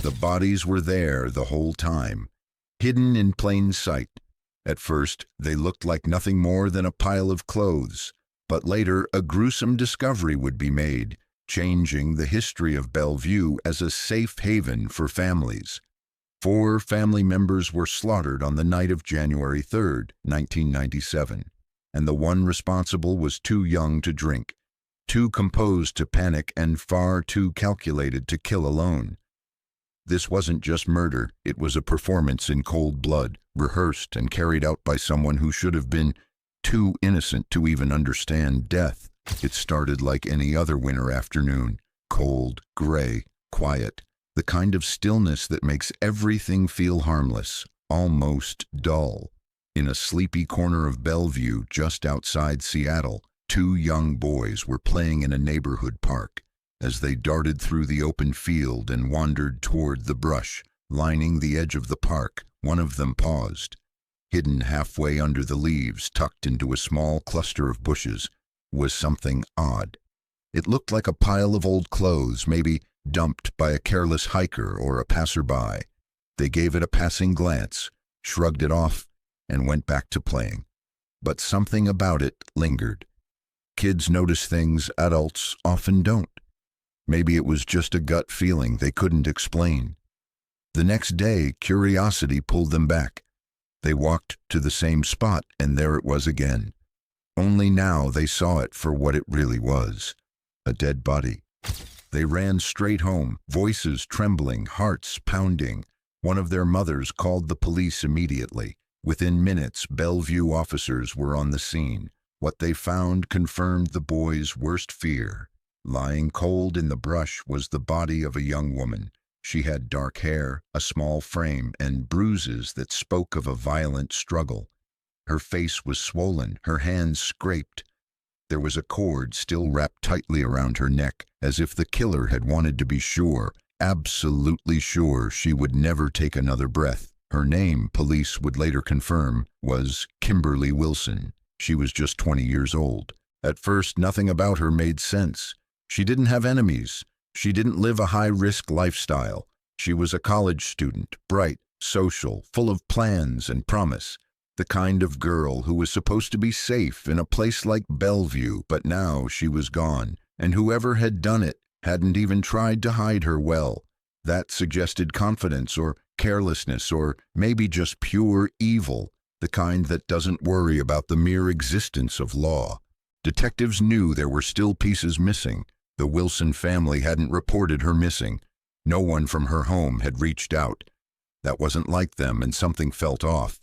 The bodies were there the whole time, hidden in plain sight. At first, they looked like nothing more than a pile of clothes, but later a gruesome discovery would be made, changing the history of Bellevue as a safe haven for families. 4 family members were slaughtered on the night of January 3, 1997, and the one responsible was too young to drink, too composed to panic, and far too calculated to kill alone. This wasn't just murder, it was a performance in cold blood, rehearsed and carried out by someone who should have been too innocent to even understand death. It started like any other winter afternoon, cold, gray, quiet, the kind of stillness that makes everything feel harmless, almost dull. In a sleepy corner of Bellevue, just outside Seattle, 2 young boys were playing in a neighborhood park. As they darted through the open field and wandered toward the brush lining the edge of the park, one of them paused. Hidden halfway under the leaves, tucked into a small cluster of bushes, was something odd. It looked like a pile of old clothes, maybe dumped by a careless hiker or a passerby. They gave it a passing glance, shrugged it off, and went back to playing. But something about it lingered. Kids notice things adults often don't. Maybe it was just a gut feeling they couldn't explain. The next day, curiosity pulled them back. They walked to the same spot, and there it was again. Only now they saw it for what it really was, a dead body. They ran straight home, voices trembling, hearts pounding. One of their mothers called the police immediately. Within minutes, Bellevue officers were on the scene. What they found confirmed the boys' worst fear. Lying cold in the brush was the body of a young woman. She had dark hair, a small frame, and bruises that spoke of a violent struggle. Her face was swollen, her hands scraped. There was a cord still wrapped tightly around her neck, as if the killer had wanted to be sure, absolutely sure, she would never take another breath. Her name, police would later confirm, was Kimberly Wilson. She was just 20 years old. At first, nothing about her made sense. She didn't have enemies. She didn't live a high-risk lifestyle. She was a college student, bright, social, full of plans and promise. The kind of girl who was supposed to be safe in a place like Bellevue, but now she was gone, and whoever had done it hadn't even tried to hide her well. That suggested confidence or carelessness or maybe just pure evil, the kind that doesn't worry about the mere existence of law. Detectives knew there were still pieces missing. The Wilson family hadn't reported her missing. No one from her home had reached out. That wasn't like them, and something felt off.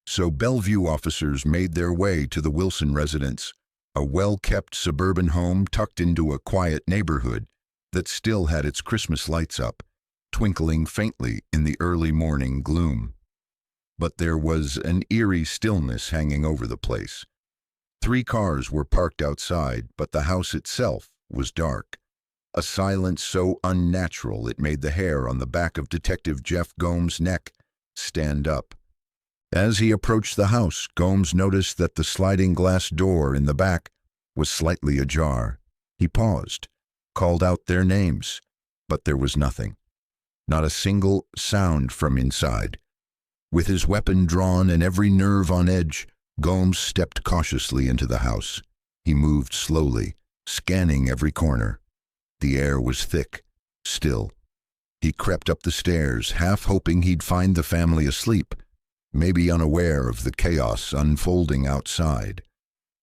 So Bellevue officers made their way to the Wilson residence, a well-kept suburban home tucked into a quiet neighborhood that still had its Christmas lights up, twinkling faintly in the early morning gloom. But there was an eerie stillness hanging over the place. 3 cars were parked outside, but the house itself was dark. A silence so unnatural it made the hair on the back of Detective Jeff Gomes' neck stand up. As he approached the house, Gomes noticed that the sliding glass door in the back was slightly ajar. He paused, called out their names, but there was nothing. Not a single sound from inside. With his weapon drawn and every nerve on edge, Gomes stepped cautiously into the house. He moved slowly, scanning every corner. The air was thick, still. He crept up the stairs, half hoping he'd find the family asleep, maybe unaware of the chaos unfolding outside.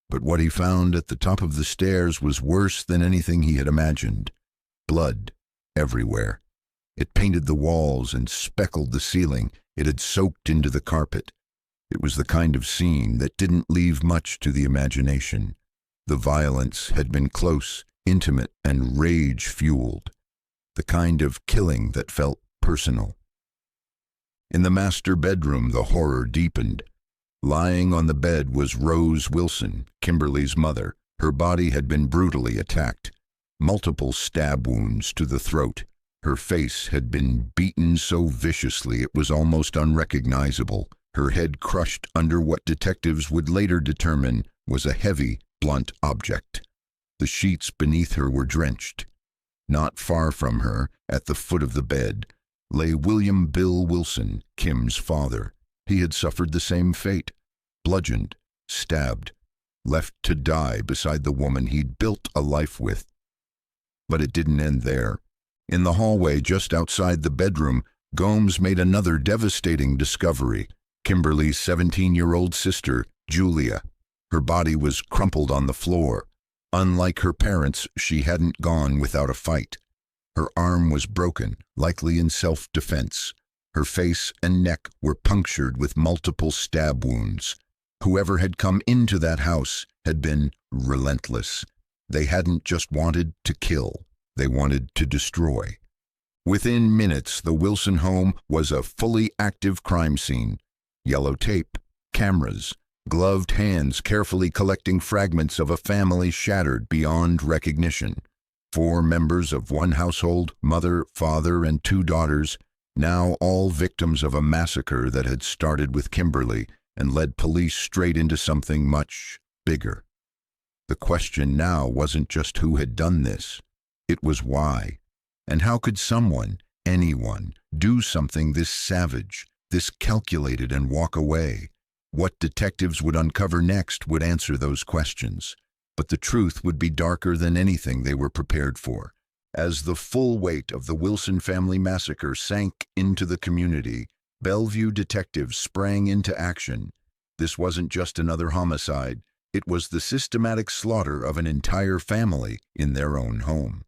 But what he found at the top of the stairs was worse than anything he had imagined. Blood everywhere. It painted the walls and speckled the ceiling. It had soaked into the carpet. It was the kind of scene that didn't leave much to the imagination. The violence had been close, intimate, and rage-fueled. The kind of killing that felt personal. In the master bedroom, the horror deepened. Lying on the bed was Rose Wilson, Kimberly's mother. Her body had been brutally attacked. Multiple stab wounds to the throat. Her face had been beaten so viciously it was almost unrecognizable. Her head crushed under what detectives would later determine was a heavy, blunt object. The sheets beneath her were drenched. Not far from her, at the foot of the bed, lay William Bill Wilson, Kim's father. He had suffered the same fate, bludgeoned, stabbed, left to die beside the woman he'd built a life with. But it didn't end there. In the hallway just outside the bedroom, Gomes made another devastating discovery. Kimberly's 17-year-old sister, Julia. Her body was crumpled on the floor. Unlike her parents, she hadn't gone without a fight. Her arm was broken, likely in self-defense. Her face and neck were punctured with multiple stab wounds. Whoever had come into that house had been relentless. They hadn't just wanted to kill, they wanted to destroy. Within minutes, the Wilson home was a fully active crime scene. Yellow tape, cameras, gloved hands carefully collecting fragments of a family shattered beyond recognition. 4 members of one household, mother, father, and 2 daughters, now all victims of a massacre that had started with Kimberly and led police straight into something much bigger. The question now wasn't just who had done this, it was why. And how could someone, anyone, do something this savage, this calculated, and walk away? What detectives would uncover next would answer those questions. But the truth would be darker than anything they were prepared for. As the full weight of the Wilson family massacre sank into the community, Bellevue detectives sprang into action. This wasn't just another homicide, it was the systematic slaughter of an entire family in their own home.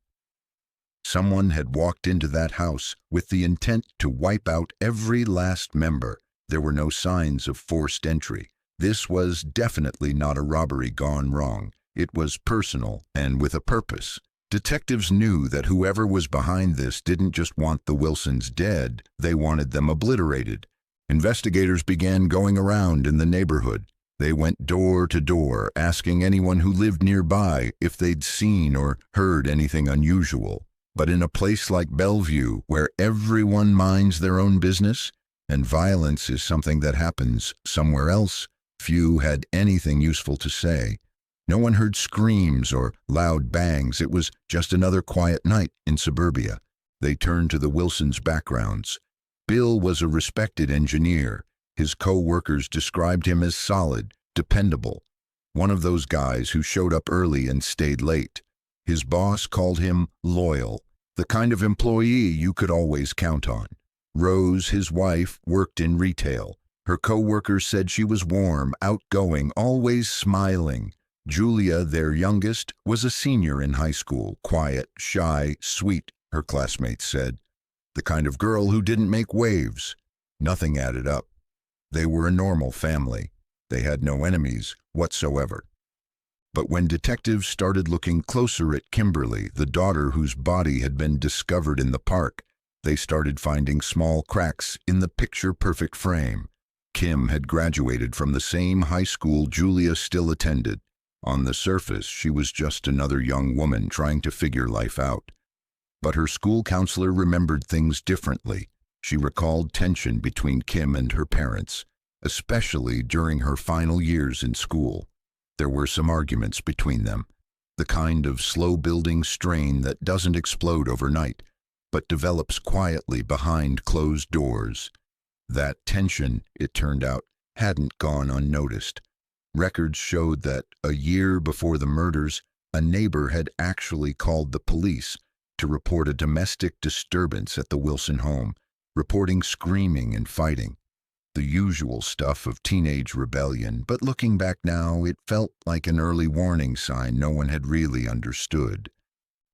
Someone had walked into that house with the intent to wipe out every last member. There were no signs of forced entry. This was definitely not a robbery gone wrong. It was personal and with a purpose. Detectives knew that whoever was behind this didn't just want the Wilsons dead, they wanted them obliterated. Investigators began going around in the neighborhood. They went door to door, asking anyone who lived nearby if they'd seen or heard anything unusual. But in a place like Bellevue, where everyone minds their own business, and violence is something that happens somewhere else, few had anything useful to say. No one heard screams or loud bangs. It was just another quiet night in suburbia. They turned to the Wilsons' backgrounds. Bill was a respected engineer. His co-workers described him as solid, dependable. One of those guys who showed up early and stayed late. His boss called him loyal, the kind of employee you could always count on. Rose, his wife, worked in retail. Her co-workers said she was warm, outgoing, always smiling. Julia, their youngest, was a senior in high school, quiet, shy, sweet, her classmates said. The kind of girl who didn't make waves. Nothing added up. They were a normal family. They had no enemies whatsoever. But when detectives started looking closer at Kimberly, the daughter whose body had been discovered in the park, they started finding small cracks in the picture-perfect frame. Kim had graduated from the same high school Julia still attended. On the surface, she was just another young woman trying to figure life out. But her school counselor remembered things differently. She recalled tension between Kim and her parents, especially during her final years in school. There were some arguments between them, the kind of slow-building strain that doesn't explode overnight, but develops quietly behind closed doors. That tension, it turned out, hadn't gone unnoticed. Records showed that a year before the murders, a neighbor had actually called the police to report a domestic disturbance at the Wilson home, reporting screaming and fighting. The usual stuff of teenage rebellion, but looking back now, it felt like an early warning sign no one had really understood.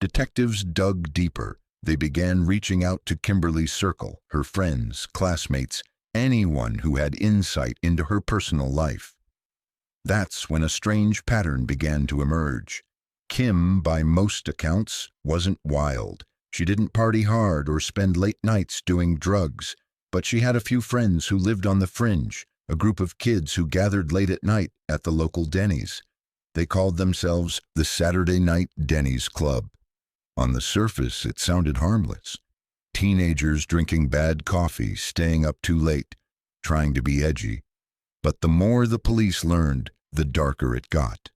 Detectives dug deeper. They began reaching out to Kimberly's circle, her friends, classmates, anyone who had insight into her personal life. That's when a strange pattern began to emerge. Kim, by most accounts, wasn't wild. She didn't party hard or spend late nights doing drugs. But she had a few friends who lived on the fringe, a group of kids who gathered late at night at the local Denny's. They called themselves the Saturday Night Denny's Club. On the surface, it sounded harmless. Teenagers drinking bad coffee, staying up too late, trying to be edgy. But the more the police learned, the darker it got.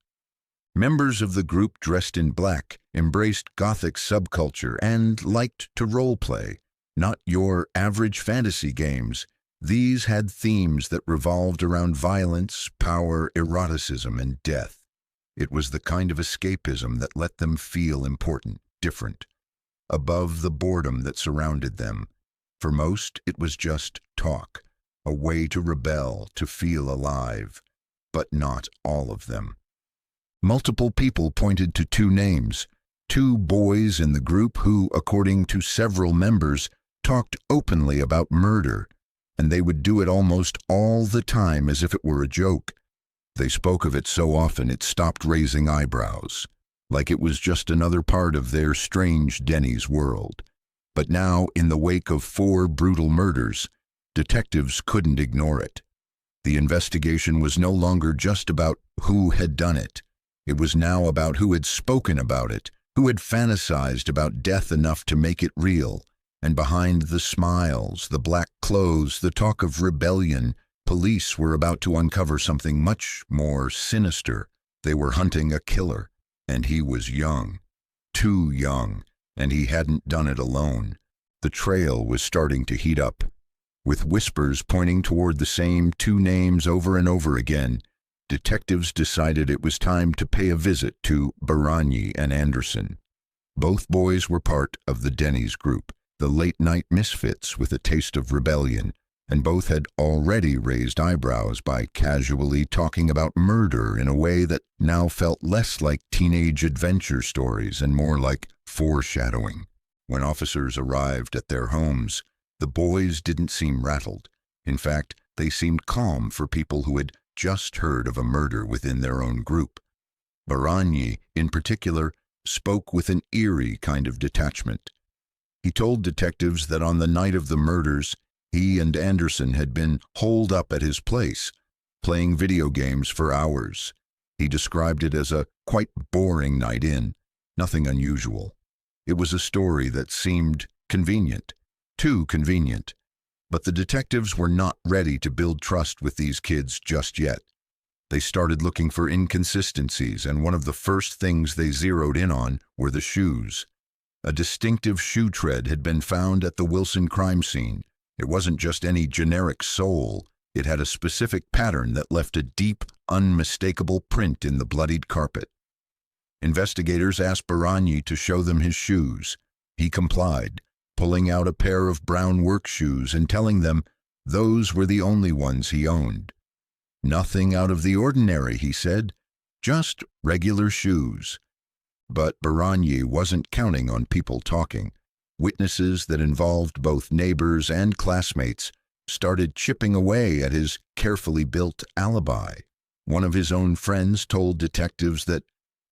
Members of the group dressed in black embraced Gothic subculture and liked to role-play. Not your average fantasy games. These had themes that revolved around violence, power, eroticism, and death. It was the kind of escapism that let them feel important, different, above the boredom that surrounded them. For most, it was just talk, a way to rebel, to feel alive. But not all of them. Multiple people pointed to two names, two boys in the group who, according to several members, talked openly about murder, and they would do it almost all the time as if it were a joke. They spoke of it so often it stopped raising eyebrows, like it was just another part of their strange Denny's world. But now, in the wake of 4 brutal murders, detectives couldn't ignore it. The investigation was no longer just about who had done it. It was now about who had spoken about it, who had fantasized about death enough to make it real. And behind the smiles, the black clothes, the talk of rebellion, police were about to uncover something much more sinister. They were hunting a killer, and he was young. Too young, and he hadn't done it alone. The trail was starting to heat up. With whispers pointing toward the same 2 names over and over again, detectives decided it was time to pay a visit to Baragni and Anderson. Both boys were part of the Denny's group, the late-night misfits with a taste of rebellion, and both had already raised eyebrows by casually talking about murder in a way that now felt less like teenage adventure stories and more like foreshadowing. When officers arrived at their homes, the boys didn't seem rattled. In fact, they seemed calm for people who had just heard of a murder within their own group. Baragni, in particular, spoke with an eerie kind of detachment. He told detectives that on the night of the murders, he and Anderson had been holed up at his place, playing video games for hours. He described it as a quite boring night in, nothing unusual. It was a story that seemed convenient, too convenient. But the detectives were not ready to build trust with these kids just yet. They started looking for inconsistencies, and one of the first things they zeroed in on were the shoes. A distinctive shoe tread had been found at the Wilson crime scene. It wasn't just any generic sole. It had a specific pattern that left a deep, unmistakable print in the bloodied carpet. Investigators asked Baragni to show them his shoes. He complied, pulling out a pair of brown work shoes and telling them those were the only ones he owned. Nothing out of the ordinary, he said, just regular shoes. But Baragni wasn't counting on people talking. Witnesses that involved both neighbors and classmates started chipping away at his carefully built alibi. One of his own friends told detectives that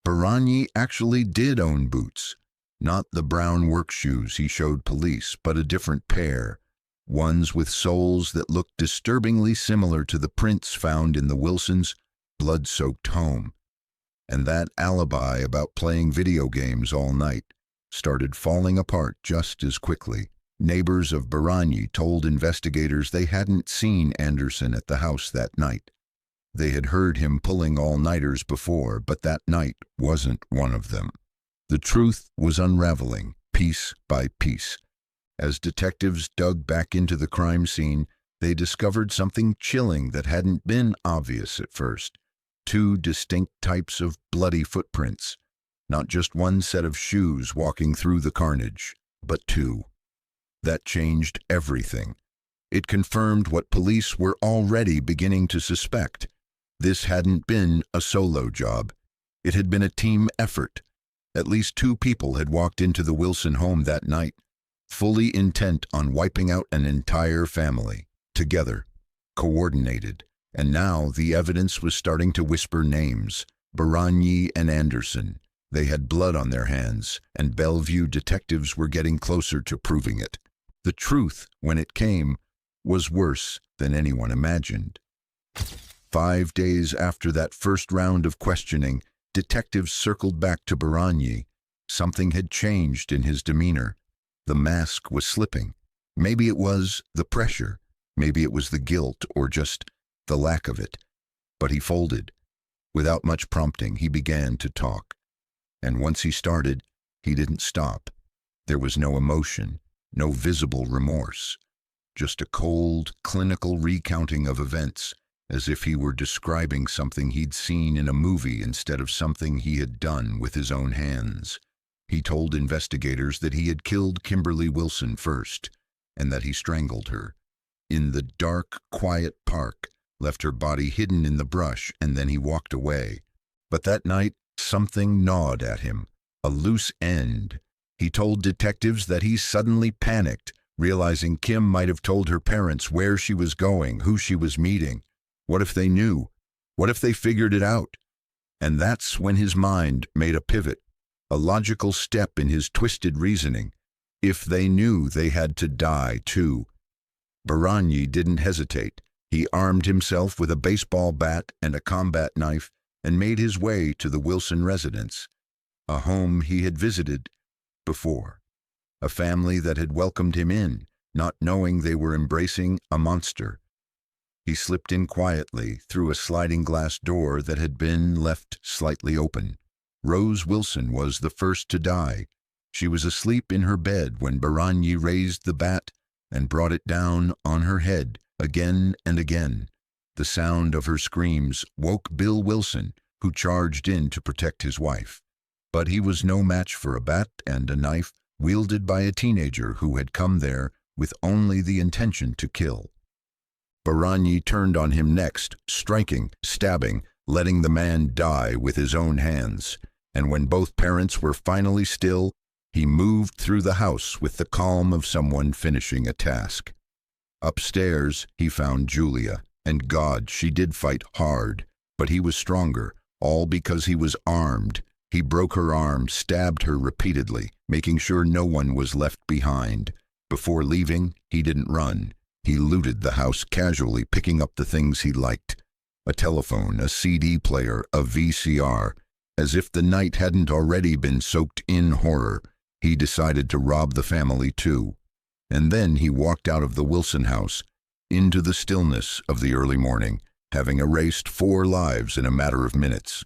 Baragni actually did own boots. Not the brown work shoes he showed police, but a different pair, ones with soles that looked disturbingly similar to the prints found in the Wilsons' blood-soaked home. And that alibi about playing video games all night started falling apart just as quickly. Neighbors of Baragni told investigators they hadn't seen Anderson at the house that night. They had heard him pulling all-nighters before, but that night wasn't one of them. The truth was unraveling, piece by piece. As detectives dug back into the crime scene, they discovered something chilling that hadn't been obvious at first. 2 distinct types of bloody footprints. Not just one set of shoes walking through the carnage, but 2. That changed everything. It confirmed what police were already beginning to suspect. This hadn't been a solo job. It had been a team effort. At least 2 people had walked into the Wilson home that night, fully intent on wiping out an entire family, together, coordinated. And now the evidence was starting to whisper names, Baragni and Anderson. They had blood on their hands, and Bellevue detectives were getting closer to proving it. The truth, when it came, was worse than anyone imagined. 5 days after that first round of questioning, detectives circled back to Baragni. Something had changed in his demeanor. The mask was slipping. Maybe it was the pressure. Maybe it was the guilt or just the lack of it. But he folded. Without much prompting, he began to talk. And once he started, he didn't stop. There was no emotion, no visible remorse, just a cold, clinical recounting of events, as if he were describing something he'd seen in a movie instead of something he had done with his own hands. He told investigators that he had killed Kimberly Wilson first, and that he strangled her in the dark, quiet park, left her body hidden in the brush, and then he walked away. But that night, something gnawed at him, a loose end. He told detectives that he suddenly panicked, realizing Kim might have told her parents where she was going, who she was meeting. What if they knew? What if they figured it out? And that's when his mind made a pivot, a logical step in his twisted reasoning. If they knew, they had to die too. Baragni didn't hesitate. He armed himself with a baseball bat and a combat knife and made his way to the Wilson residence, a home he had visited before, a family that had welcomed him in, not knowing they were embracing a monster. He slipped in quietly through a sliding glass door that had been left slightly open. Rose Wilson was the first to die. She was asleep in her bed when Baragni raised the bat and brought it down on her head again and again. The sound of her screams woke Bill Wilson, who charged in to protect his wife. But he was no match for a bat and a knife wielded by a teenager who had come there with only the intention to kill. Baragni turned on him next, striking, stabbing, letting the man die with his own hands. And when both parents were finally still, he moved through the house with the calm of someone finishing a task. Upstairs, he found Julia, and God, she did fight hard, but he was stronger, all because he was armed. He broke her arm, stabbed her repeatedly, making sure no one was left behind. Before leaving, he didn't run. He looted the house casually, picking up the things he liked. A telephone, a CD player, a VCR. As if the night hadn't already been soaked in horror, he decided to rob the family too. And then he walked out of the Wilson house, into the stillness of the early morning, having erased 4 lives in a matter of minutes.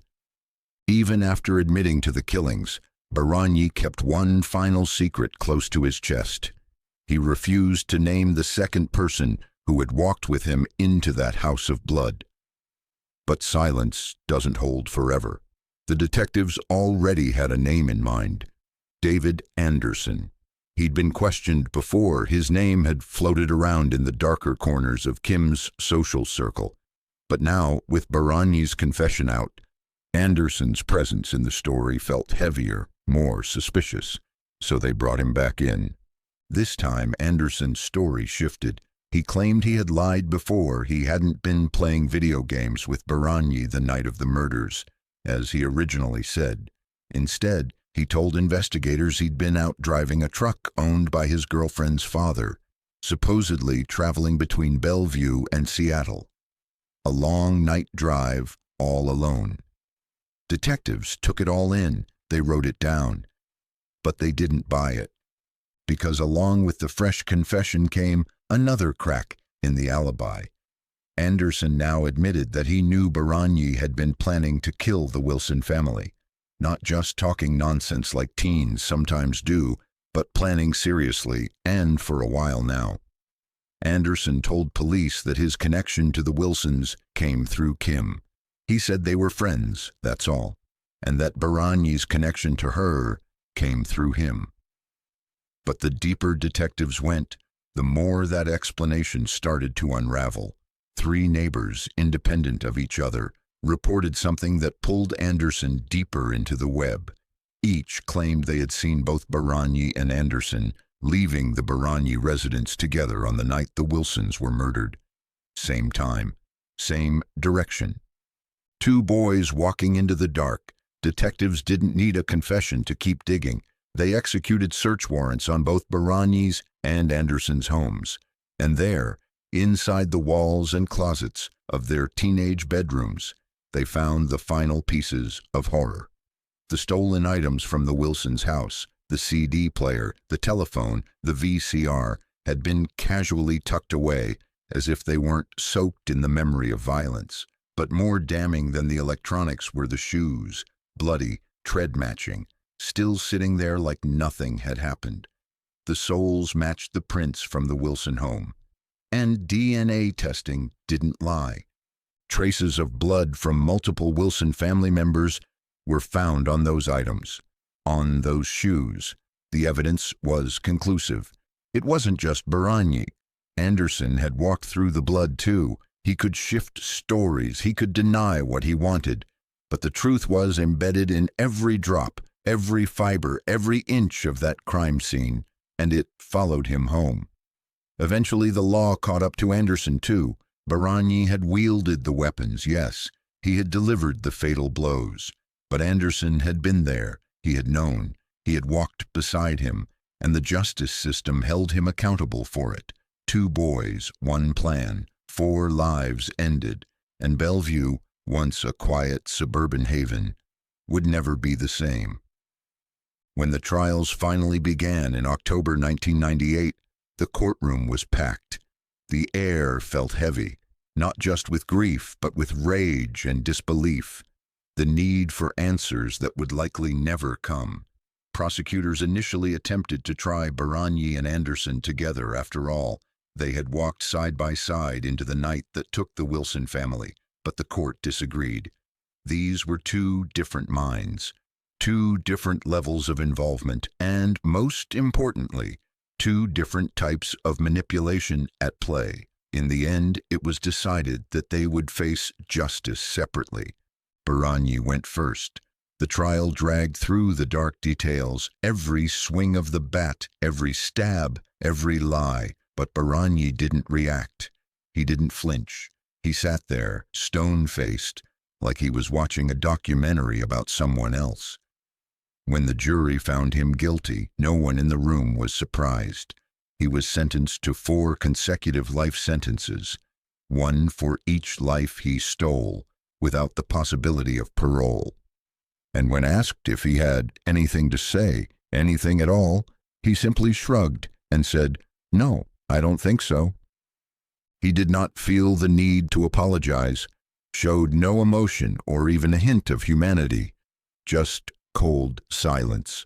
Even after admitting to the killings, Baragni kept one final secret close to his chest. He refused to name the second person who had walked with him into that house of blood. But silence doesn't hold forever. The detectives already had a name in mind: David Anderson. He'd been questioned before. His name had floated around in the darker corners of Kim's social circle. But now, with Baragni's confession out, Anderson's presence in the story felt heavier, more suspicious, so they brought him back in. This time, Anderson's story shifted. He claimed he had lied before. He hadn't been playing video games with Baragni the night of the murders, as he originally said. Instead, he told investigators he'd been out driving a truck owned by his girlfriend's father, supposedly traveling between Bellevue and Seattle. A long night drive, all alone. Detectives took it all in. They wrote it down. But they didn't buy it, because along with the fresh confession came another crack in the alibi. Anderson now admitted that he knew Baragni had been planning to kill the Wilson family, not just talking nonsense like teens sometimes do, but planning seriously, and for a while now. Anderson told police that his connection to the Wilsons came through Kim. He said they were friends, that's all, and that Baragni's connection to her came through him. But the deeper detectives went, the more that explanation started to unravel. 3 neighbors, independent of each other, reported something that pulled Anderson deeper into the web. Each claimed they had seen both Baragni and Anderson leaving the Baragni residence together on the night the Wilsons were murdered. Same time, same direction. 2 boys walking into the dark. Detectives didn't need a confession to keep digging. They executed search warrants on both Baragni's and Anderson's homes. And there, inside the walls and closets of their teenage bedrooms, they found the final pieces of horror. The stolen items from the Wilsons' house, the CD player, the telephone, the VCR, had been casually tucked away as if they weren't soaked in the memory of violence. But more damning than the electronics were the shoes, bloody, tread-matching, still sitting there like nothing had happened. The soles matched the prints from the Wilson home. And DNA testing didn't lie. Traces of blood from multiple Wilson family members were found on those items, on those shoes. The evidence was conclusive. It wasn't just Baragni. Anderson had walked through the blood too. He could shift stories, he could deny what he wanted, but the truth was embedded in every drop, every fiber, every inch of that crime scene, and it followed him home. Eventually the law caught up to Anderson too. Baragni had wielded the weapons, yes, he had delivered the fatal blows, but Anderson had been there, he had known, he had walked beside him, and the justice system held him accountable for it. 2 boys, 1 plan. 4 lives ended, and Bellevue, once a quiet suburban haven, would never be the same. When the trials finally began in October 1998, the courtroom was packed. The air felt heavy, not just with grief, but with rage and disbelief, the need for answers that would likely never come. Prosecutors initially attempted to try Baragni and Anderson together. After all, they had walked side by side into the night that took the Wilson family, but the court disagreed. These were 2 different minds, 2 different levels of involvement, and, most importantly, 2 different types of manipulation at play. In the end, it was decided that they would face justice separately. Baragni went first. The trial dragged through the dark details, every swing of the bat, every stab, every lie. But Baragni didn't react. He didn't flinch. He sat there, stone-faced, like he was watching a documentary about someone else. When the jury found him guilty, no one in the room was surprised. He was sentenced to 4 consecutive life sentences, 1 for each life he stole, without the possibility of parole. And when asked if he had anything to say, anything at all, he simply shrugged and said, "No, I don't think so." He did not feel the need to apologize, showed no emotion or even a hint of humanity, just cold silence.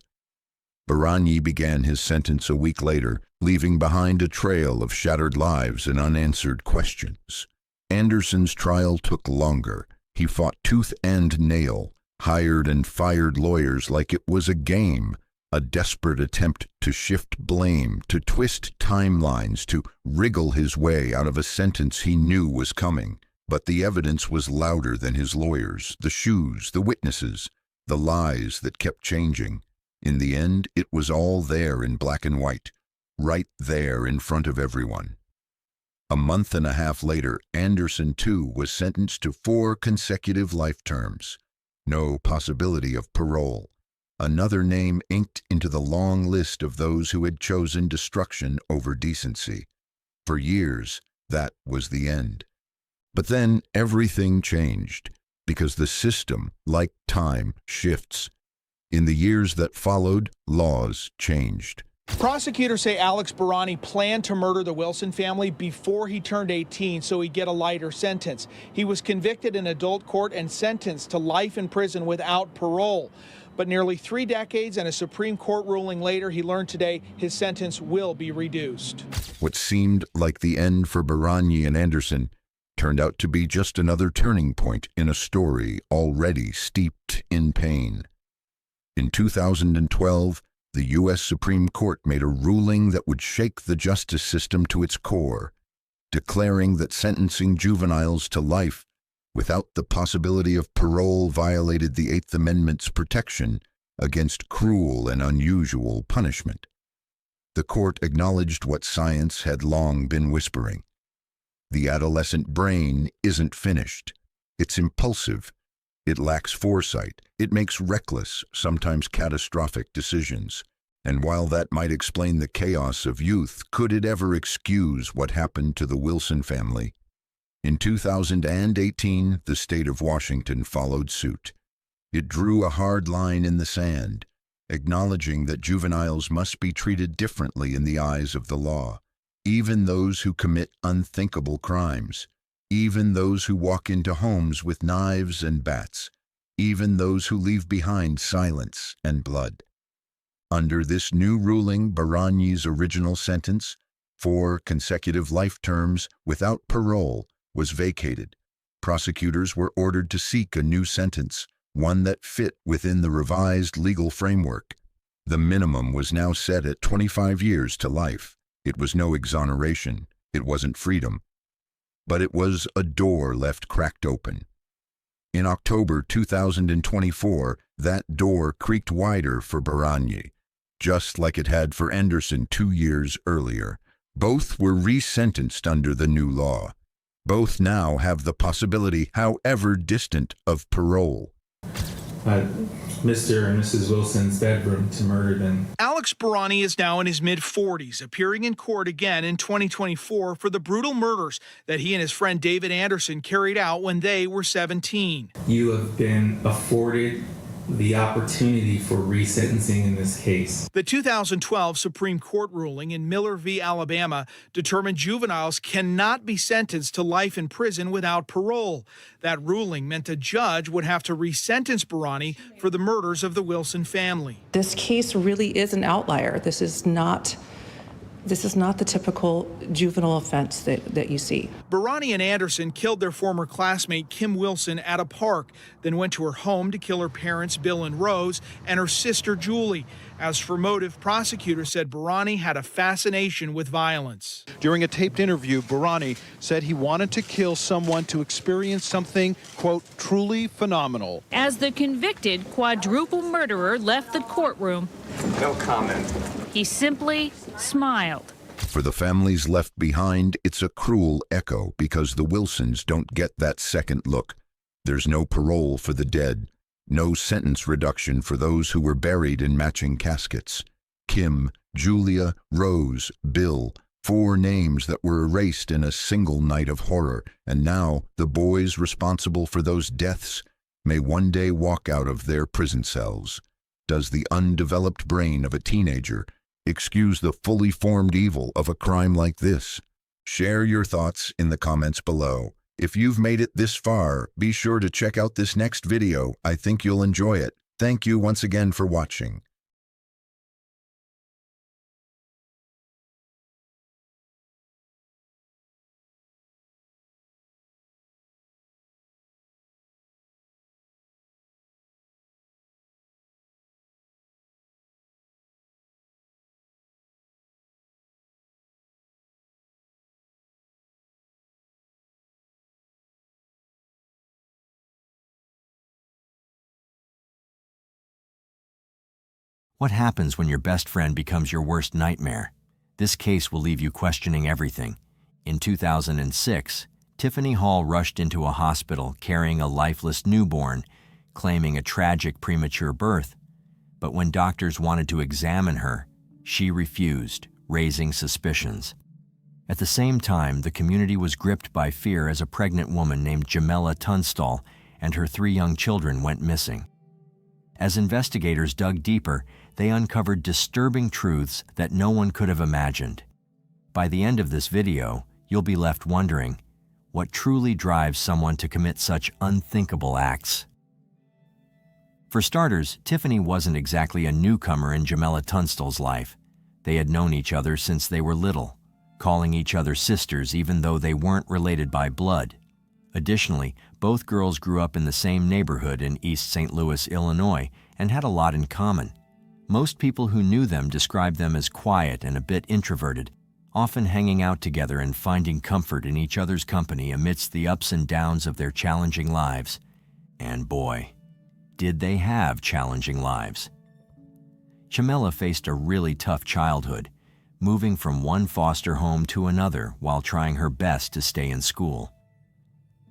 Baragni began his sentence a week later, leaving behind a trail of shattered lives and unanswered questions. Anderson's trial took longer. He fought tooth and nail, hired and fired lawyers like it was a game, a desperate attempt to shift blame, to twist timelines, to wriggle his way out of a sentence he knew was coming. But the evidence was louder than his lawyers, the shoes, the witnesses, the lies that kept changing. In the end, it was all there in black and white, right there in front of everyone. A month and a half later, Anderson too was sentenced to 4 consecutive life terms. No possibility of parole. Another name inked into the long list of those who had chosen destruction over decency. For years, that was the end. But then everything changed, because the system, like time, shifts. In the years that followed, laws changed. Prosecutors say Alex Baragni planned to murder the Wilson family before he turned 18 so he'd get a lighter sentence. He was convicted in adult court and sentenced to life in prison without parole. But nearly 3 decades and a Supreme Court ruling later, he learned today his sentence will be reduced. What seemed like the end for Baragni and Anderson turned out to be just another turning point in a story already steeped in pain. In 2012, the U.S. Supreme Court made a ruling that would shake the justice system to its core, declaring that sentencing juveniles to life without the possibility of parole violated the Eighth Amendment's protection against cruel and unusual punishment. The court acknowledged what science had long been whispering. The adolescent brain isn't finished. It's impulsive. It lacks foresight. It makes reckless, sometimes catastrophic decisions. And while that might explain the chaos of youth, could it ever excuse what happened to the Wilson family? In 2018, the state of Washington followed suit. It drew a hard line in the sand, acknowledging that juveniles must be treated differently in the eyes of the law, even those who commit unthinkable crimes. even those who walk into homes with knives and bats, even those who leave behind silence and blood. Under this new ruling, Baranyi's original sentence, 4 consecutive life terms without parole, was vacated. Prosecutors were ordered to seek a new sentence, one that fit within the revised legal framework. The minimum was now set at 25 years to life. It was no exoneration. It wasn't freedom. But it was a door left cracked open. In October 2024, that door creaked wider for Baranyi, just like it had for Endorsement 2 years earlier. Both were resentenced under the new law. Both now have the possibility, however distant, of parole. Mr. and Mrs. Wilson's bedroom to murder them. Alex Baranyi is now in his mid-40s, appearing in court again in 2024 for the brutal murders that he and his friend David Anderson carried out when they were 17. You have been afforded the opportunity for resentencing in this case. The 2012 Supreme Court ruling in Miller v. Alabama determined juveniles cannot be sentenced to life in prison without parole. That ruling meant a judge would have to resentence Baranyi for the murders of the Wilson family. This case really is an outlier. This is not the typical juvenile offense that you see. Baranyi and Anderson killed their former classmate Kim Wilson at a park, then went to her home to kill her parents Bill and Rose and her sister Julie. As for motive, prosecutors said Baranyi had a fascination with violence. During a taped interview, Baranyi said he wanted to kill someone to experience something, quote, truly phenomenal. As the convicted quadruple murderer left the courtroom, No comment. he simply smiled. For the families left behind, it's a cruel echo because the Wilsons don't get that second look. There's no parole for the dead, no sentence reduction for those who were buried in matching caskets. Kim, Julia, Rose, Bill, 4 names that were erased in a single night of horror, and now the boys responsible for those deaths may one day walk out of their prison cells. Does the undeveloped brain of a teenager excuse the fully formed evil of a crime like this? Share your thoughts in the comments below. If you've made it this far, be sure to check out this next video. I think you'll enjoy it. Thank you once again for watching. What happens when your best friend becomes your worst nightmare? This case will leave you questioning everything. In 2006, Tiffany Hall rushed into a hospital carrying a lifeless newborn, claiming a tragic premature birth. But when doctors wanted to examine her, she refused, raising suspicions. At the same time, the community was gripped by fear as a pregnant woman named Jamela Tunstall and her 3 young children went missing. As investigators dug deeper, they uncovered disturbing truths that no one could have imagined. By the end of this video, you'll be left wondering, what truly drives someone to commit such unthinkable acts? For starters, Tiffany wasn't exactly a newcomer in Jamela Tunstall's life. They had known each other since they were little, calling each other sisters even though they weren't related by blood. Additionally, both girls grew up in the same neighborhood in East St. Louis, Illinois, and had a lot in common. Most people who knew them described them as quiet and a bit introverted, often hanging out together and finding comfort in each other's company amidst the ups and downs of their challenging lives. And boy, did they have challenging lives. Jamela faced a really tough childhood, moving from one foster home to another while trying her best to stay in school.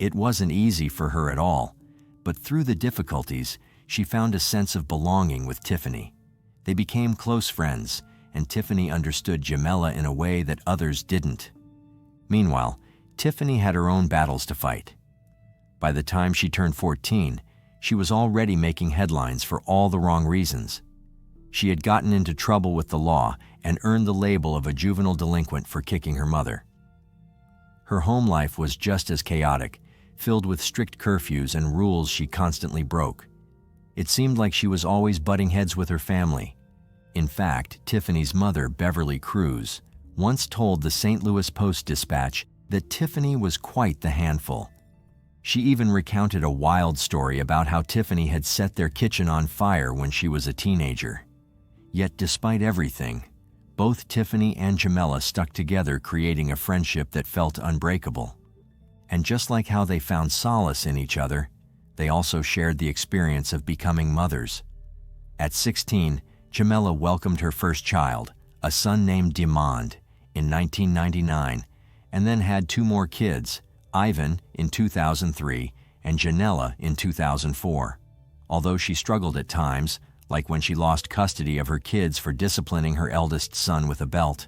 It wasn't easy for her at all, but through the difficulties, she found a sense of belonging with Tiffany. They became close friends, and Tiffany understood Jamela in a way that others didn't. Meanwhile, Tiffany had her own battles to fight. By the time she turned 14, she was already making headlines for all the wrong reasons. She had gotten into trouble with the law and earned the label of a juvenile delinquent for kicking her mother. Her home life was just as chaotic, filled with strict curfews and rules she constantly broke. It seemed like she was always butting heads with her family. In fact, Tiffany's mother, Beverly Cruz, once told the St. Louis Post-Dispatch that Tiffany was quite the handful. She even recounted a wild story about how Tiffany had set their kitchen on fire when she was a teenager. Yet despite everything, both Tiffany and Jamela stuck together, creating a friendship that felt unbreakable. And just like how they found solace in each other, they also shared the experience of becoming mothers. At 16, Jamela welcomed her first child, a son named Demond, in 1999, and then had 2 more kids, Ivan in 2003 and Janella in 2004. Although she struggled at times, like when she lost custody of her kids for disciplining her eldest son with a belt,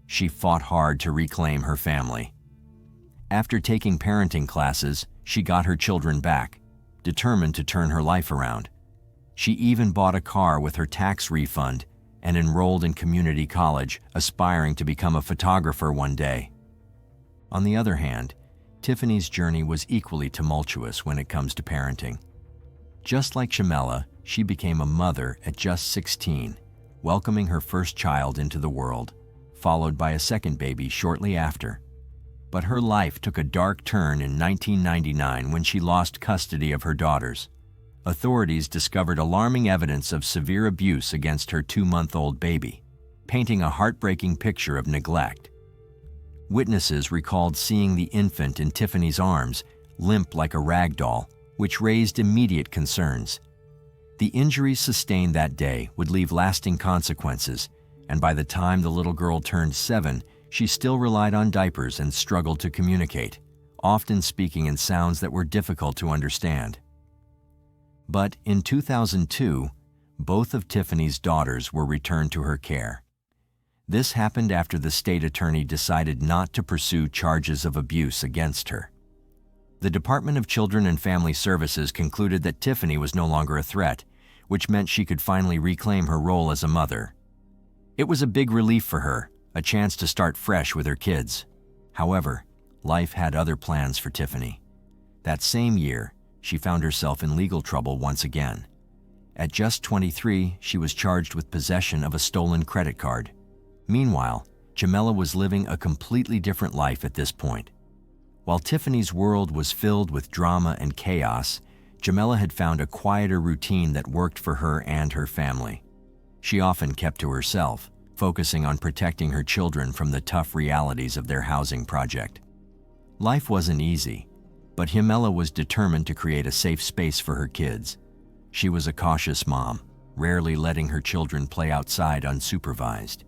she fought hard to reclaim her family. After taking parenting classes, she got her children back, determined to turn her life around. She even bought a car with her tax refund and enrolled in community college, aspiring to become a photographer one day. On the other hand, Tiffany's journey was equally tumultuous when it comes to parenting. Just like Jamela, she became a mother at just 16, welcoming her first child into the world, followed by a second baby shortly after. But her life took a dark turn in 1999 when she lost custody of her daughters. Authorities discovered alarming evidence of severe abuse against her 2-month-old baby, painting a heartbreaking picture of neglect. Witnesses recalled seeing the infant in Tiffany's arms, limp like a rag doll, which raised immediate concerns. The injuries sustained that day would leave lasting consequences, and by the time the little girl turned 7, she still relied on diapers and struggled to communicate, often speaking in sounds that were difficult to understand. But in 2002, both of Tiffany's daughters were returned to her care. This happened after the state attorney decided not to pursue charges of abuse against her. The Department of Children and Family Services concluded that Tiffany was no longer a threat, which meant she could finally reclaim her role as a mother. It was a big relief for her, a chance to start fresh with her kids. However, life had other plans for Tiffany. That same year, she found herself in legal trouble once again. At just 23, she was charged with possession of a stolen credit card. Meanwhile, Jamela was living a completely different life at this point. While Tiffany's world was filled with drama and chaos, Jamela had found a quieter routine that worked for her and her family. She often kept to herself, focusing on protecting her children from the tough realities of their housing project. Life wasn't easy, but Jamela was determined to create a safe space for her kids. She was a cautious mom, rarely letting her children play outside unsupervised.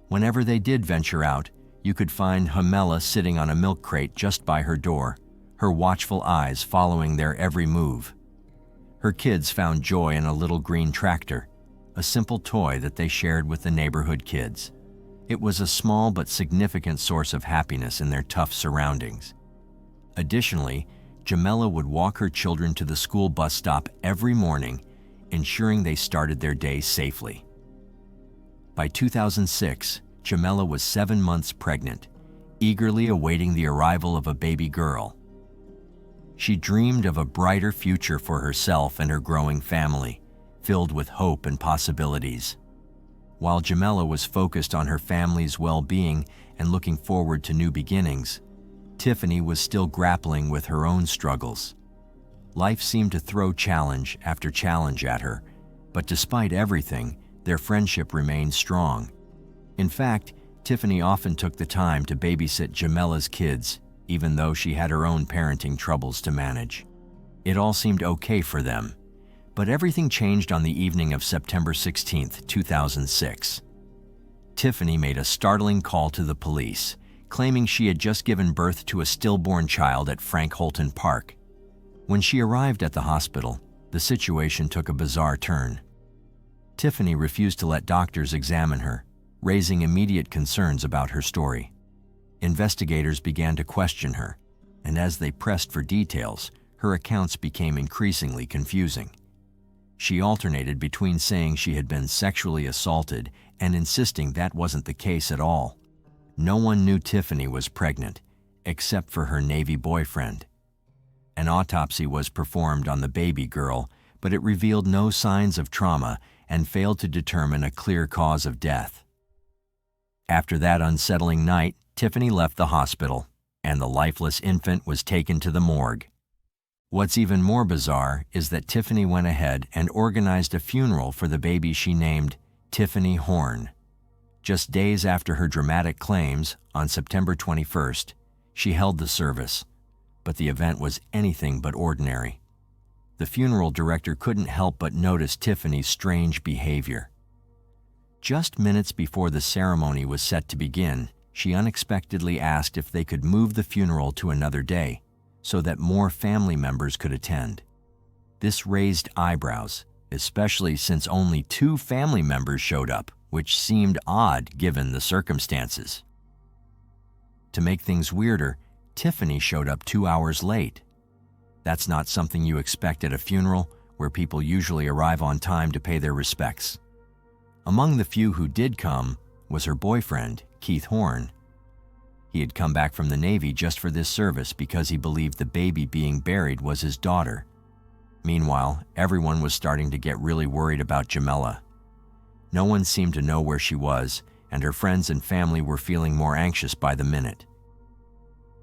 Whenever they did venture out, you could find Jamela sitting on a milk crate just by her door, her watchful eyes following their every move. Her kids found joy in a little green tractor, a simple toy that they shared with the neighborhood kids. It was a small but significant source of happiness in their tough surroundings. Additionally, Jamela would walk her children to the school bus stop every morning, ensuring they started their day safely. By 2006, Jamela was 7 months pregnant, eagerly awaiting the arrival of a baby girl. She dreamed of a brighter future for herself and her growing family, filled with hope and possibilities. While Jamela was focused on her family's well-being and looking forward to new beginnings, Tiffany was still grappling with her own struggles. Life seemed to throw challenge after challenge at her, but despite everything, their friendship remained strong. In fact, Tiffany often took the time to babysit Jamela's kids, even though she had her own parenting troubles to manage. It all seemed okay for them, but everything changed on the evening of September 16, 2006. Tiffany made a startling call to the police, claiming she had just given birth to a stillborn child at Frank Holton Park. When she arrived at the hospital, the situation took a bizarre turn. Tiffany refused to let doctors examine her, raising immediate concerns about her story. Investigators began to question her, and as they pressed for details, her accounts became increasingly confusing. She alternated between saying she had been sexually assaulted and insisting that wasn't the case at all. No one knew Tiffany was pregnant, except for her Navy boyfriend. An autopsy was performed on the baby girl, but it revealed no signs of trauma and failed to determine a clear cause of death. After that unsettling night, Tiffany left the hospital, and the lifeless infant was taken to the morgue. What's even more bizarre is that Tiffany went ahead and organized a funeral for the baby she named Tiffany Horn. Just days after her dramatic claims, on September 21st, she held the service, but the event was anything but ordinary. The funeral director couldn't help but notice Tiffany's strange behavior. Just minutes before the ceremony was set to begin, she unexpectedly asked if they could move the funeral to another day so that more family members could attend. This raised eyebrows, especially since only 2 family members showed up, which seemed odd given the circumstances. To make things weirder, Tiffany showed up 2 hours late. That's not something you expect at a funeral, where people usually arrive on time to pay their respects. Among the few who did come was her boyfriend, Keith Horn. He had come back from the Navy just for this service because he believed the baby being buried was his daughter. Meanwhile, everyone was starting to get really worried about Jamela. No one seemed to know where she was, and her friends and family were feeling more anxious by the minute.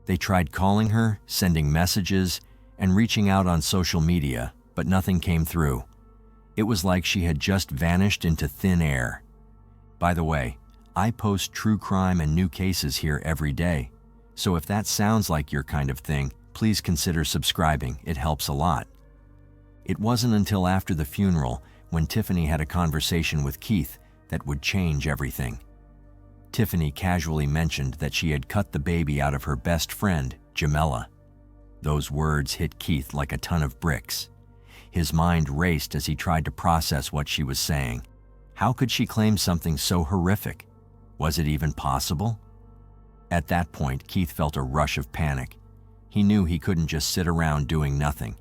They tried calling her, sending messages, and reaching out on social media, but nothing came through. It was like she had just vanished into thin air. By the way, I post true crime and new cases here every day, so if that sounds like your kind of thing, please consider subscribing. It helps a lot. It wasn't until after the funeral, when Tiffany had a conversation with Keith, that would change everything. Tiffany casually mentioned that she had cut the baby out of her best friend, Jamela. Those words hit Keith like a ton of bricks. His mind raced as he tried to process what she was saying. How could she claim something so horrific? Was it even possible? At that point, Keith felt a rush of panic. He knew he couldn't just sit around doing nothing.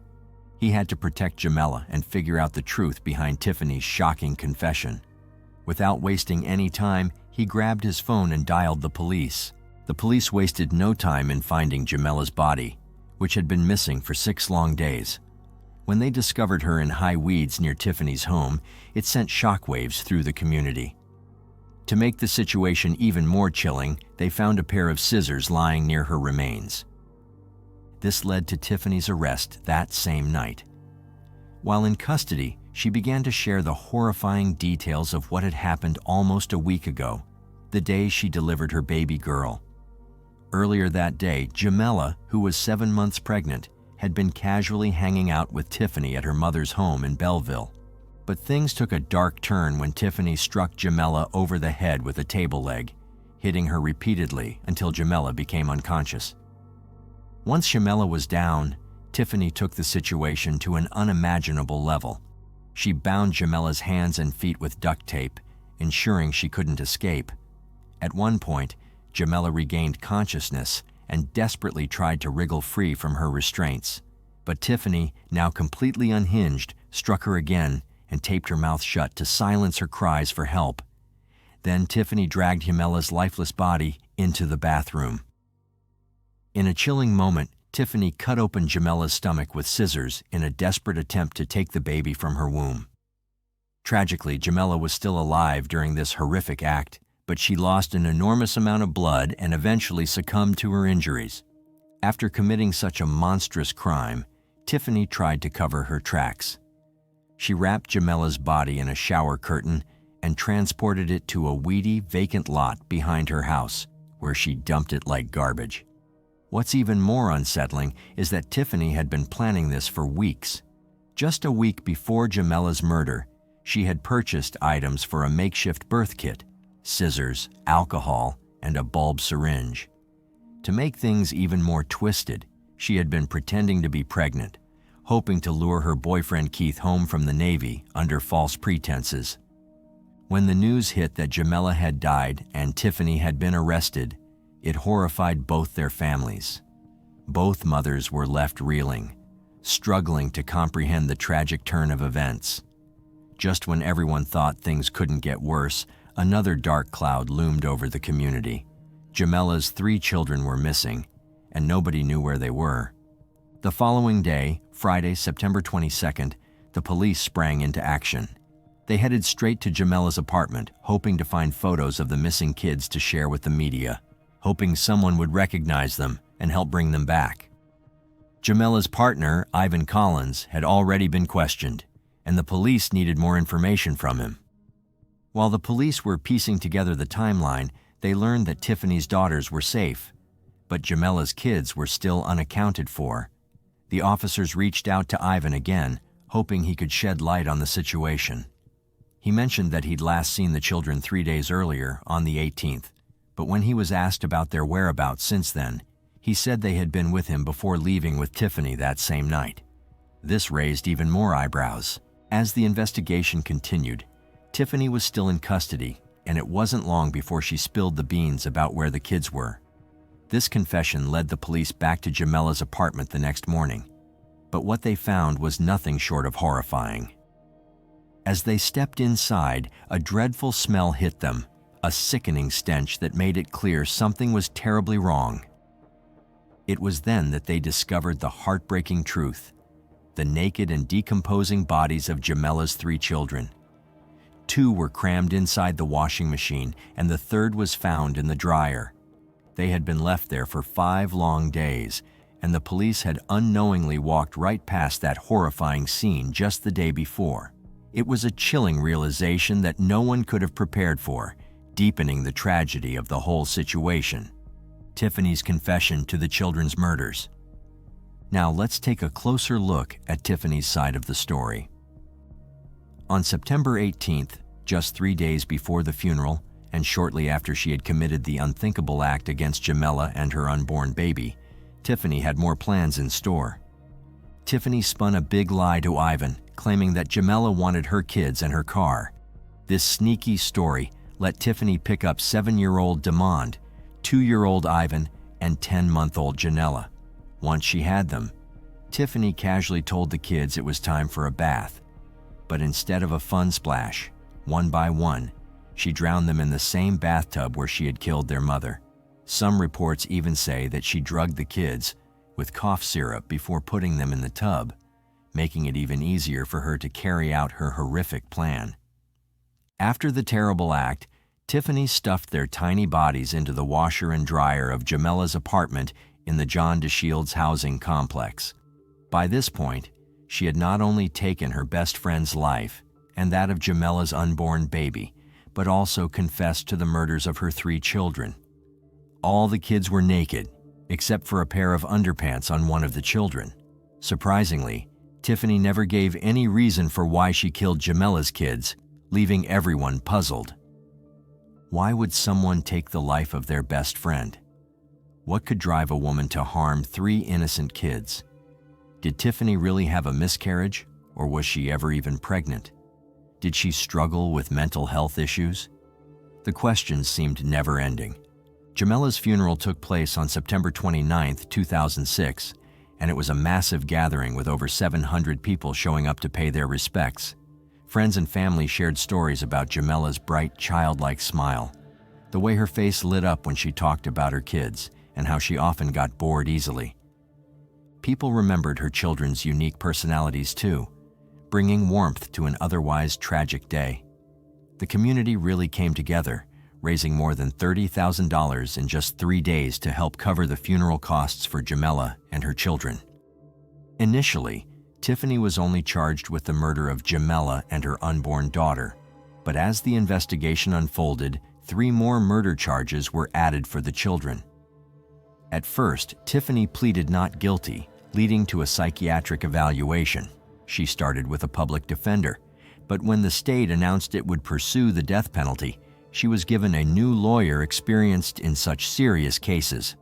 He had to protect Jamela and figure out the truth behind Tiffany's shocking confession. Without wasting any time, he grabbed his phone and dialed the police. The police wasted no time in finding Jamela's body, which had been missing for 6 long days. When they discovered her in high weeds near Tiffany's home, it sent shockwaves through the community. To make the situation even more chilling, they found a pair of scissors lying near her remains. This led to Tiffany's arrest that same night. While in custody, she began to share the horrifying details of what had happened almost a week ago, the day she delivered her baby girl. Earlier that day, Jamela, who was 7 months pregnant, had been casually hanging out with Tiffany at her mother's home in Belleville. But things took a dark turn when Tiffany struck Jamela over the head with a table leg, hitting her repeatedly until Jamela became unconscious. Once Jamela was down, Tiffany took the situation to an unimaginable level. She bound Jamela's hands and feet with duct tape, ensuring she couldn't escape. At one point, Jamela regained consciousness and desperately tried to wriggle free from her restraints. But Tiffany, now completely unhinged, struck her again and taped her mouth shut to silence her cries for help. Then Tiffany dragged Jamela's lifeless body into the bathroom. In a chilling moment, Tiffany cut open Jamela's stomach with scissors in a desperate attempt to take the baby from her womb. Tragically, Jamela was still alive during this horrific act, but she lost an enormous amount of blood and eventually succumbed to her injuries. After committing such a monstrous crime, Tiffany tried to cover her tracks. She wrapped Jamela's body in a shower curtain and transported it to a weedy, vacant lot behind her house, where she dumped it like garbage. What's even more unsettling is that Tiffany had been planning this for weeks. Just a week before Jamela's murder, she had purchased items for a makeshift birth kit, scissors, alcohol, and a bulb syringe. To make things even more twisted, she had been pretending to be pregnant, hoping to lure her boyfriend Keith home from the Navy under false pretenses. When the news hit that Jamela had died and Tiffany had been arrested, it horrified both their families. Both mothers were left reeling, struggling to comprehend the tragic turn of events. Just when everyone thought things couldn't get worse, another dark cloud loomed over the community. Jamela's 3 children were missing, and nobody knew where they were. The following day, Friday, September 22nd, the police sprang into action. They headed straight to Jamella's apartment, hoping to find photos of the missing kids to share with the media, hoping someone would recognize them and help bring them back. Jamella's partner, Ivan Collins, had already been questioned, and the police needed more information from him. While the police were piecing together the timeline, they learned that Tiffany's daughters were safe, but Jamella's kids were still unaccounted for. The officers reached out to Ivan again, hoping he could shed light on the situation. He mentioned that he'd last seen the children 3 days earlier, on the 18th, but when he was asked about their whereabouts since then, he said they had been with him before leaving with Tiffany that same night. This raised even more eyebrows. As the investigation continued, Tiffany was still in custody, and it wasn't long before she spilled the beans about where the kids were. This confession led the police back to Jamella's apartment the next morning, but what they found was nothing short of horrifying. As they stepped inside, a dreadful smell hit them, a sickening stench that made it clear something was terribly wrong. It was then that they discovered the heartbreaking truth: the naked and decomposing bodies of Jamella's 3 children. 2 were crammed inside the washing machine, and the 3rd was found in the dryer. They had been left there for 5 long days, and the police had unknowingly walked right past that horrifying scene just the day before. It was a chilling realization that no one could have prepared for, deepening the tragedy of the whole situation. Tiffany's confession to the children's murders. Now let's take a closer look at Tiffany's side of the story. On September 18th, just 3 days before the funeral, and shortly after she had committed the unthinkable act against Jamella and her unborn baby, Tiffany had more plans in store. Tiffany spun a big lie to Ivan, claiming that Jamella wanted her kids and her car. This sneaky story let Tiffany pick up 7-year-old Demond, 2-year-old Ivan, and 10-month-old Janella. Once she had them, Tiffany casually told the kids it was time for a bath. But instead of a fun splash, one by one, she drowned them in the same bathtub where she had killed their mother. Some reports even say that she drugged the kids with cough syrup before putting them in the tub, making it even easier for her to carry out her horrific plan. After the terrible act, Tiffany stuffed their tiny bodies into the washer and dryer of Jamella's apartment in the John DeShields housing complex. By this point, she had not only taken her best friend's life and that of Jamella's unborn baby, but also confessed to the murders of her 3 children. All the kids were naked, except for a pair of underpants on one of the children. Surprisingly, Tiffany never gave any reason for why she killed Jamella's kids, leaving everyone puzzled. Why would someone take the life of their best friend? What could drive a woman to harm 3 innocent kids? Did Tiffany really have a miscarriage, or was she ever even pregnant? Did she struggle with mental health issues? The questions seemed never-ending. Jamella's funeral took place on September 29, 2006, and it was a massive gathering with over 700 people showing up to pay their respects. Friends and family shared stories about Jamella's bright, childlike smile, the way her face lit up when she talked about her kids, and how she often got bored easily. People remembered her children's unique personalities too, bringing warmth to an otherwise tragic day. The community really came together, raising more than $30,000 in just 3 days to help cover the funeral costs for Jamella and her children. Initially, Tiffany was only charged with the murder of Jamella and her unborn daughter, but as the investigation unfolded, 3 more murder charges were added for the children. At first, Tiffany pleaded not guilty, leading to a psychiatric evaluation. She started with a public defender, but when the state announced it would pursue the death penalty, she was given a new lawyer experienced in such serious cases.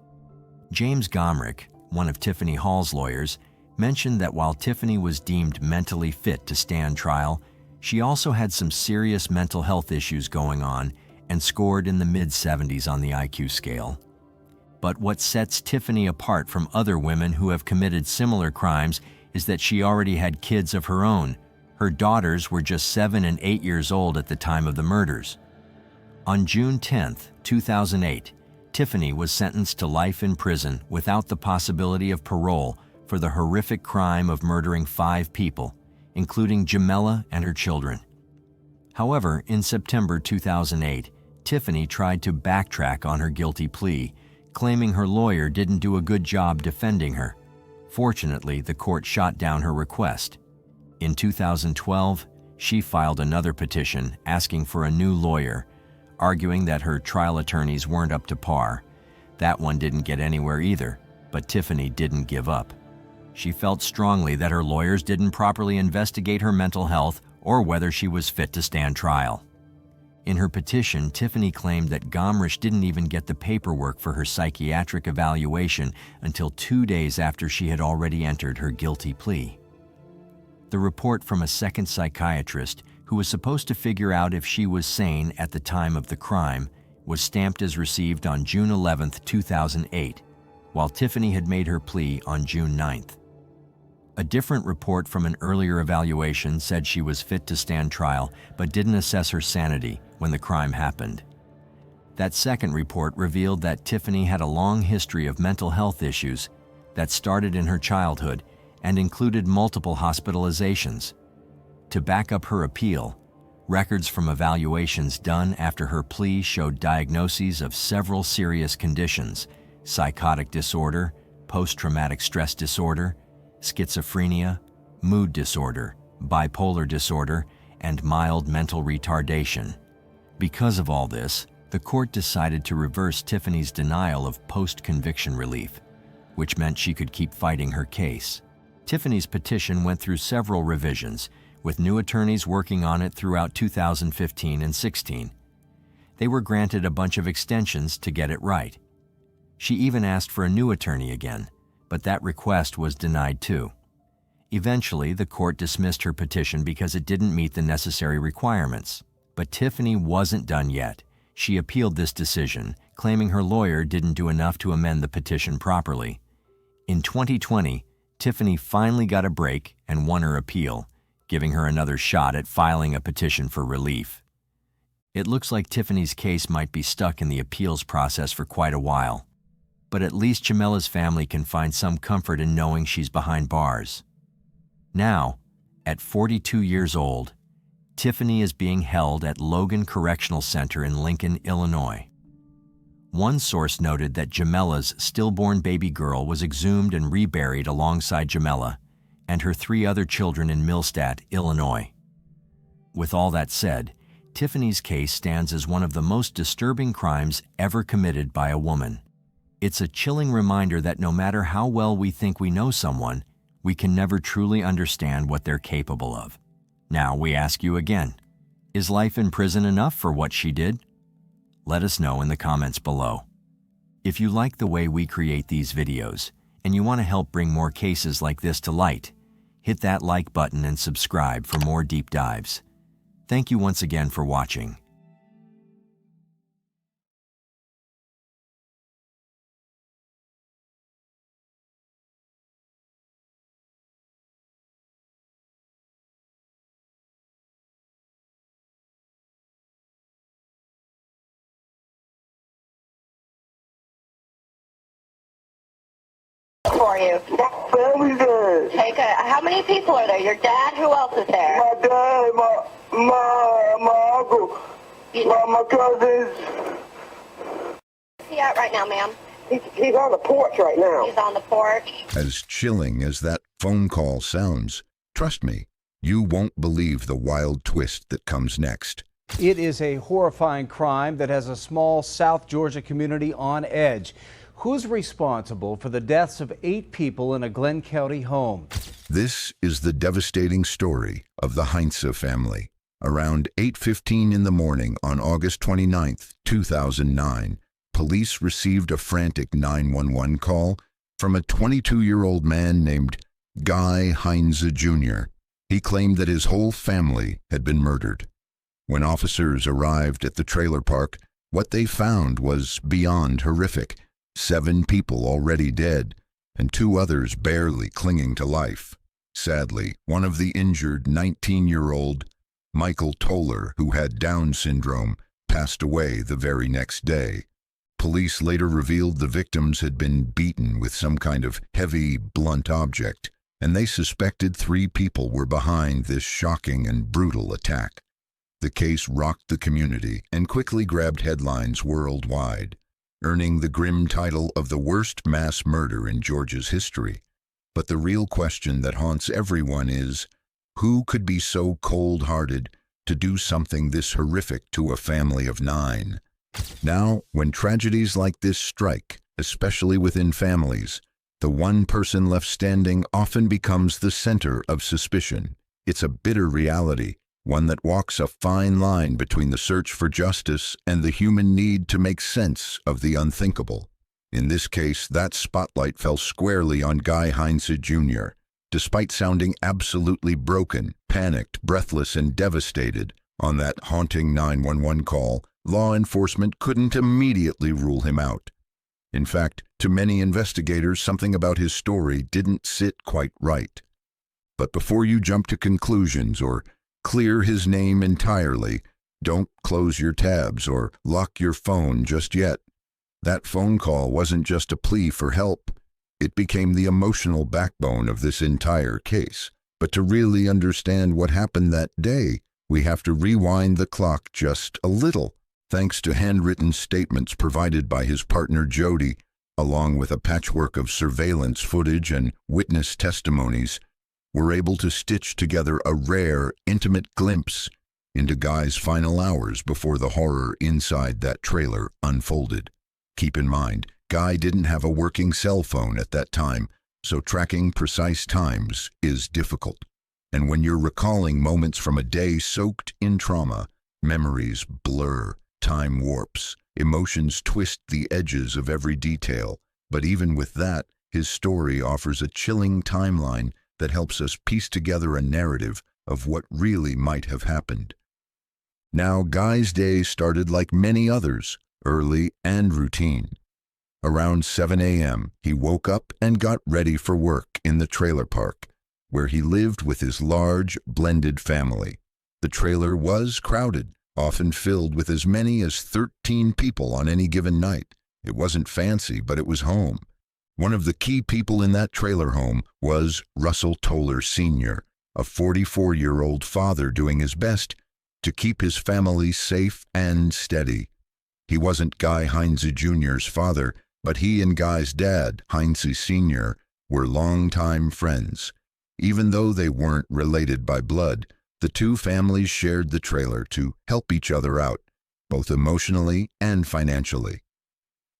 James Gomrick, one of Tiffany Hall's lawyers, mentioned that while Tiffany was deemed mentally fit to stand trial, she also had some serious mental health issues going on and scored in the mid-70s on the IQ scale. But what sets Tiffany apart from other women who have committed similar crimes is that she already had kids of her own. Her daughters were just 7 and 8 years old at the time of the murders. On June 10, 2008, Tiffany was sentenced to life in prison without the possibility of parole for the horrific crime of murdering 5 people, including Jamela and her children. However, in September 2008, Tiffany tried to backtrack on her guilty plea, claiming her lawyer didn't do a good job defending her. Fortunately, the court shot down her request. In 2012, she filed another petition asking for a new lawyer, arguing that her trial attorneys weren't up to par. That one didn't get anywhere either, but Tiffany didn't give up. She felt strongly that her lawyers didn't properly investigate her mental health or whether she was fit to stand trial. In her petition, Tiffany claimed that Gomrich didn't even get the paperwork for her psychiatric evaluation until 2 days after she had already entered her guilty plea. The report from a second psychiatrist, who was supposed to figure out if she was sane at the time of the crime, was stamped as received on June 11, 2008, while Tiffany had made her plea on June 9th. A different report from an earlier evaluation said she was fit to stand trial, but didn't assess her sanity when the crime happened. That second report revealed that Tiffany had a long history of mental health issues that started in her childhood and included multiple hospitalizations. To back up her appeal, records from evaluations done after her plea showed diagnoses of several serious conditions: psychotic disorder, post-traumatic stress disorder, schizophrenia, mood disorder, bipolar disorder, and mild mental retardation. Because of all this, the court decided to reverse Tiffany's denial of post-conviction relief, which meant she could keep fighting her case. Tiffany's petition went through several revisions, with new attorneys working on it throughout 2015 and 16. They were granted a bunch of extensions to get it right. She even asked for a new attorney again, but that request was denied too. Eventually, the court dismissed her petition because it didn't meet the necessary requirements. But Tiffany wasn't done yet. She appealed this decision, claiming her lawyer didn't do enough to amend the petition properly. In 2020, Tiffany finally got a break and won her appeal, giving her another shot at filing a petition for relief. It looks like Tiffany's case might be stuck in the appeals process for quite a while, but at least Jamela's family can find some comfort in knowing she's behind bars. Now, at 42 years old, Tiffany is being held at Logan Correctional Center in Lincoln, Illinois. One source noted that Jamela's stillborn baby girl was exhumed and reburied alongside Jamela and her 3 other children in Millstadt, Illinois. With all that said, Tiffany's case stands as one of the most disturbing crimes ever committed by a woman. It's a chilling reminder that no matter how well we think we know someone, we can never truly understand what they're capable of. Now we ask you again, is life in prison enough for what she did? Let us know in the comments below. If you like the way we create these videos and you want to help bring more cases like this to light, hit that like button and subscribe for more deep dives. Thank you once again for watching. For you. My family's there. Okay, how many people are there? Your dad? Who else is there? My dad, my uncle, my cousins. Where's he at right now, ma'am? He's on the porch right now. He's on the porch. As chilling as that phone call sounds, trust me, you won't believe the wild twist that comes next. It is a horrifying crime that has a small South Georgia community on edge. Who's responsible for the deaths of 8 people in a Glenn County home? This is the devastating story of the Heinze family. Around 8:15 in the morning on August 29, 2009, police received a frantic 911 call from a 22-year-old man named Heinze Jr. He claimed that his whole family had been murdered. When officers arrived at the trailer park, what they found was beyond horrific. 7 people already dead, and 2 others barely clinging to life. Sadly, one of the injured 19-year-old, Michael Todt, who had Down syndrome, passed away the very next day. Police later revealed the victims had been beaten with some kind of heavy, blunt object, and they suspected 3 people were behind this shocking and brutal attack. The case rocked the community and quickly grabbed headlines worldwide, earning the grim title of the worst mass murder in Georgia's history. But the real question that haunts everyone is, who could be so cold-hearted to do something this horrific to a family of 9? Now, when tragedies like this strike, especially within families, the one person left standing often becomes the center of suspicion. It's a bitter reality, one that walks a fine line between the search for justice and the human need to make sense of the unthinkable. In this case, that spotlight fell squarely on Guy Heinze Jr. Despite sounding absolutely broken, panicked, breathless, and devastated on that haunting 911 call, law enforcement couldn't immediately rule him out. In fact, to many investigators, something about his story didn't sit quite right. But before you jump to conclusions or clear his name entirely, don't close your tabs or lock your phone just yet. That phone call wasn't just a plea for help. It became the emotional backbone of this entire case. But to really understand what happened that day, we have to rewind the clock just a little. Thanks to handwritten statements provided by his partner Jody, along with a patchwork of surveillance footage and witness testimonies, we're able to stitch together a rare, intimate glimpse into Guy's final hours before the horror inside that trailer unfolded. Keep in mind, Guy didn't have a working cell phone at that time, so tracking precise times is difficult. And when you're recalling moments from a day soaked in trauma, memories blur, time warps, emotions twist the edges of every detail. But even with that, his story offers a chilling timeline that helps us piece together a narrative of what really might have happened. Now, Guy's day started like many others, early and routine. Around 7 a.m., he woke up and got ready for work in the trailer park, where he lived with his large, blended family. The trailer was crowded, often filled with as many as 13 people on any given night. It wasn't fancy, but it was home. One of the key people in that trailer home was Russell Todt Sr., a 44-year-old father doing his best to keep his family safe and steady. He wasn't Guy Heinze Jr.'s father, but he and Guy's dad, Heinze Sr., were longtime friends. Even though they weren't related by blood, the two families shared the trailer to help each other out, both emotionally and financially.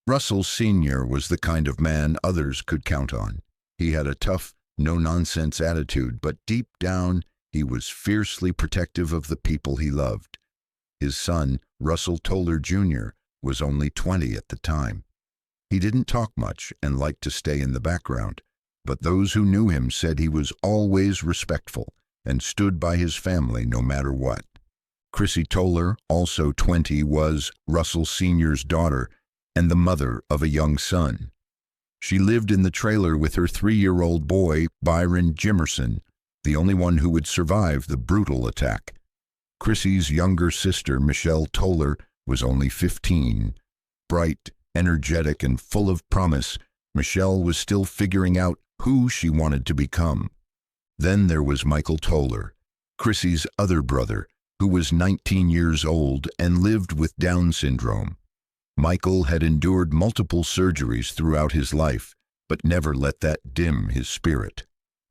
Russell Sr. was the kind of man others could count on. He had a tough, no-nonsense attitude, but deep down, he was fiercely protective of the people he loved. His son, Russell Todt Jr., was only 20 at the time. He didn't talk much and liked to stay in the background, but those who knew him said he was always respectful and stood by his family no matter what. Chrissy Todt, also 20, was Russell Sr.'s daughter and the mother of a young son. She lived in the trailer with her 3-year-old boy, Byron Jimerson, the only one who would survive the brutal attack. Chrissy's younger sister, Michelle Todt, was only 15. Bright, energetic, and full of promise, Michelle was still figuring out who she wanted to become. Then there was Michael Todt, Chrissy's other brother, who was 19 years old and lived with Down syndrome. Michael had endured multiple surgeries throughout his life, but never let that dim his spirit.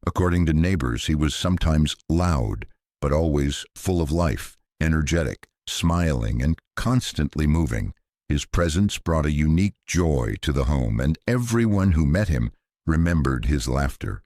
According to neighbors, he was sometimes loud, but always full of life, energetic, smiling, and constantly moving. His presence brought a unique joy to the home, and everyone who met him remembered his laughter.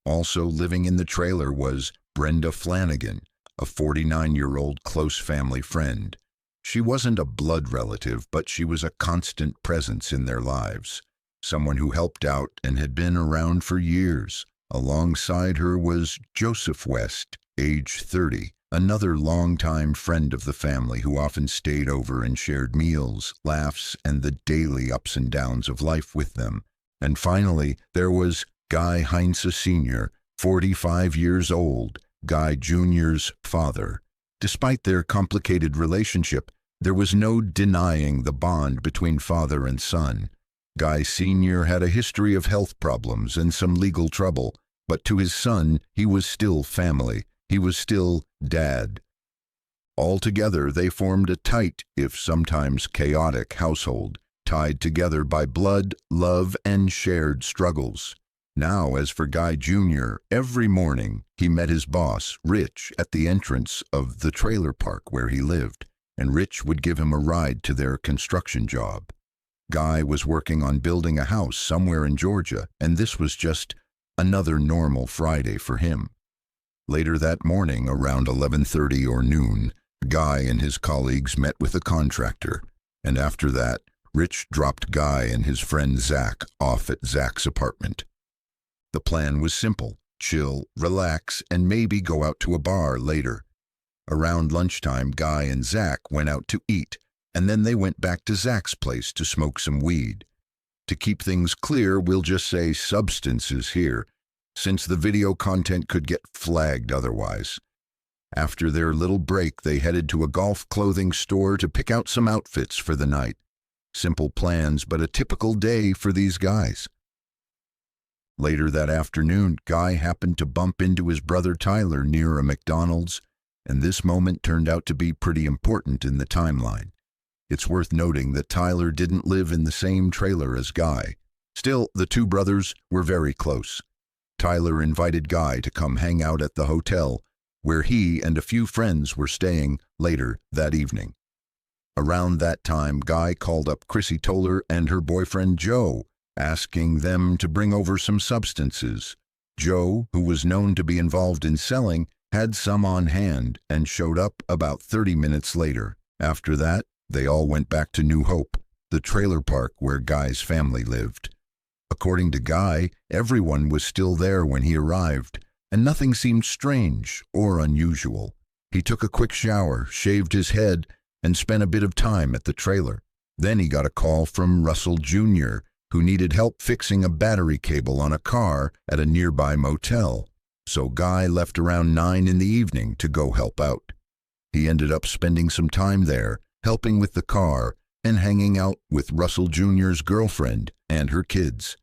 Also living in the trailer was Brenda Flanagan, a 49-year-old close family friend. She wasn't a blood relative, but she was a constant presence in their lives, someone who helped out and had been around for years. Alongside her was Joseph West, age 30, another longtime friend of the family who often stayed over and shared meals, laughs, and the daily ups and downs of life with them. And finally, there was Guy Heinze Sr., 45 years old, Guy Jr.'s father. Despite their complicated relationship, There was no denying the bond between father and son. Guy Sr. had a history of health problems and some legal trouble, but to his son, he was still family. He was still Dad. Altogether, they formed a tight, if sometimes chaotic, household, tied together by blood, love, and shared struggles. Now, as for Guy Jr., every morning he met his boss, Rich, at the entrance of the trailer park where he lived, and Rich would give him a ride to their construction job. Guy was working on building a house somewhere in Georgia, and this was just another normal Friday for him. Later that morning, around 11:30 or noon, Guy and his colleagues met with a contractor, and after that, Rich dropped Guy and his friend Zach off at Zach's apartment. The plan was simple: chill, relax, and maybe go out to a bar later. Around lunchtime, Guy and Zach went out to eat, and then they went back to Zach's place to smoke some weed. To keep things clear, we'll just say substances here, since the video content could get flagged otherwise. After their little break, they headed to a golf clothing store to pick out some outfits for the night. Simple plans, but a typical day for these guys. Later that afternoon, Guy happened to bump into his brother Tyler near a McDonald's, and this moment turned out to be pretty important in the timeline. It's worth noting that Tyler didn't live in the same trailer as Guy. Still, the two brothers were very close. Tyler invited Guy to come hang out at the hotel, where he and a few friends were staying later that evening. Around that time, Guy called up Chrissy Toller and her boyfriend Joe, asking them to bring over some substances. Joe, who was known to be involved in selling, had some on hand and showed up about 30 minutes later. After that, they all went back to New Hope, the trailer park where Guy's family lived. According to Guy, everyone was still there when he arrived, and nothing seemed strange or unusual. He took a quick shower, shaved his head, and spent a bit of time at the trailer. Then he got a call from Russell Jr., who needed help fixing a battery cable on a car at a nearby motel. So Guy left around 9 in the evening to go help out. He ended up spending some time there, helping with the car and hanging out with Russell Jr.'s girlfriend and her kids.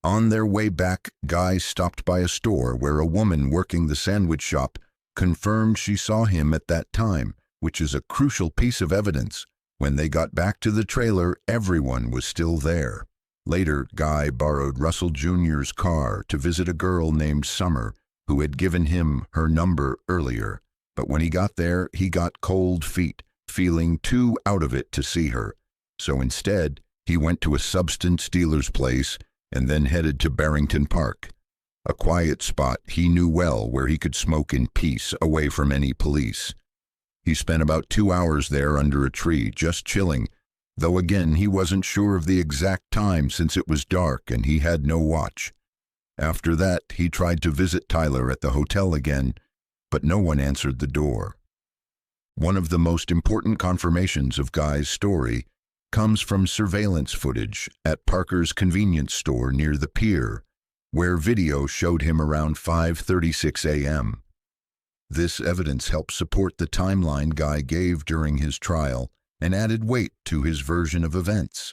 On their way back, Guy stopped by a store where a woman working the sandwich shop confirmed she saw him at that time, which is a crucial piece of evidence. When they got back to the trailer, everyone was still there. Later, Guy borrowed Russell Jr.'s car to visit a girl named Summer, who had given him her number earlier. But when he got there, he got cold feet, feeling too out of it to see her. So instead, he went to a substance dealer's place and then headed to Barrington Park, a quiet spot he knew well where he could smoke in peace away from any police. He spent about 2 hours there under a tree, just chilling, though again he wasn't sure of the exact time since it was dark and he had no watch. After that, he tried to visit Tyler at the hotel again, but no one answered the door. One of the most important confirmations of Guy's story comes from surveillance footage at Parker's convenience store near the pier, where video showed him around 5:36 a.m. This evidence helped support the timeline Guy gave during his trial and added weight to his version of events.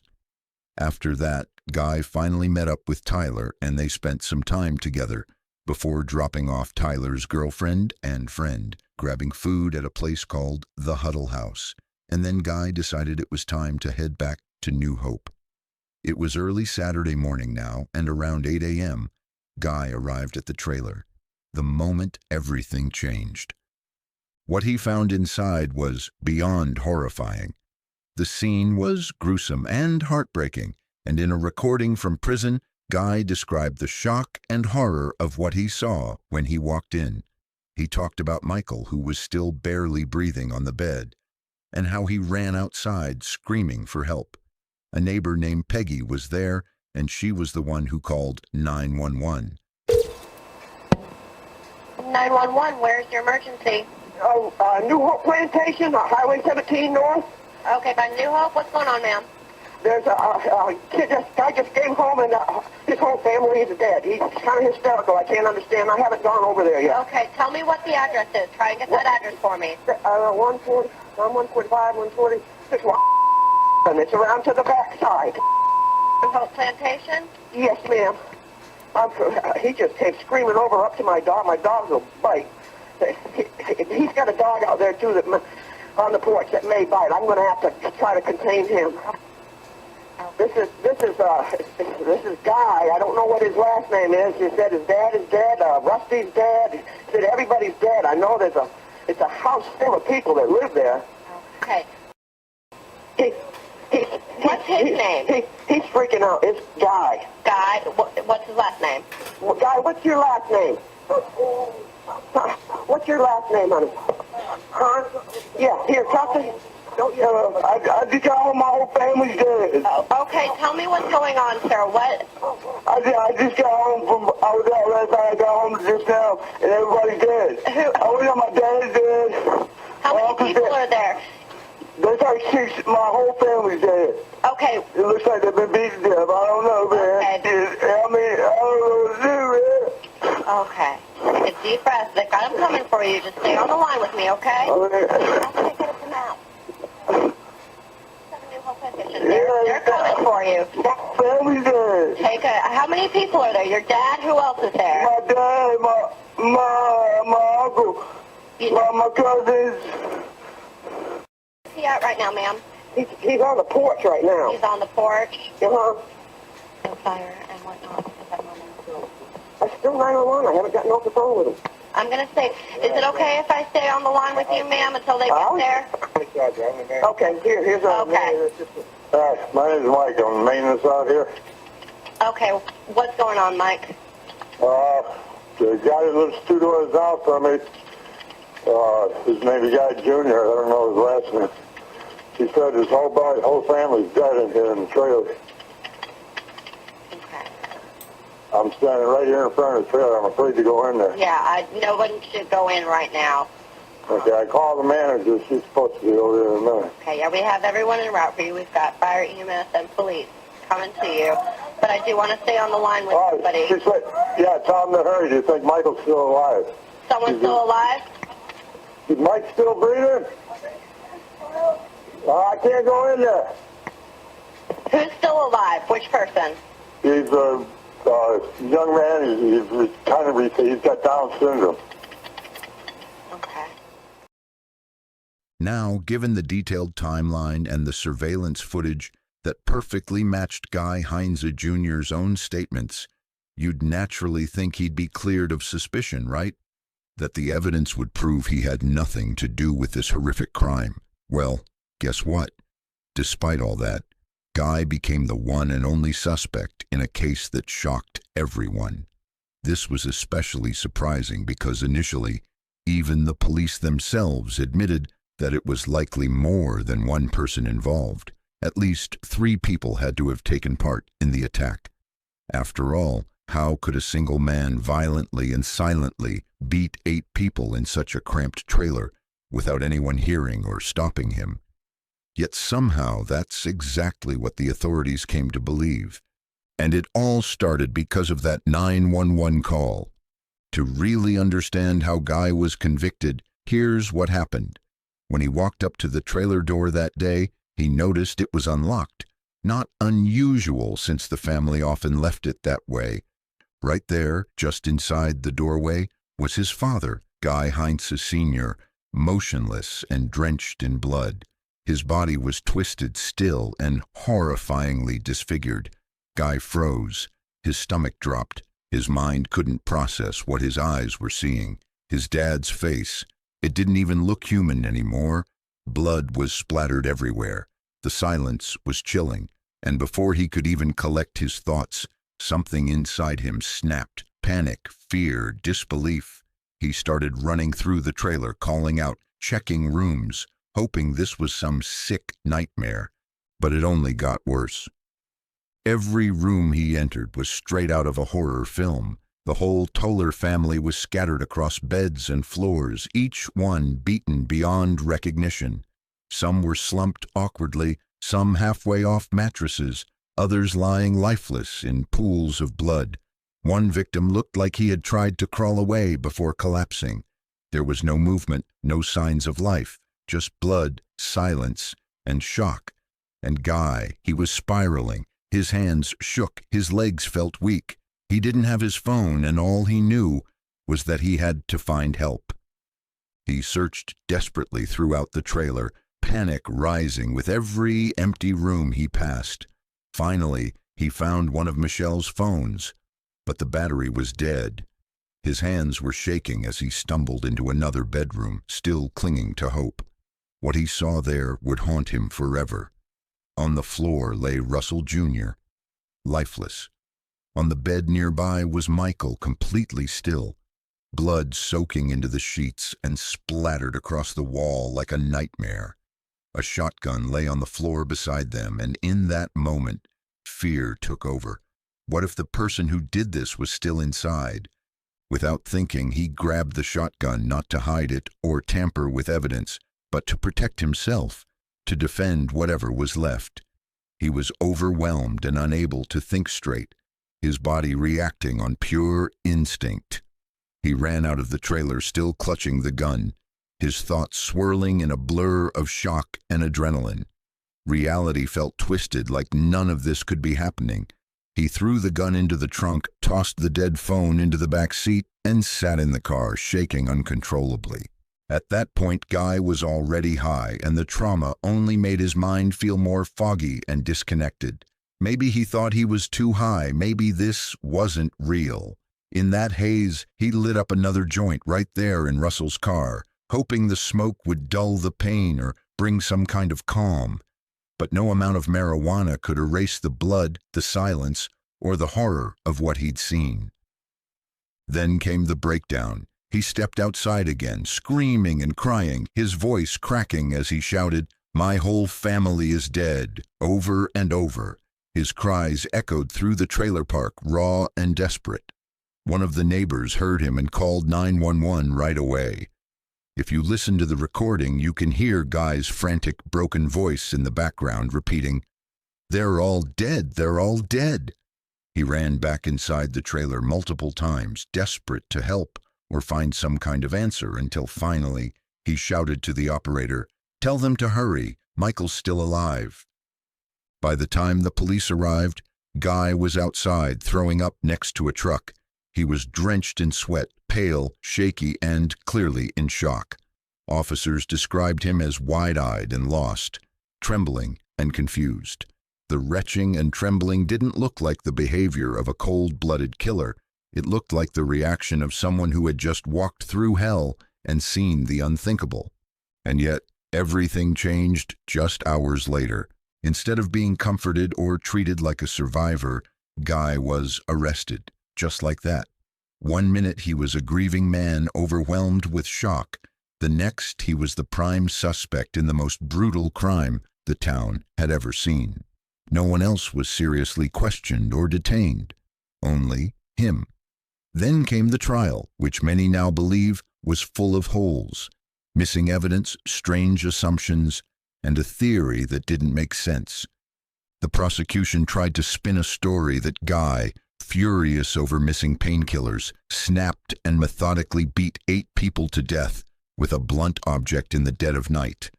After that, Guy finally met up with Tyler and they spent some time together before dropping off Tyler's girlfriend and friend, grabbing food at a place called the Huddle House, and then Guy decided it was time to head back to New Hope. It was early Saturday morning now, and around 8 a.m., Guy arrived at the trailer. The moment everything changed. What he found inside was beyond horrifying. The scene was gruesome and heartbreaking, and in a recording from prison, Guy described the shock and horror of what he saw when he walked in. He talked about Michael, who was still barely breathing on the bed, and how he ran outside screaming for help. A neighbor named Peggy was there, and she was the one who called 911. 911, where's your emergency? New Hope Plantation, Highway 17 North. Okay, by New Hope, what's going on, ma'am? There's a kid, guy just came home and his whole family is dead. He's kind of hysterical. I can't understand. I haven't gone over there yet. Okay, tell me what the address is. Try and get that address for me. 140. I'm 145, 146, and it's around to the backside. Hope Plantation? Yes, ma'am. He just came screaming over up to my dog. My dog will bite. He's got a dog out there, too, that on the porch that may bite. I'm going to have to try to contain him. This is Guy. I don't know what his last name is. He said his dad is dead. Rusty's dead. He said everybody's dead. I know it's a house full of people that live there. Okay. What's his name? He's freaking out. It's Guy. Guy? What's his last name? Well, Guy, what's your last name? What's your last name, honey? Huh? Yeah, here, talk to him. I just got home, my whole family's dead. Okay, tell me what's going on, sir. What? I just got home I was out last night, I got home just now, and everybody's dead. I was out, my dad's dead. How many people are there? There's like 6, my whole family's dead. Okay. It looks like they've been beaten to death. I don't know, man. Okay. I don't know what to do, man. Okay. Take a deep breath. Vic, I'm coming for you. Just stay on the line with me, okay? Okay. They're coming for you. My family's dead. How many people are there? Your dad? Who else is there? My dad, my uncle, my cousins. Where's he at right now, ma'am? He's on the porch right now. He's on the porch. Uh-huh. And fire and whatnot at that moment. I'm still 911. I haven't gotten off the phone with him. I'm going to say, is it okay if I stay on the line with you, ma'am, until they get there? Okay, here's our... Okay. My name's Mike. I'm maintenance out here. Okay, what's going on, Mike? The guy that lives 2 doors down from me, his name is Heinze Jr. I don't know his last name. He said his whole family's dead in here in the trailer. Okay. I'm standing right here in front of the trailer. I'm afraid to go in there. Yeah, no one should go in right now. Okay, I called the manager. She's supposed to be over there in a minute. Okay, yeah, we have everyone en route for you. We've got fire, EMS, and police coming to you. But I do want to stay on the line with somebody. She said, yeah, tell him to hurry. Do you think Michael's still alive? Someone's still alive? Is Mike still breathing? I can't go in there. Who's still alive? Which person? He's a young man. He's got Down syndrome. Okay. Now, given the detailed timeline and the surveillance footage that perfectly matched Guy Heinze Jr.'s own statements, you'd naturally think he'd be cleared of suspicion, right? That the evidence would prove he had nothing to do with this horrific crime. Well, guess what? Despite all that, Guy became the one and only suspect in a case that shocked everyone. This was especially surprising because initially, even the police themselves admitted that it was likely more than one person involved. At least 3 people had to have taken part in the attack. After all, how could a single man violently and silently beat 8 people in such a cramped trailer without anyone hearing or stopping him? Yet somehow that's exactly what the authorities came to believe. And it all started because of that 911 call. To really understand how Guy was convicted, here's what happened. When he walked up to the trailer door that day, he noticed it was unlocked. Not unusual, since the family often left it that way. Right there, just inside the doorway, was his father, Guy Heinze Sr., motionless and drenched in blood. His body was twisted still and horrifyingly disfigured. Guy froze. His stomach dropped. His mind couldn't process what his eyes were seeing. His dad's face, it didn't even look human anymore. Blood was splattered everywhere. The silence was chilling, and before he could even collect his thoughts, something inside him snapped. Panic, fear, disbelief. He started running through the trailer, calling out, checking rooms, hoping this was some sick nightmare. But it only got worse. Every room he entered was straight out of a horror film. The whole Todt family was scattered across beds and floors, each one beaten beyond recognition. Some were slumped awkwardly, some halfway off mattresses, others lying lifeless in pools of blood. One victim looked like he had tried to crawl away before collapsing. There was no movement, no signs of life, just blood, silence, and shock. And Guy, he was spiraling. His hands shook, his legs felt weak. He didn't have his phone, and all he knew was that he had to find help. He searched desperately throughout the trailer, panic rising with every empty room he passed. Finally, he found one of Michelle's phones, but the battery was dead. His hands were shaking as he stumbled into another bedroom, still clinging to hope. What he saw there would haunt him forever. On the floor lay Russell Jr., lifeless. On the bed nearby was Michael, completely still, blood soaking into the sheets and splattered across the wall like a nightmare. A shotgun lay on the floor beside them, and in that moment, fear took over. What if the person who did this was still inside? Without thinking, he grabbed the shotgun, not to hide it or tamper with evidence, but to protect himself, to defend whatever was left. He was overwhelmed and unable to think straight, his body reacting on pure instinct. He ran out of the trailer, still clutching the gun, his thoughts swirling in a blur of shock and adrenaline. Reality felt twisted, like none of this could be happening. He threw the gun into the trunk, tossed the dead phone into the back seat, and sat in the car, shaking uncontrollably. At that point, Guy was already high, and the trauma only made his mind feel more foggy and disconnected. Maybe he thought he was too high. Maybe this wasn't real. In that haze, he lit up another joint right there in Russell's car, hoping the smoke would dull the pain or bring some kind of calm. But no amount of marijuana could erase the blood, the silence, or the horror of what he'd seen. Then came the breakdown. He stepped outside again, screaming and crying, his voice cracking as he shouted, "My whole family is dead," over and over. His cries echoed through the trailer park, raw and desperate. One of the neighbors heard him and called 911 right away. If you listen to the recording, you can hear Guy's frantic, broken voice in the background repeating, "They're all dead, they're all dead." He ran back inside the trailer multiple times, desperate to help or find some kind of answer, until finally he shouted to the operator, "Tell them to hurry, Michael's still alive." By the time the police arrived, Guy was outside, throwing up next to a truck. He was drenched in sweat, pale, shaky, and clearly in shock. Officers described him as wide-eyed and lost, trembling and confused. The retching and trembling didn't look like the behavior of a cold-blooded killer. It looked like the reaction of someone who had just walked through hell and seen the unthinkable. And yet, everything changed just hours later. Instead of being comforted or treated like a survivor, Guy was arrested, just like that. One minute he was a grieving man overwhelmed with shock. The next he was the prime suspect in the most brutal crime the town had ever seen. No one else was seriously questioned or detained. Only him. Then came the trial, which many now believe was full of holes, missing evidence, strange assumptions, and a theory that didn't make sense. The prosecution tried to spin a story that Guy, furious over missing painkillers, snapped and methodically beat 8 people to death with a blunt object in the dead of night.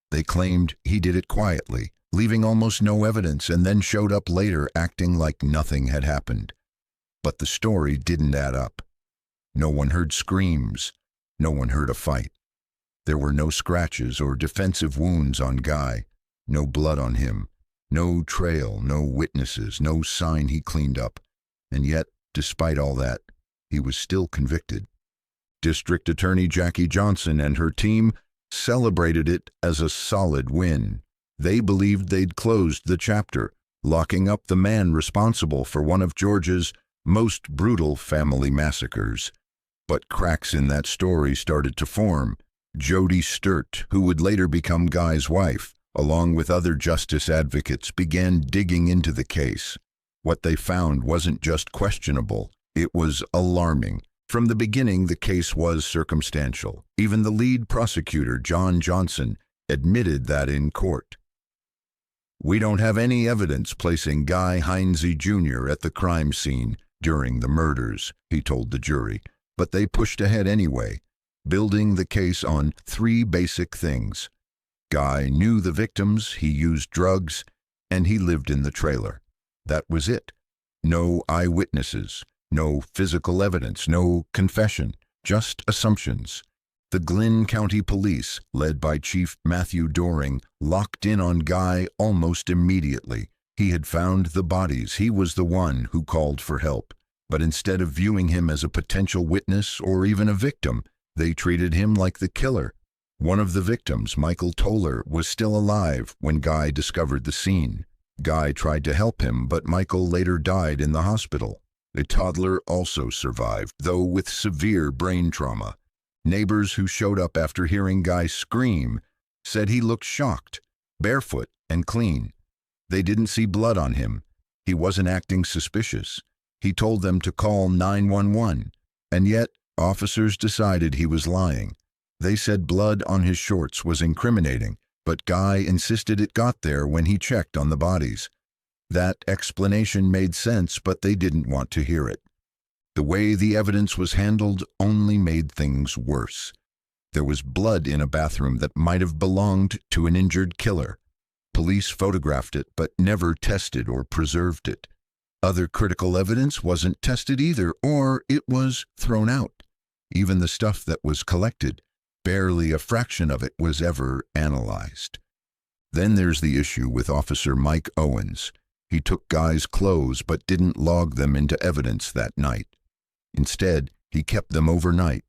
They claimed he did it quietly, leaving almost no evidence, and then showed up later acting like nothing had happened. But the story didn't add up. No one heard screams. No one heard a fight. There were no scratches or defensive wounds on Guy, no blood on him, no trail, no witnesses, no sign he cleaned up. And yet, despite all that, he was still convicted. District Attorney Jackie Johnson and her team celebrated it as a solid win. They believed they'd closed the chapter, locking up the man responsible for one of Georgia's most brutal family massacres. But cracks in that story started to form. Jody Sturt, who would later become Guy's wife, along with other justice advocates, began digging into the case. What they found wasn't just questionable, it was alarming. From the beginning, the case was circumstantial. Even the lead prosecutor, John Johnson, admitted that in court. "We don't have any evidence placing Guy Heinze Jr. at the crime scene during the murders," he told the jury, but they pushed ahead anyway, building the case on 3 basic things: Guy knew the victims, he used drugs, and he lived in the trailer. That was it. No eyewitnesses, no physical evidence, no confession, just assumptions. The Glynn County Police, led by Chief Matthew Doring, locked in on Guy almost immediately. He had found the bodies. He was the one who called for help. But instead of viewing him as a potential witness or even a victim, they treated him like the killer. One of the victims, Michael Toller, was still alive when Guy discovered the scene. Guy tried to help him, but Michael later died in the hospital. A toddler also survived, though with severe brain trauma. Neighbors who showed up after hearing Guy scream said he looked shocked, barefoot and clean. They didn't see blood on him. He wasn't acting suspicious. He told them to call 911, and yet officers decided he was lying. They said blood on his shorts was incriminating, but Guy insisted it got there when he checked on the bodies. That explanation made sense, but they didn't want to hear it. The way the evidence was handled only made things worse. There was blood in a bathroom that might have belonged to an injured killer. Police photographed it, but never tested or preserved it. Other critical evidence wasn't tested either, or it was thrown out. Even the stuff that was collected, barely a fraction of it was ever analyzed. Then there's the issue with Officer Mike Owens. He took Guy's clothes but didn't log them into evidence that night. Instead, he kept them overnight,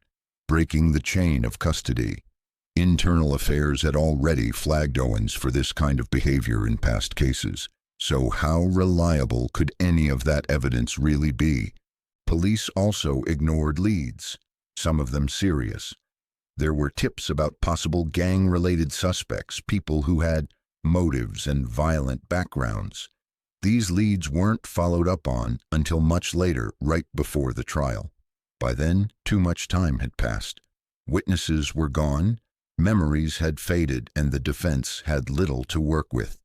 breaking the chain of custody. Internal Affairs had already flagged Owens for this kind of behavior in past cases. So how reliable could any of that evidence really be? Police also ignored leads, some of them serious. There were tips about possible gang-related suspects, people who had motives and violent backgrounds. These leads weren't followed up on until much later, right before the trial. By then, too much time had passed. Witnesses were gone, memories had faded, and the defense had little to work with.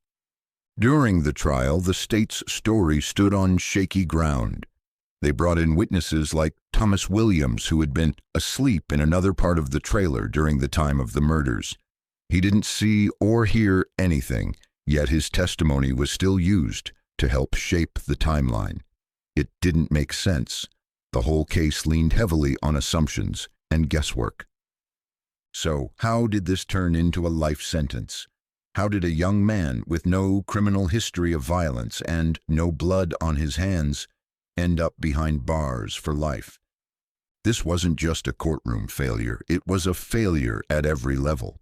During the trial, the state's story stood on shaky ground. They brought in witnesses like Thomas Williams, who had been asleep in another part of the trailer during the time of the murders. He didn't see or hear anything, yet his testimony was still used to help shape the timeline. It didn't make sense. The whole case leaned heavily on assumptions and guesswork. So, how did this turn into a life sentence? How did a young man with no criminal history of violence and no blood on his hands end up behind bars for life? This wasn't just a courtroom failure. It was a failure at every level.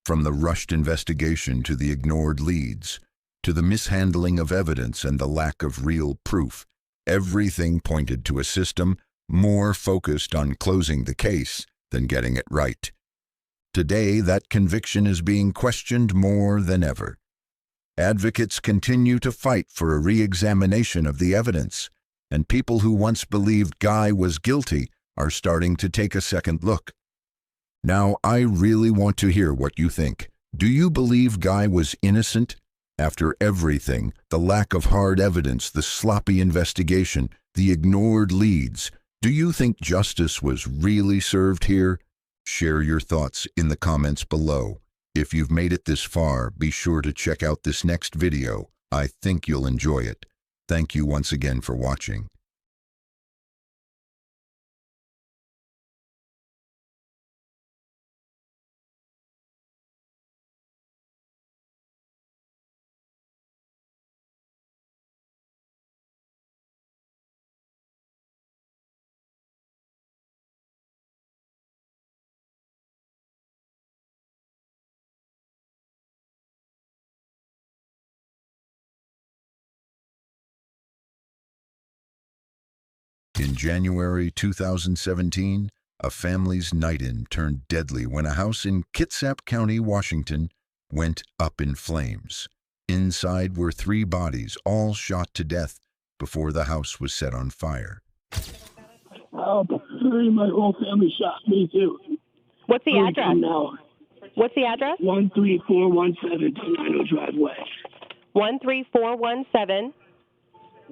From the rushed investigation to the ignored leads, to the mishandling of evidence and the lack of real proof, everything pointed to a system more focused on closing the case than getting it right. Today, that conviction is being questioned more than ever. Advocates continue to fight for a re-examination of the evidence, and people who once believed Guy was guilty are starting to take a second look. Now, I really want to hear what you think. Do you believe Guy was innocent? After everything, the lack of hard evidence, the sloppy investigation, the ignored leads, do you think justice was really served here? Share your thoughts in the comments below. If you've made it this far, be sure to check out this next video. I think you'll enjoy it. Thank you once again for watching. In January 2017, a family's night-in turned deadly when a house in Kitsap County, Washington, went up in flames. Inside were 3 bodies, all shot to death before the house was set on fire. Oh, my whole family shot me too. What's the address? Now. What's the address? 13417 Tenino Drive West. 13417.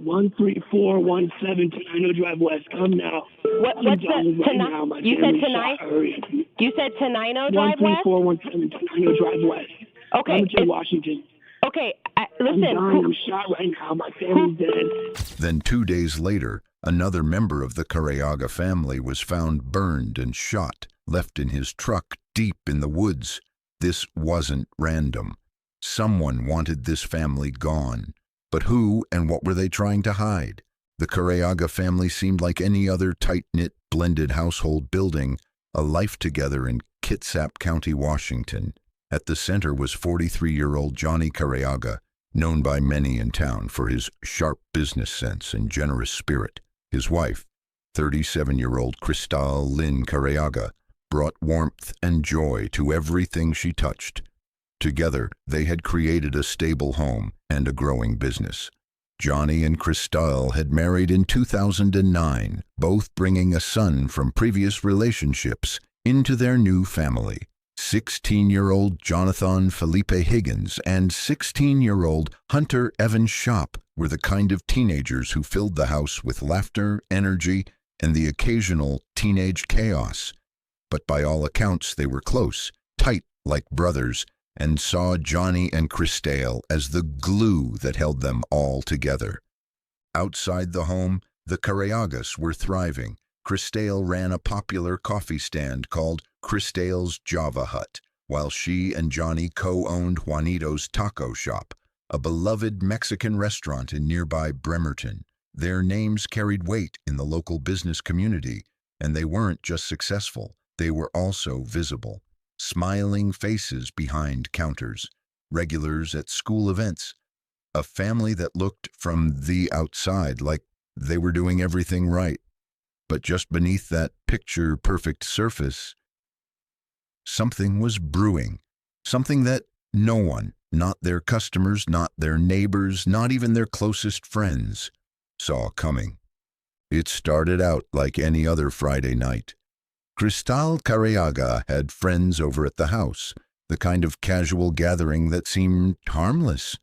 13417 Tenino Drive West. Come now. What's the you said tonight? You said Tenino Drive West? 13417 Tenino Drive West. I'm in Washington. Okay, listen. I'm dying. I'm shot right now. My family's dead. Then 2 days later, another member of the Careaga family was found burned and shot, left in his truck deep in the woods. This wasn't random. Someone wanted this family gone. But who and what were they trying to hide? The Careaga family seemed like any other tight-knit, blended household building, a life together in Kitsap County, Washington. At the center was 43-year-old Johnny Careaga, known by many in town for his sharp business sense and generous spirit. His wife, 37-year-old Cristal Lynn Careaga, brought warmth and joy to everything she touched. Together, they had created a stable home and a growing business. Johnny and Cristal had married in 2009, both bringing a son from previous relationships into their new family. 16-year-old Jonathan Felipe Higgins and 16-year-old Hunter Evan Shop were the kind of teenagers who filled the house with laughter, energy, and the occasional teenage chaos. But by all accounts, they were close, tight like brothers, and saw Johnny and Cristal as the glue that held them all together. Outside the home, the Careagas were thriving. Cristal ran a popular coffee stand called Cristal's Java Hut, while she and Johnny co-owned Juanito's Taco Shop, a beloved Mexican restaurant in nearby Bremerton. Their names carried weight in the local business community, and they weren't just successful, they were also visible. Smiling faces behind counters, regulars at school events, a family that looked from the outside like they were doing everything right. But just beneath that picture-perfect surface, something was brewing, something that no one, not their customers, not their neighbors, not even their closest friends, saw coming. It started out like any other Friday night. Cristal Careaga had friends over at the house, the kind of casual gathering that seemed harmless,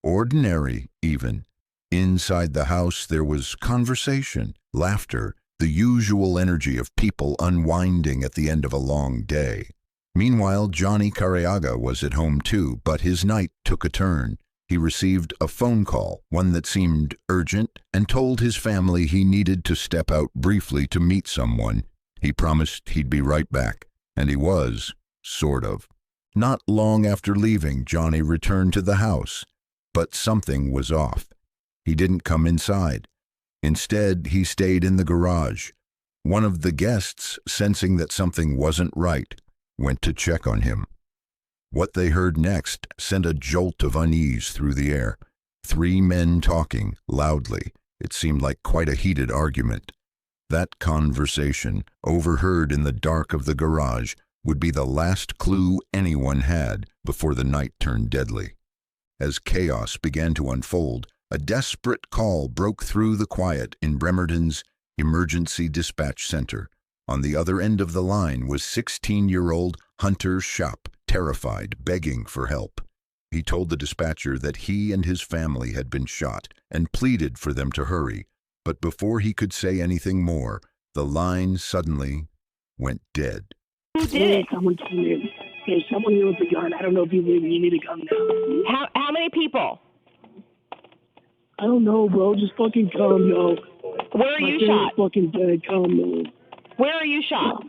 ordinary even. Inside the house there was conversation, laughter, the usual energy of people unwinding at the end of a long day. Meanwhile, Johnny Careaga was at home too, but his night took a turn. He received a phone call, one that seemed urgent, and told his family he needed to step out briefly to meet someone. He promised he'd be right back, and he was, sort of. Not long after leaving, Johnny returned to the house, but something was off. He didn't come inside. Instead, he stayed in the garage. One of the guests, sensing that something wasn't right, went to check on him. What they heard next sent a jolt of unease through the air. 3 men talking, loudly. It seemed like quite a heated argument. That conversation, overheard in the dark of the garage, would be the last clue anyone had before the night turned deadly. As chaos began to unfold, a desperate call broke through the quiet in Bremerton's Emergency Dispatch Center. On the other end of the line was 16-year-old Hunter Shop, terrified, begging for help. He told the dispatcher that he and his family had been shot and pleaded for them to hurry. But before he could say anything more, the line suddenly went dead. Who did it? Someone came in. There's someone here with a gun. I don't know if you need to come now. How many people? I don't know, bro. Just fucking come, yo. Where are you shot? Fucking dead. Come, man. Where are you shot?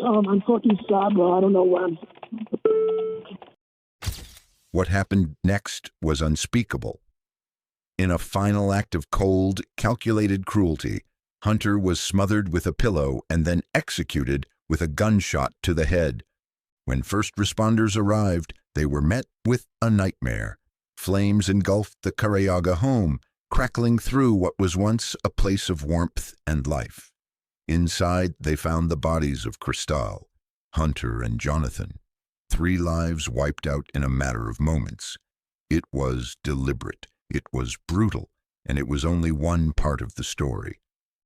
I'm fucking sad, bro. I don't know where I'm. What happened next was unspeakable. In a final act of cold, calculated cruelty, Hunter was smothered with a pillow and then executed with a gunshot to the head. When first responders arrived, they were met with a nightmare. Flames engulfed the Careaga home, crackling through what was once a place of warmth and life. Inside, they found the bodies of Cristal, Hunter, and Jonathan. 3 lives wiped out in a matter of moments. It was deliberate. It was brutal, and it was only one part of the story.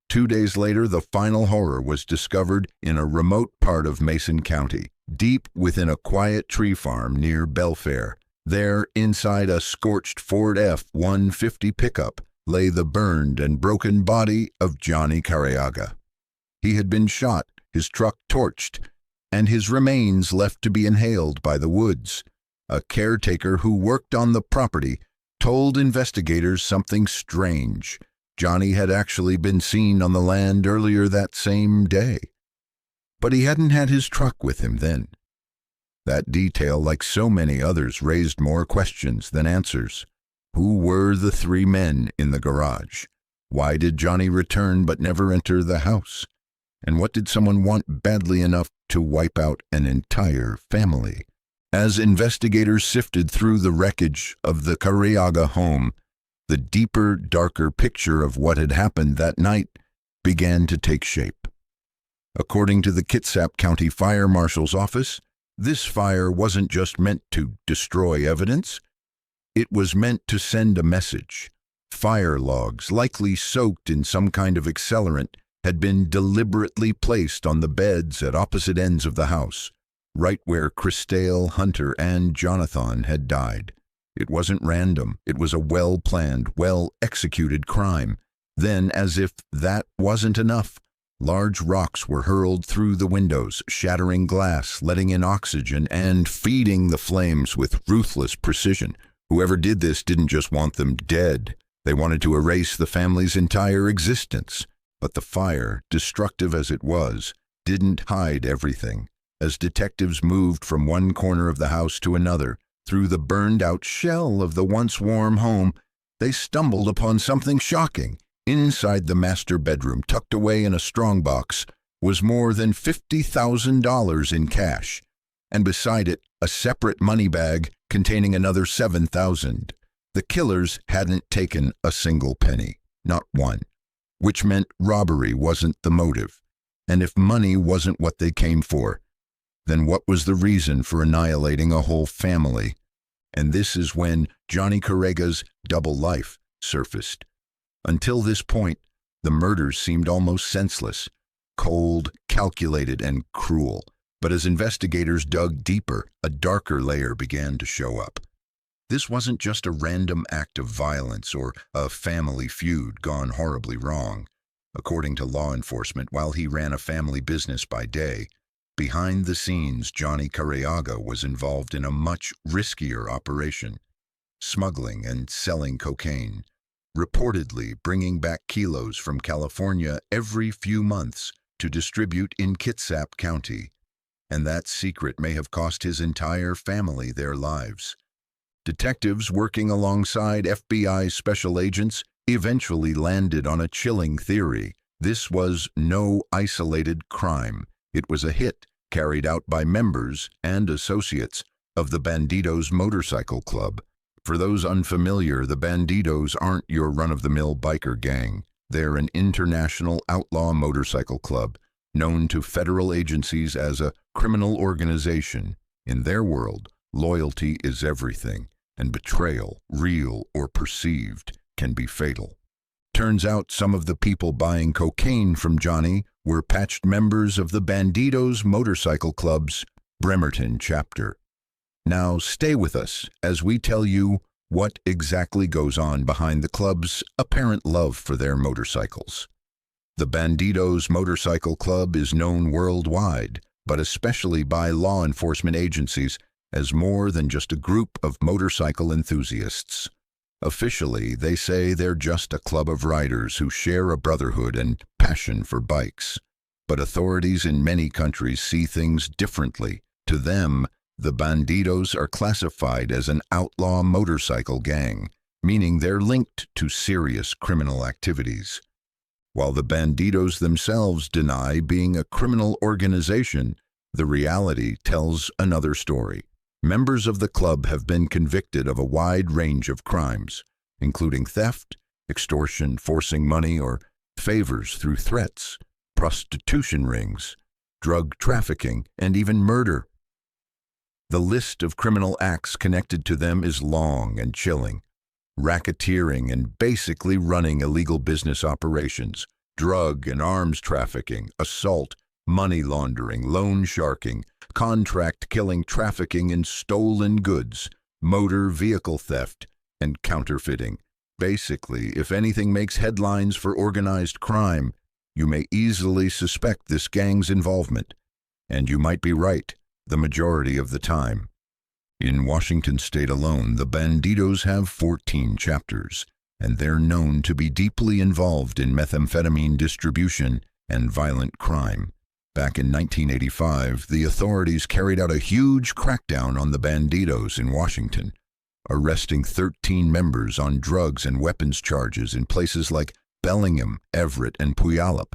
2 days later, the final horror was discovered in a remote part of Mason County, deep within a quiet tree farm near Belfair. There, inside a scorched Ford F-150 pickup, lay the burned and broken body of Johnny Careaga. He had been shot, his truck torched, and his remains left to be inhaled by the woods. A caretaker who worked on the property told investigators something strange. Johnny had actually been seen on the land earlier that same day. But he hadn't had his truck with him then. That detail, like so many others, raised more questions than answers. Who were the three men in the garage? Why did Johnny return but never enter the house? And what did someone want badly enough to wipe out an entire family? As investigators sifted through the wreckage of the Careaga home, the deeper, darker picture of what had happened that night began to take shape. According to the Kitsap County Fire Marshal's office, this fire wasn't just meant to destroy evidence. It was meant to send a message. Fire logs, likely soaked in some kind of accelerant, had been deliberately placed on the beds at opposite ends of the house, right where Christale, Hunter, and Jonathan had died. It wasn't random. It was a well-planned, well-executed crime. Then, as if that wasn't enough, large rocks were hurled through the windows, shattering glass, letting in oxygen, and feeding the flames with ruthless precision. Whoever did this didn't just want them dead. They wanted to erase the family's entire existence. But the fire, destructive as it was, didn't hide everything. As detectives moved from one corner of the house to another, through the burned-out shell of the once warm home, they stumbled upon something shocking. Inside the master bedroom, tucked away in a strongbox, was more than $50,000 in cash, and beside it, a separate money bag containing another $7,000. The killers hadn't taken a single penny, not one, which meant robbery wasn't the motive. And if money wasn't what they came for, then what was the reason for annihilating a whole family? And this is when Johnny Careaga's double life surfaced. Until this point, the murders seemed almost senseless, cold, calculated, and cruel. But as investigators dug deeper, a darker layer began to show up. This wasn't just a random act of violence or a family feud gone horribly wrong. According to law enforcement, while he ran a family business by day, behind the scenes, Johnny Careaga was involved in a much riskier operation, smuggling and selling cocaine, reportedly bringing back kilos from California every few months to distribute in Kitsap County. And that secret may have cost his entire family their lives. Detectives working alongside FBI special agents eventually landed on a chilling theory. This was no isolated crime. It was a hit carried out by members and associates of the Bandidos Motorcycle Club. For those unfamiliar, the Bandidos aren't your run-of-the-mill biker gang. They're an international outlaw motorcycle club, known to federal agencies as a criminal organization. In their world, loyalty is everything, and betrayal, real or perceived, can be fatal. Turns out some of the people buying cocaine from Johnny were patched members of the Bandidos Motorcycle Club's Bremerton chapter. Now stay with us as we tell you what exactly goes on behind the club's apparent love for their motorcycles. The Bandidos Motorcycle Club is known worldwide, but especially by law enforcement agencies, as more than just a group of motorcycle enthusiasts. Officially, they say they're just a club of riders who share a brotherhood and passion for bikes. But authorities in many countries see things differently. To them, the Bandidos are classified as an outlaw motorcycle gang, meaning they're linked to serious criminal activities. While the Bandidos themselves deny being a criminal organization, the reality tells another story. Members of the club have been convicted of a wide range of crimes, including theft, extortion, forcing money or favors through threats, prostitution rings, drug trafficking, and even murder. The list of criminal acts connected to them is long and chilling. Racketeering and basically running illegal business operations, drug and arms trafficking, assault, money laundering, loan sharking, contract killing, trafficking in stolen goods, motor vehicle theft, and counterfeiting. Basically, if anything makes headlines for organized crime, you may easily suspect this gang's involvement. And you might be right, the majority of the time. In Washington state alone, the Bandidos have 14 chapters, and they're known to be deeply involved in methamphetamine distribution and violent crime. Back in 1985, the authorities carried out a huge crackdown on the Bandidos in Washington, arresting 13 members on drugs and weapons charges in places like Bellingham, Everett, and Puyallup.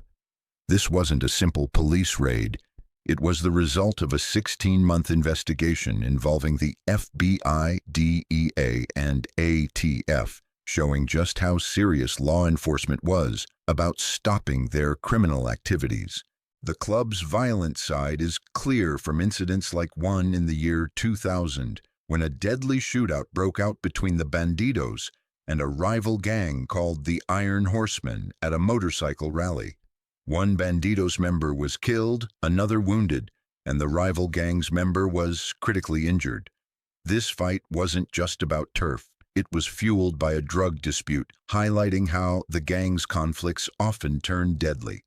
This wasn't a simple police raid. It was the result of a 16-month investigation involving the FBI, DEA, and ATF, showing just how serious law enforcement was about stopping their criminal activities. The club's violent side is clear from incidents like one in the year 2000, when a deadly shootout broke out between the Bandidos and a rival gang called the Iron Horsemen at a motorcycle rally. One Bandidos member was killed, another wounded, and the rival gang's member was critically injured. This fight wasn't just about turf. It was fueled by a drug dispute, highlighting how the gang's conflicts often turn deadly.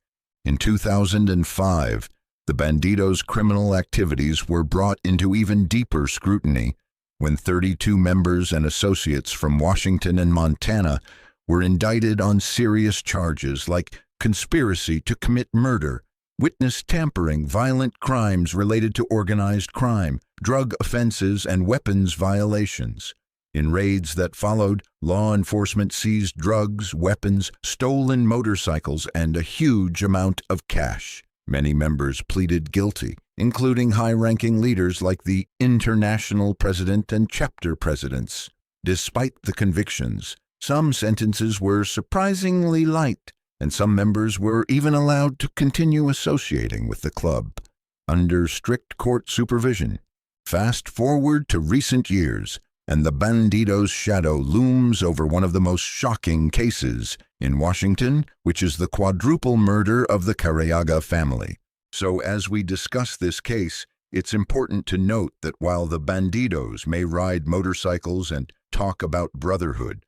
In 2005, the Bandidos' criminal activities were brought into even deeper scrutiny when 32 members and associates from Washington and Montana were indicted on serious charges like conspiracy to commit murder, witness tampering, violent crimes related to organized crime, drug offenses, and weapons violations. In raids that followed, law enforcement seized drugs, weapons, stolen motorcycles, and a huge amount of cash. Many members pleaded guilty, including high-ranking leaders like the international president and chapter presidents. Despite the convictions, some sentences were surprisingly light, and some members were even allowed to continue associating with the club under strict court supervision. Fast forward to recent years, and the Bandidos' shadow looms over one of the most shocking cases in Washington, which is the quadruple murder of the Careaga family. So as we discuss this case, it's important to note that while the Bandidos may ride motorcycles and talk about brotherhood,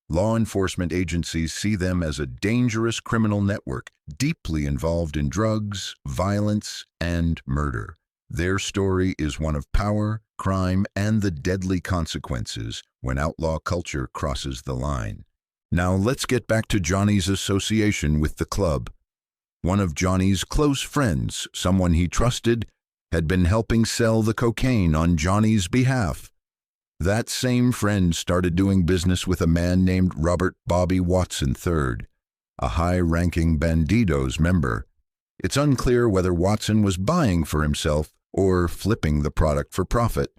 law enforcement agencies see them as a dangerous criminal network deeply involved in drugs, violence, and murder. Their story is one of power, crime, and the deadly consequences when outlaw culture crosses the line. Now let's get back to Johnny's association with the club. One of Johnny's close friends, someone he trusted, had been helping sell the cocaine on Johnny's behalf. That same friend started doing business with a man named Robert Bobby Watson III, a high-ranking Bandidos member. It's unclear whether Watson was buying for himself or flipping the product for profit,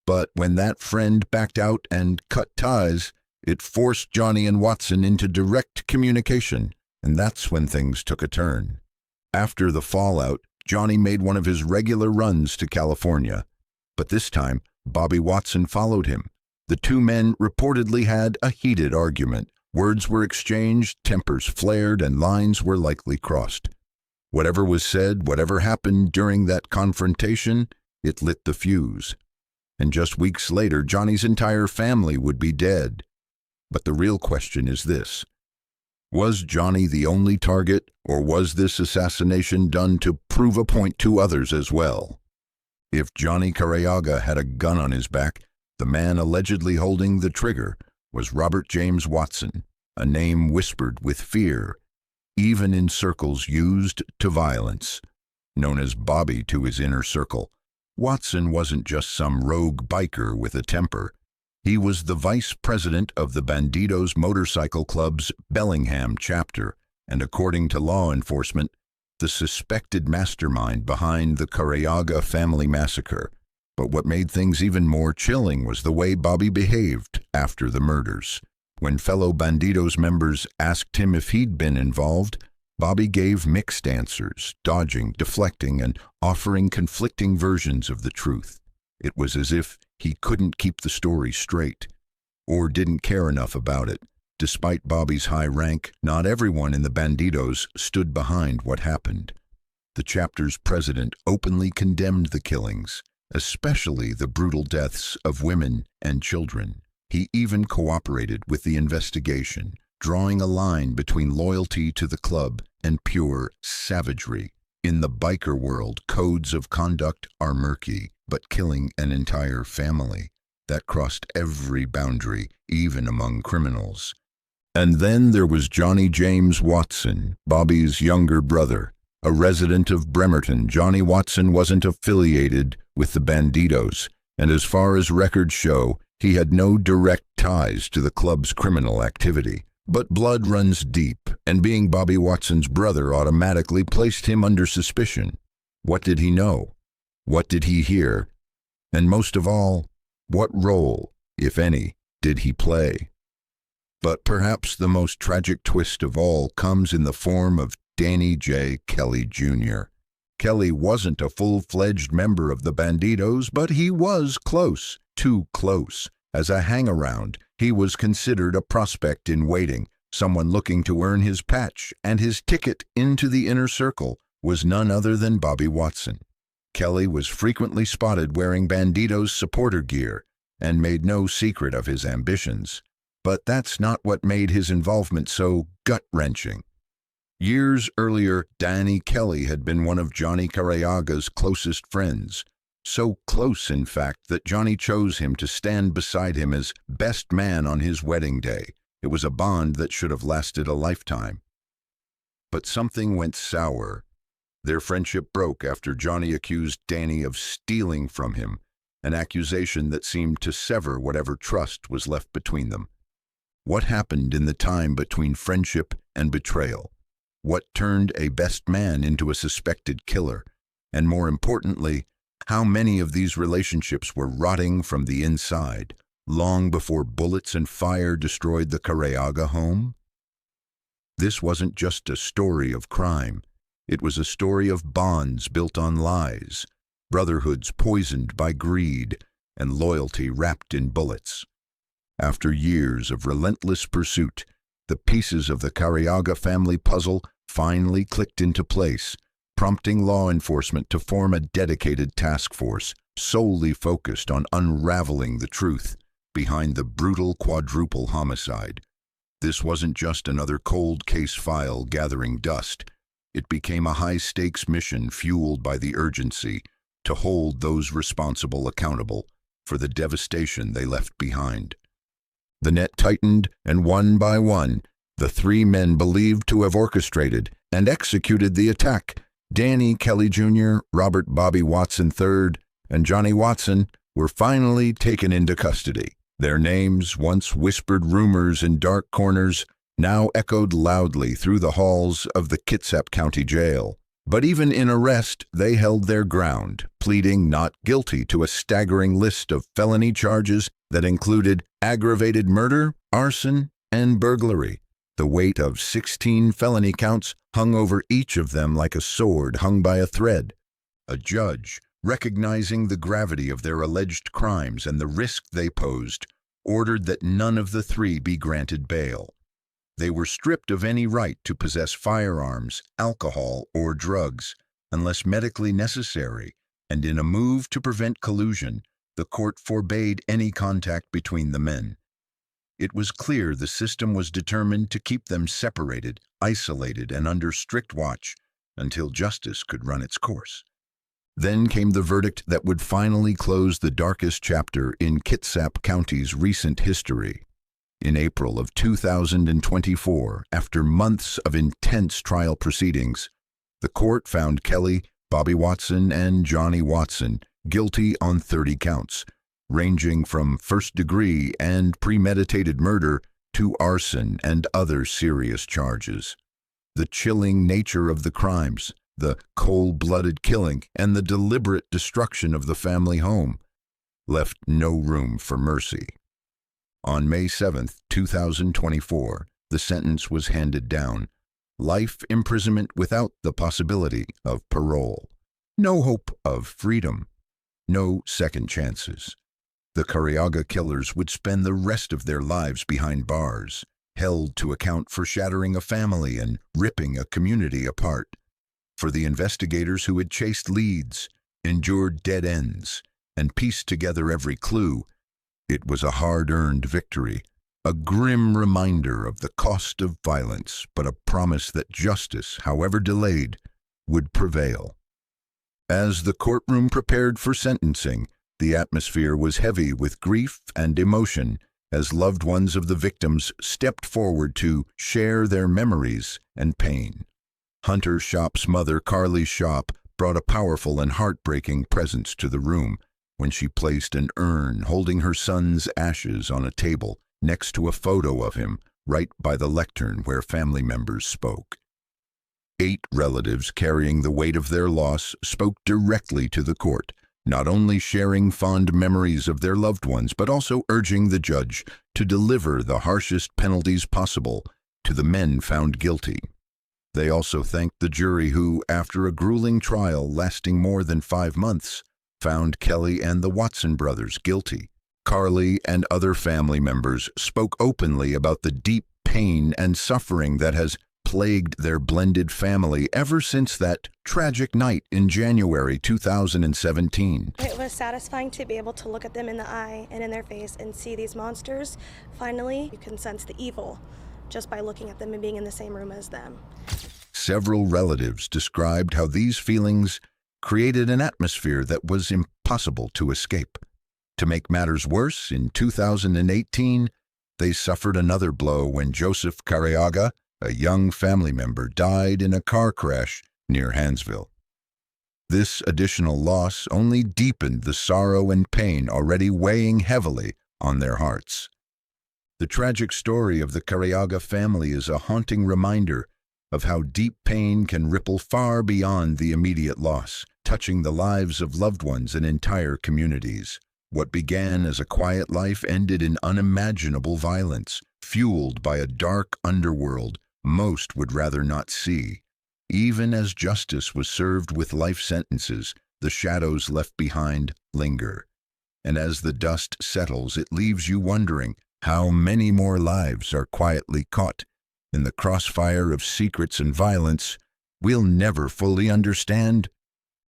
but when that friend backed out and cut ties, it forced Johnny and Watson into direct communication, and that's when things took a turn. After the fallout, Johnny made one of his regular runs to California, but this time, Bobby Watson followed him. The two men reportedly had a heated argument. Words were exchanged, tempers flared, and lines were likely crossed. Whatever was said, whatever happened during that confrontation, it lit the fuse. And just weeks later, Johnny's entire family would be dead. But the real question is this: was Johnny the only target, or was this assassination done to prove a point to others as well? If Johnny Careaga had a gun on his back, the man allegedly holding the trigger was Robert James Watson, a name whispered with fear, even in circles used to violence. Known as Bobby to his inner circle, Watson wasn't just some rogue biker with a temper. He was the vice president of the Bandidos Motorcycle Club's Bellingham chapter, and according to law enforcement, the suspected mastermind behind the Careaga family massacre. But what made things even more chilling was the way Bobby behaved after the murders. When fellow Bandidos members asked him if he'd been involved, Bobby gave mixed answers, dodging, deflecting, and offering conflicting versions of the truth. It was as if he couldn't keep the story straight, or didn't care enough about it. Despite Bobby's high rank, not everyone in the Bandidos stood behind what happened. The chapter's president openly condemned the killings, especially the brutal deaths of women and children. He even cooperated with the investigation, drawing a line between loyalty to the club and pure savagery. In the biker world, codes of conduct are murky, but killing an entire family, that crossed every boundary, even among criminals. And then there was Johnny James Watson, Bobby's younger brother. A resident of Bremerton, Johnny Watson wasn't affiliated with the Bandidos, and as far as records show, he had no direct ties to the club's criminal activity. But blood runs deep, and being Bobby Watson's brother automatically placed him under suspicion. What did he know? What did he hear? And most of all, what role, if any, did he play? But perhaps the most tragic twist of all comes in the form of Danny J. Kelly Jr. Kelly wasn't a full-fledged member of the Bandidos, but he was close, too close. As a hang-around, he was considered a prospect in waiting, someone looking to earn his patch, and his ticket into the inner circle was none other than Bobby Watson. Kelly was frequently spotted wearing Bandidos supporter gear and made no secret of his ambitions. But that's not what made his involvement so gut-wrenching. Years earlier, Danny Kelly had been one of Johnny Careaga's closest friends. So close, in fact, that Johnny chose him to stand beside him as best man on his wedding day. It was a bond that should have lasted a lifetime. But something went sour. Their friendship broke after Johnny accused Danny of stealing from him, an accusation that seemed to sever whatever trust was left between them. What happened in the time between friendship and betrayal? What turned a best man into a suspected killer? And more importantly, how many of these relationships were rotting from the inside, long before bullets and fire destroyed the Careaga home? This wasn't just a story of crime. It was a story of bonds built on lies, brotherhoods poisoned by greed, and loyalty wrapped in bullets. After years of relentless pursuit, the pieces of the Careaga family puzzle finally clicked into place, prompting law enforcement to form a dedicated task force solely focused on unraveling the truth behind the brutal quadruple homicide. This wasn't just another cold case file gathering dust. It became a high-stakes mission fueled by the urgency to hold those responsible accountable for the devastation they left behind. The net tightened, and one by one, the three men believed to have orchestrated and executed the attack, Danny Kelly Jr., Robert Bobby Watson III, and Johnny Watson, were finally taken into custody. Their names, once whispered rumors in dark corners, now echoed loudly through the halls of the Kitsap County Jail. But even in arrest, they held their ground, pleading not guilty to a staggering list of felony charges that included aggravated murder, arson, and burglary. The weight of 16 felony counts hung over each of them like a sword hung by a thread. A judge, recognizing the gravity of their alleged crimes and the risk they posed, ordered that none of the three be granted bail. They were stripped of any right to possess firearms, alcohol, or drugs, unless medically necessary, and in a move to prevent collusion, the court forbade any contact between the men. It was clear the system was determined to keep them separated, isolated, and under strict watch until justice could run its course. Then came the verdict that would finally close the darkest chapter in Kitsap County's recent history. In April of 2024, after months of intense trial proceedings, the court found Kelly, Bobby Watson, and Johnny Watson guilty on 30 counts, ranging from first-degree and premeditated murder to arson and other serious charges. The chilling nature of the crimes, the cold-blooded killing, and the deliberate destruction of the family home left no room for mercy. On May 7, 2024, the sentence was handed down: life imprisonment without the possibility of parole. No hope of freedom. No second chances. The Careaga killers would spend the rest of their lives behind bars, held to account for shattering a family and ripping a community apart. For the investigators who had chased leads, endured dead ends, and pieced together every clue, it was a hard-earned victory, a grim reminder of the cost of violence, but a promise that justice, however delayed, would prevail. As the courtroom prepared for sentencing, The atmosphere was heavy with grief and emotion as loved ones of the victims stepped forward to share their memories and pain. Hunter Shop's mother, Carly Shop, brought a powerful and heartbreaking presence to the room when she placed an urn holding her son's ashes on a table next to a photo of him right by the lectern where family members spoke. 8 relatives carrying the weight of their loss spoke directly to the court, not only sharing fond memories of their loved ones, but also urging the judge to deliver the harshest penalties possible to the men found guilty. They also thanked the jury who, after a grueling trial lasting more than 5 months, found Kelly and the Watson brothers guilty. Carly and other family members spoke openly about the deep pain and suffering that has plagued their blended family ever since that tragic night in January 2017. It was satisfying to be able to look at them in the eye and in their face and see these monsters. Finally, you can sense the evil just by looking at them and being in the same room as them. Several relatives described how these feelings created an atmosphere that was impossible to escape. To make matters worse, in 2018, they suffered another blow when Joseph Careaga, a young family member, died in a car crash near Hansville. This additional loss only deepened the sorrow and pain already weighing heavily on their hearts. The tragic story of the Careaga family is a haunting reminder of how deep pain can ripple far beyond the immediate loss, touching the lives of loved ones and entire communities. What began as a quiet life ended in unimaginable violence, fueled by a dark underworld most would rather not see. Even as justice was served with life sentences, the shadows left behind linger. And as the dust settles, it leaves you wondering how many more lives are quietly caught in the crossfire of secrets and violence we'll never fully understand.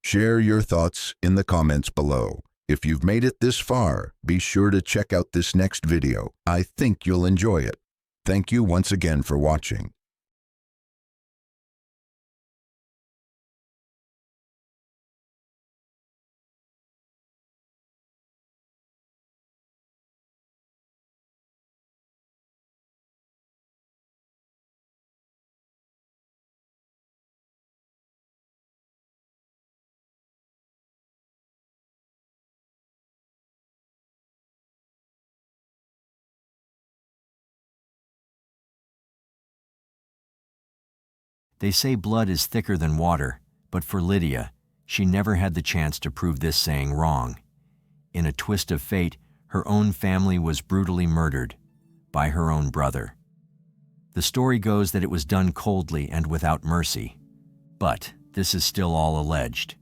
Share your thoughts in the comments below. If you've made it this far, be sure to check out this next video. I think you'll enjoy it. Thank you once again for watching. They say blood is thicker than water, but for Lydia, she never had the chance to prove this saying wrong. In a twist of fate, her own family was brutally murdered by her own brother. The story goes that it was done coldly and without mercy, but this is still all alleged.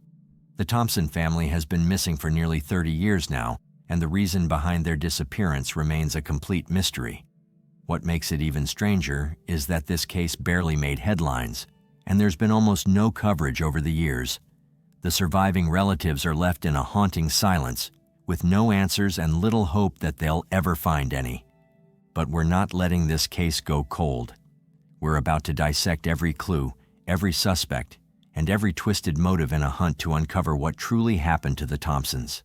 The Thompson family has been missing for nearly 30 years now, and the reason behind their disappearance remains a complete mystery. What makes it even stranger is that this case barely made headlines, and there's been almost no coverage over the years. The surviving relatives are left in a haunting silence, with no answers and little hope that they'll ever find any. But we're not letting this case go cold. We're about to dissect every clue, every suspect, and every twisted motive in a hunt to uncover what truly happened to the Thompsons.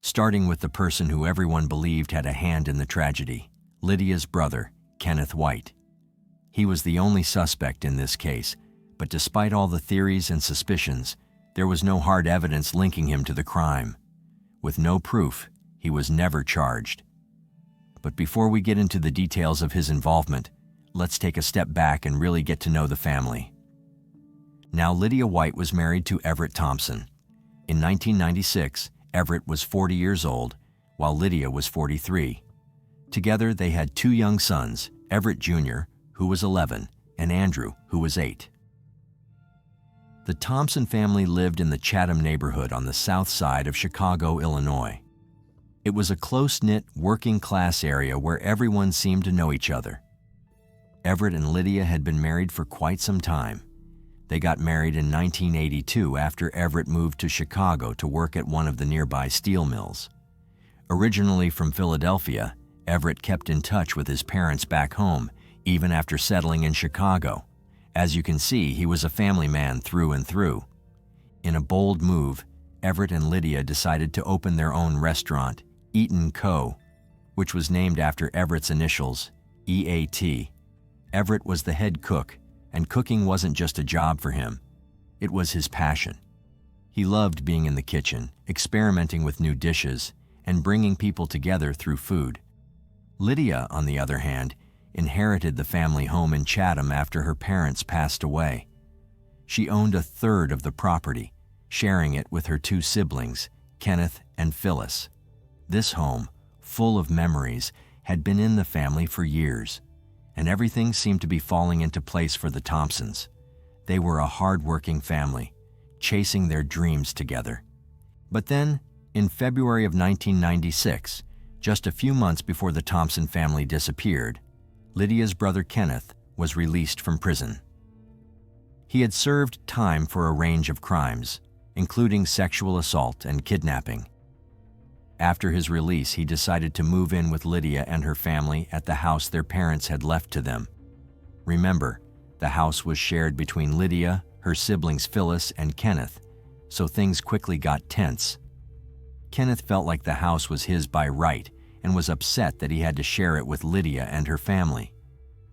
Starting with the person who everyone believed had a hand in the tragedy, Lydia's brother, Kenneth White. He was the only suspect in this case, but despite all the theories and suspicions, there was no hard evidence linking him to the crime. With no proof, he was never charged. But before we get into the details of his involvement, let's take a step back and really get to know the family. Now, Lydia White was married to Everett Thompson. In 1996, Everett was 40 years old, while Lydia was 43. Together, they had 2 young sons, Everett Jr., who was 11, and Andrew, who was 8. The Thompson family lived in the Chatham neighborhood on the south side of Chicago, Illinois. It was a close-knit, working-class area where everyone seemed to know each other. Everett and Lydia had been married for quite some time. They got married in 1982 after Everett moved to Chicago to work at one of the nearby steel mills. Originally from Philadelphia, Everett kept in touch with his parents back home, even after settling in Chicago. As you can see, he was a family man through and through. In a bold move, Everett and Lydia decided to open their own restaurant, Eat & Co., which was named after Everett's initials, EAT. Everett was the head cook, and cooking wasn't just a job for him. It was his passion. He loved being in the kitchen, experimenting with new dishes, and bringing people together through food. Lydia, on the other hand, inherited the family home in Chatham after her parents passed away. She owned 1/3 of the property, sharing it with her 2 siblings, Kenneth and Phyllis. This home, full of memories, had been in the family for years, and everything seemed to be falling into place for the Thompsons. They were a hard-working family, chasing their dreams together. But then, in February of 1996, just a few months before the Thompson family disappeared, Lydia's brother Kenneth was released from prison. He had served time for a range of crimes, including sexual assault and kidnapping. After his release, he decided to move in with Lydia and her family at the house their parents had left to them. Remember, the house was shared between Lydia, her siblings Phyllis, and Kenneth, so things quickly got tense. Kenneth felt like the house was his by right and was upset that he had to share it with Lydia and her family.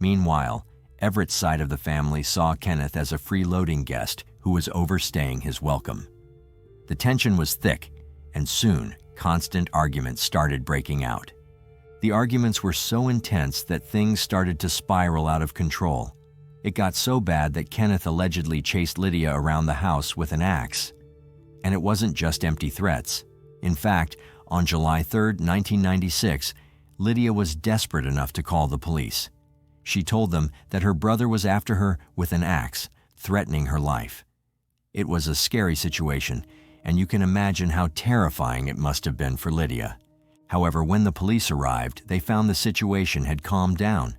Meanwhile, Everett's side of the family saw Kenneth as a freeloading guest who was overstaying his welcome. The tension was thick, and soon, constant arguments started breaking out. The arguments were so intense that things started to spiral out of control. It got so bad that Kenneth allegedly chased Lydia around the house with an axe. And it wasn't just empty threats. In fact, on July 3, 1996, Lydia was desperate enough to call the police. She told them that her brother was after her with an axe, threatening her life. It was a scary situation, and you can imagine how terrifying it must have been for Lydia. However, when the police arrived, they found the situation had calmed down.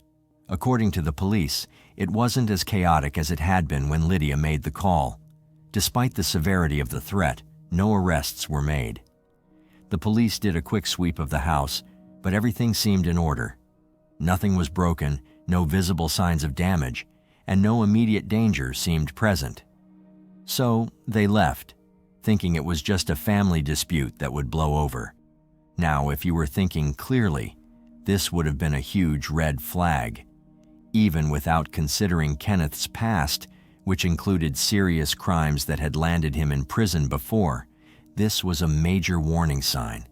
According to the police, it wasn't as chaotic as it had been when Lydia made the call. Despite the severity of the threat, no arrests were made. The police did a quick sweep of the house, but everything seemed in order. Nothing was broken, no visible signs of damage, and no immediate danger seemed present. So they left, thinking it was just a family dispute that would blow over. Now, if you were thinking clearly, this would have been a huge red flag. Even without considering Kenneth's past, which included serious crimes that had landed him in prison before, this was a major warning sign.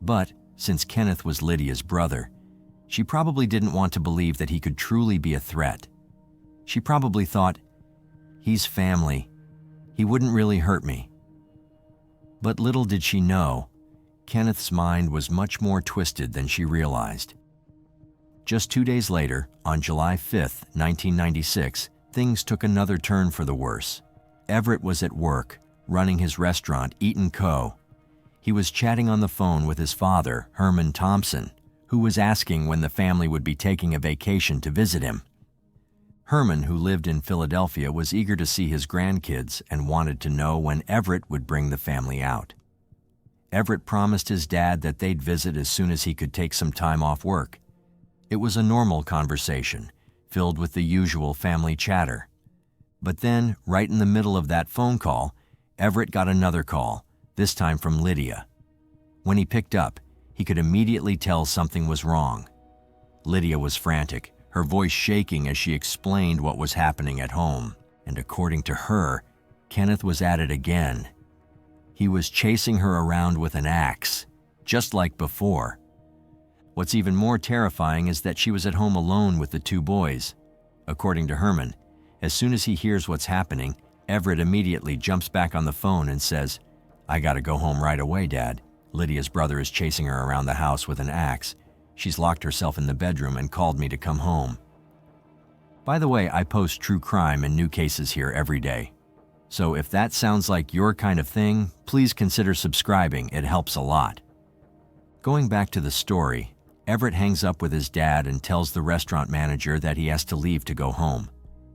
But since Kenneth was Lydia's brother, she probably didn't want to believe that he could truly be a threat. She probably thought, he's family. He wouldn't really hurt me. But little did she know, Kenneth's mind was much more twisted than she realized. Just 2 days later, on July 5, 1996, things took another turn for the worse. Everett was at work, running his restaurant, Eat & Co. He was chatting on the phone with his father, Herman Thompson, who was asking when the family would be taking a vacation to visit him. Herman, who lived in Philadelphia, was eager to see his grandkids and wanted to know when Everett would bring the family out. Everett promised his dad that they'd visit as soon as he could take some time off work. It was a normal conversation, filled with the usual family chatter. But then, right in the middle of that phone call, Everett got another call, this time from Lydia. When he picked up, he could immediately tell something was wrong. Lydia was frantic, her voice shaking as she explained what was happening at home. And according to her, Kenneth was at it again. He was chasing her around with an axe, just like before. What's even more terrifying is that she was at home alone with the 2 boys. According to Herman, as soon as he hears what's happening, Everett immediately jumps back on the phone and says, "I gotta go home right away, Dad. Lydia's brother is chasing her around the house with an axe. She's locked herself in the bedroom and called me to come home." By the way, I post true crime and new cases here every day. So if that sounds like your kind of thing, please consider subscribing. It helps a lot. Going back to the story, Everett hangs up with his dad and tells the restaurant manager that he has to leave to go home.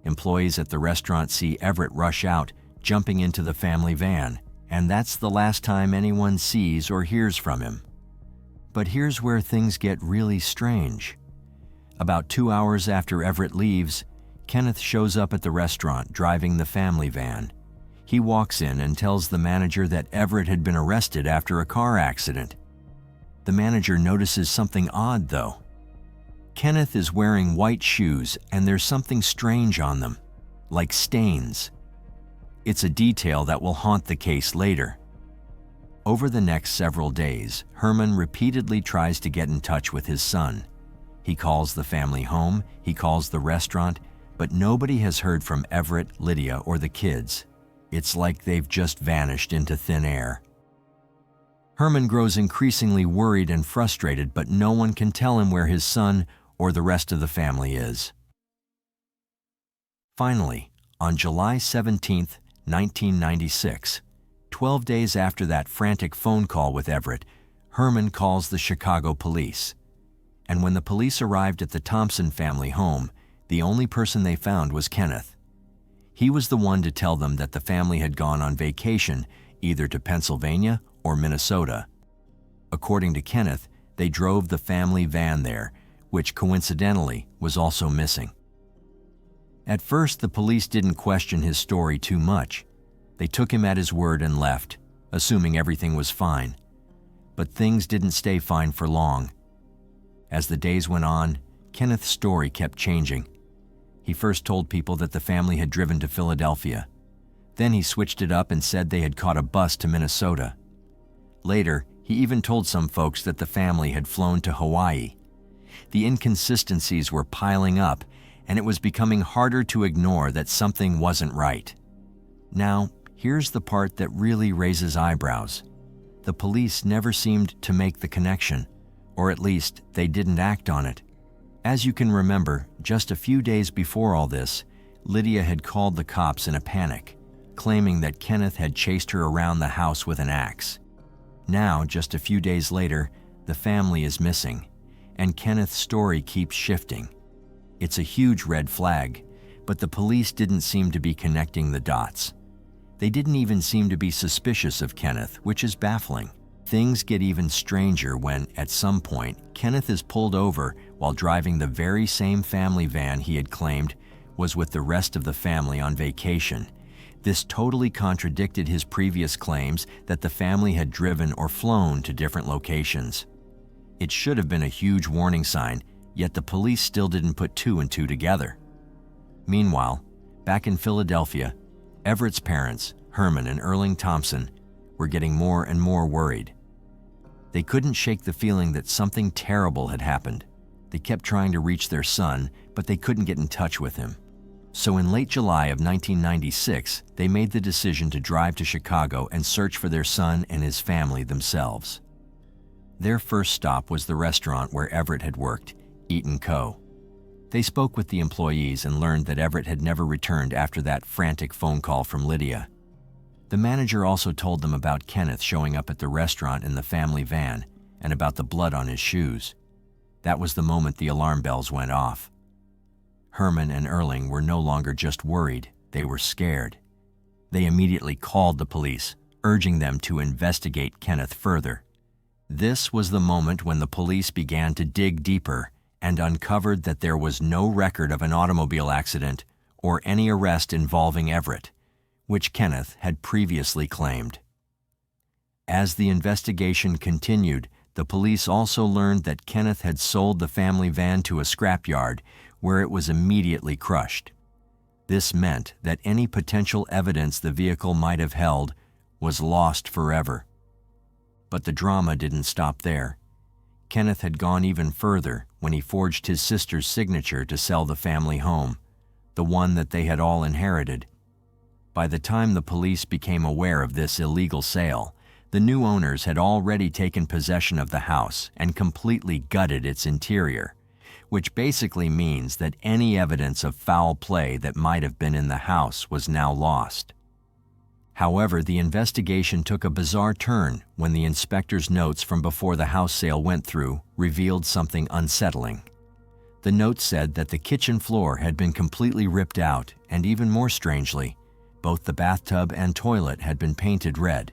Employees at the restaurant see Everett rush out, jumping into the family van, and that's the last time anyone sees or hears from him. But here's where things get really strange. About 2 hours after Everett leaves, Kenneth shows up at the restaurant driving the family van. He walks in and tells the manager that Everett had been arrested after a car accident. The manager notices something odd, though. Kenneth is wearing white shoes, and there's something strange on them, like stains. It's a detail that will haunt the case later. Over the next several days, Herman repeatedly tries to get in touch with his son. He calls the family home, he calls the restaurant, but nobody has heard from Everett, Lydia, or the kids. It's like they've just vanished into thin air. Herman grows increasingly worried and frustrated, but no one can tell him where his son or the rest of the family is. Finally, on July 17, 1996, 12 days after that frantic phone call with Everett, Herman calls the Chicago police. And when the police arrived at the Thompson family home, the only person they found was Kenneth. He was the one to tell them that the family had gone on vacation either to Pennsylvania or Minnesota. According to Kenneth, they drove the family van there, which coincidentally was also missing. At first, the police didn't question his story too much. They took him at his word and left, assuming everything was fine. But things didn't stay fine for long. As the days went on, Kenneth's story kept changing. He first told people that the family had driven to Philadelphia. Then he switched it up and said they had caught a bus to Minnesota. Later, he even told some folks that the family had flown to Hawaii. The inconsistencies were piling up, and it was becoming harder to ignore that something wasn't right. Now, here's the part that really raises eyebrows. The police never seemed to make the connection, or at least they didn't act on it. As you can remember, just a few days before all this, Lydia had called the cops in a panic, claiming that Kenneth had chased her around the house with an axe. Now, just a few days later, the family is missing, and Kenneth's story keeps shifting. It's a huge red flag, but the police didn't seem to be connecting the dots. They didn't even seem to be suspicious of Kenneth, which is baffling. Things get even stranger when, at some point, Kenneth is pulled over while driving the very same family van he had claimed was with the rest of the family on vacation. This totally contradicted his previous claims that the family had driven or flown to different locations. It should have been a huge warning sign, yet the police still didn't put two and two together. Meanwhile, back in Philadelphia, Everett's parents, Herman and Erling Thompson, were getting more and more worried. They couldn't shake the feeling that something terrible had happened. They kept trying to reach their son, but they couldn't get in touch with him. So in late July of 1996, they made the decision to drive to Chicago and search for their son and his family themselves. Their first stop was the restaurant where Everett had worked, Eat & Co. They spoke with the employees and learned that Everett had never returned after that frantic phone call from Lydia. The manager also told them about Kenneth showing up at the restaurant in the family van and about the blood on his shoes. That was the moment the alarm bells went off. Herman and Erling were no longer just worried, they were scared. They immediately called the police, urging them to investigate Kenneth further. This was the moment when the police began to dig deeper and uncovered that there was no record of an automobile accident or any arrest involving Everett, which Kenneth had previously claimed. As the investigation continued, the police also learned that Kenneth had sold the family van to a scrapyard where it was immediately crushed. This meant that any potential evidence the vehicle might have held was lost forever. But the drama didn't stop there. Kenneth had gone even further when he forged his sister's signature to sell the family home, the one that they had all inherited. By the time the police became aware of this illegal sale, the new owners had already taken possession of the house and completely gutted its interior, which basically means that any evidence of foul play that might have been in the house was now lost. However, the investigation took a bizarre turn when the inspector's notes from before the house sale went through revealed something unsettling. The notes said that the kitchen floor had been completely ripped out, and even more strangely, both the bathtub and toilet had been painted red.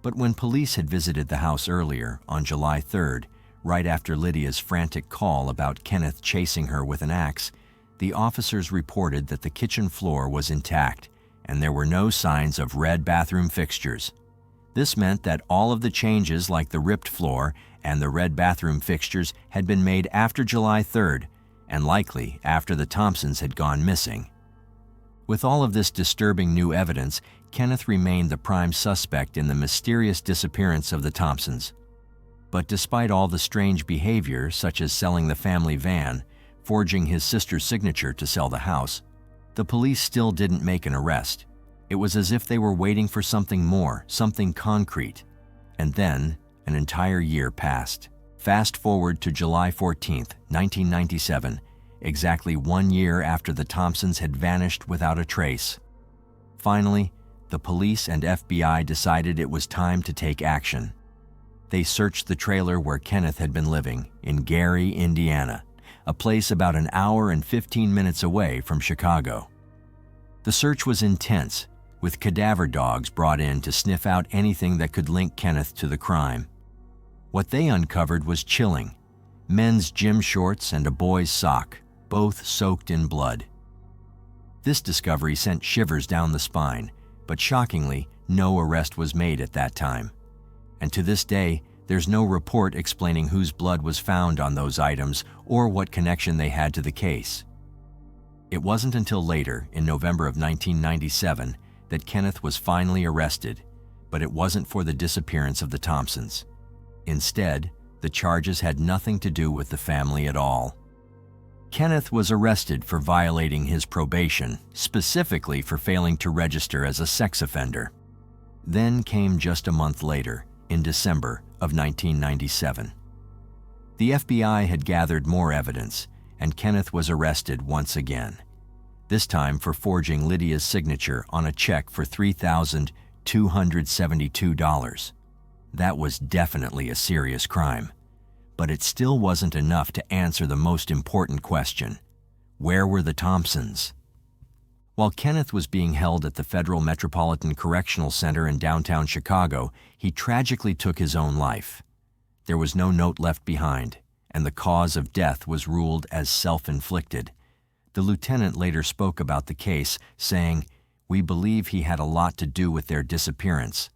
But when police had visited the house earlier, on July 3rd, right after Lydia's frantic call about Kenneth chasing her with an axe, the officers reported that the kitchen floor was intact, and there were no signs of red bathroom fixtures. This meant that all of the changes, like the ripped floor and the red bathroom fixtures, had been made after July 3rd, and likely after the Thompsons had gone missing. With all of this disturbing new evidence, Kenneth remained the prime suspect in the mysterious disappearance of the Thompsons. But despite all the strange behavior, such as selling the family van, forging his sister's signature to sell the house, the police still didn't make an arrest. It was as if they were waiting for something more, something concrete. And then, an entire year passed. Fast forward to July 14th, 1997, exactly 1 year after the Thompsons had vanished without a trace. Finally, the police and FBI decided it was time to take action. They searched the trailer where Kenneth had been living, in Gary, Indiana, a place about an hour and 15 minutes away from Chicago. The search was intense, with cadaver dogs brought in to sniff out anything that could link Kenneth to the crime. What they uncovered was chilling: men's gym shorts and a boy's sock, both soaked in blood. This discovery sent shivers down the spine, but shockingly, no arrest was made at that time. And to this day, there's no report explaining whose blood was found on those items or what connection they had to the case. It wasn't until later, in November of 1997, that Kenneth was finally arrested, but it wasn't for the disappearance of the Thompsons. Instead, the charges had nothing to do with the family at all. Kenneth was arrested for violating his probation, specifically for failing to register as a sex offender. Then came just a month later, in December of 1997. The FBI had gathered more evidence, and Kenneth was arrested once again, this time for forging Lydia's signature on a check for $3,272. That was definitely a serious crime, but it still wasn't enough to answer the most important question: where were the Thompsons? While Kenneth was being held at the Federal Metropolitan Correctional Center in downtown Chicago, he tragically took his own life. There was no note left behind, and the cause of death was ruled as self-inflicted. The lieutenant later spoke about the case, saying, "We believe he had a lot to do with their disappearance.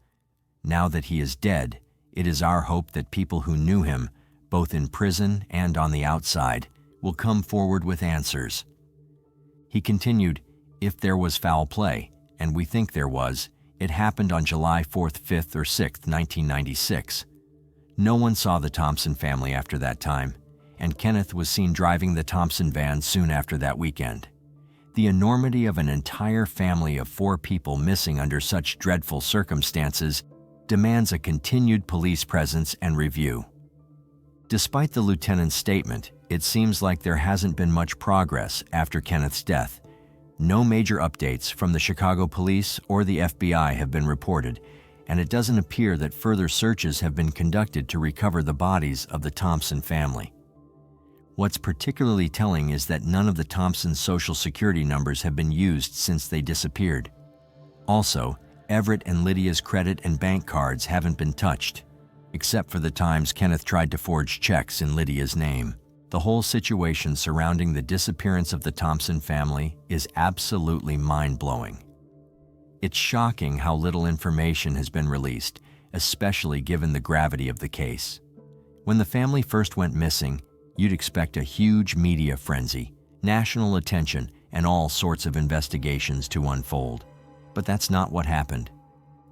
Now that he is dead, it is our hope that people who knew him, both in prison and on the outside, will come forward with answers." He continued, "If there was foul play, and we think there was, it happened on July 4th, 5th, or 6th, 1996. No one saw the Thompson family after that time, and Kenneth was seen driving the Thompson van soon after that weekend. The enormity of an entire family of 4 people missing under such dreadful circumstances demands a continued police presence and review." Despite the lieutenant's statement, it seems like there hasn't been much progress after Kenneth's death. No major updates from the Chicago police or the FBI have been reported, and it doesn't appear that further searches have been conducted to recover the bodies of the Thompson family. What's particularly telling is that none of the Thompsons' social security numbers have been used since they disappeared. Also, Everett and Lydia's credit and bank cards haven't been touched, except for the times Kenneth tried to forge checks in Lydia's name. The whole situation surrounding the disappearance of the Thompson family is absolutely mind-blowing. It's shocking how little information has been released, especially given the gravity of the case. When the family first went missing, you'd expect a huge media frenzy, national attention, and all sorts of investigations to unfold. But that's not what happened.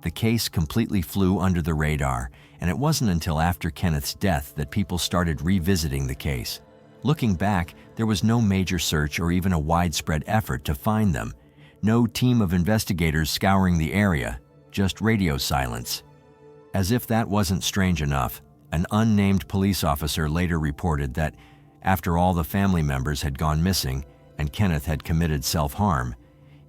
The case completely flew under the radar, and it wasn't until after Kenneth's death that people started revisiting the case. Looking back, there was no major search or even a widespread effort to find them. No team of investigators scouring the area, just radio silence. As if that wasn't strange enough, an unnamed police officer later reported that after all the family members had gone missing and Kenneth had committed self-harm,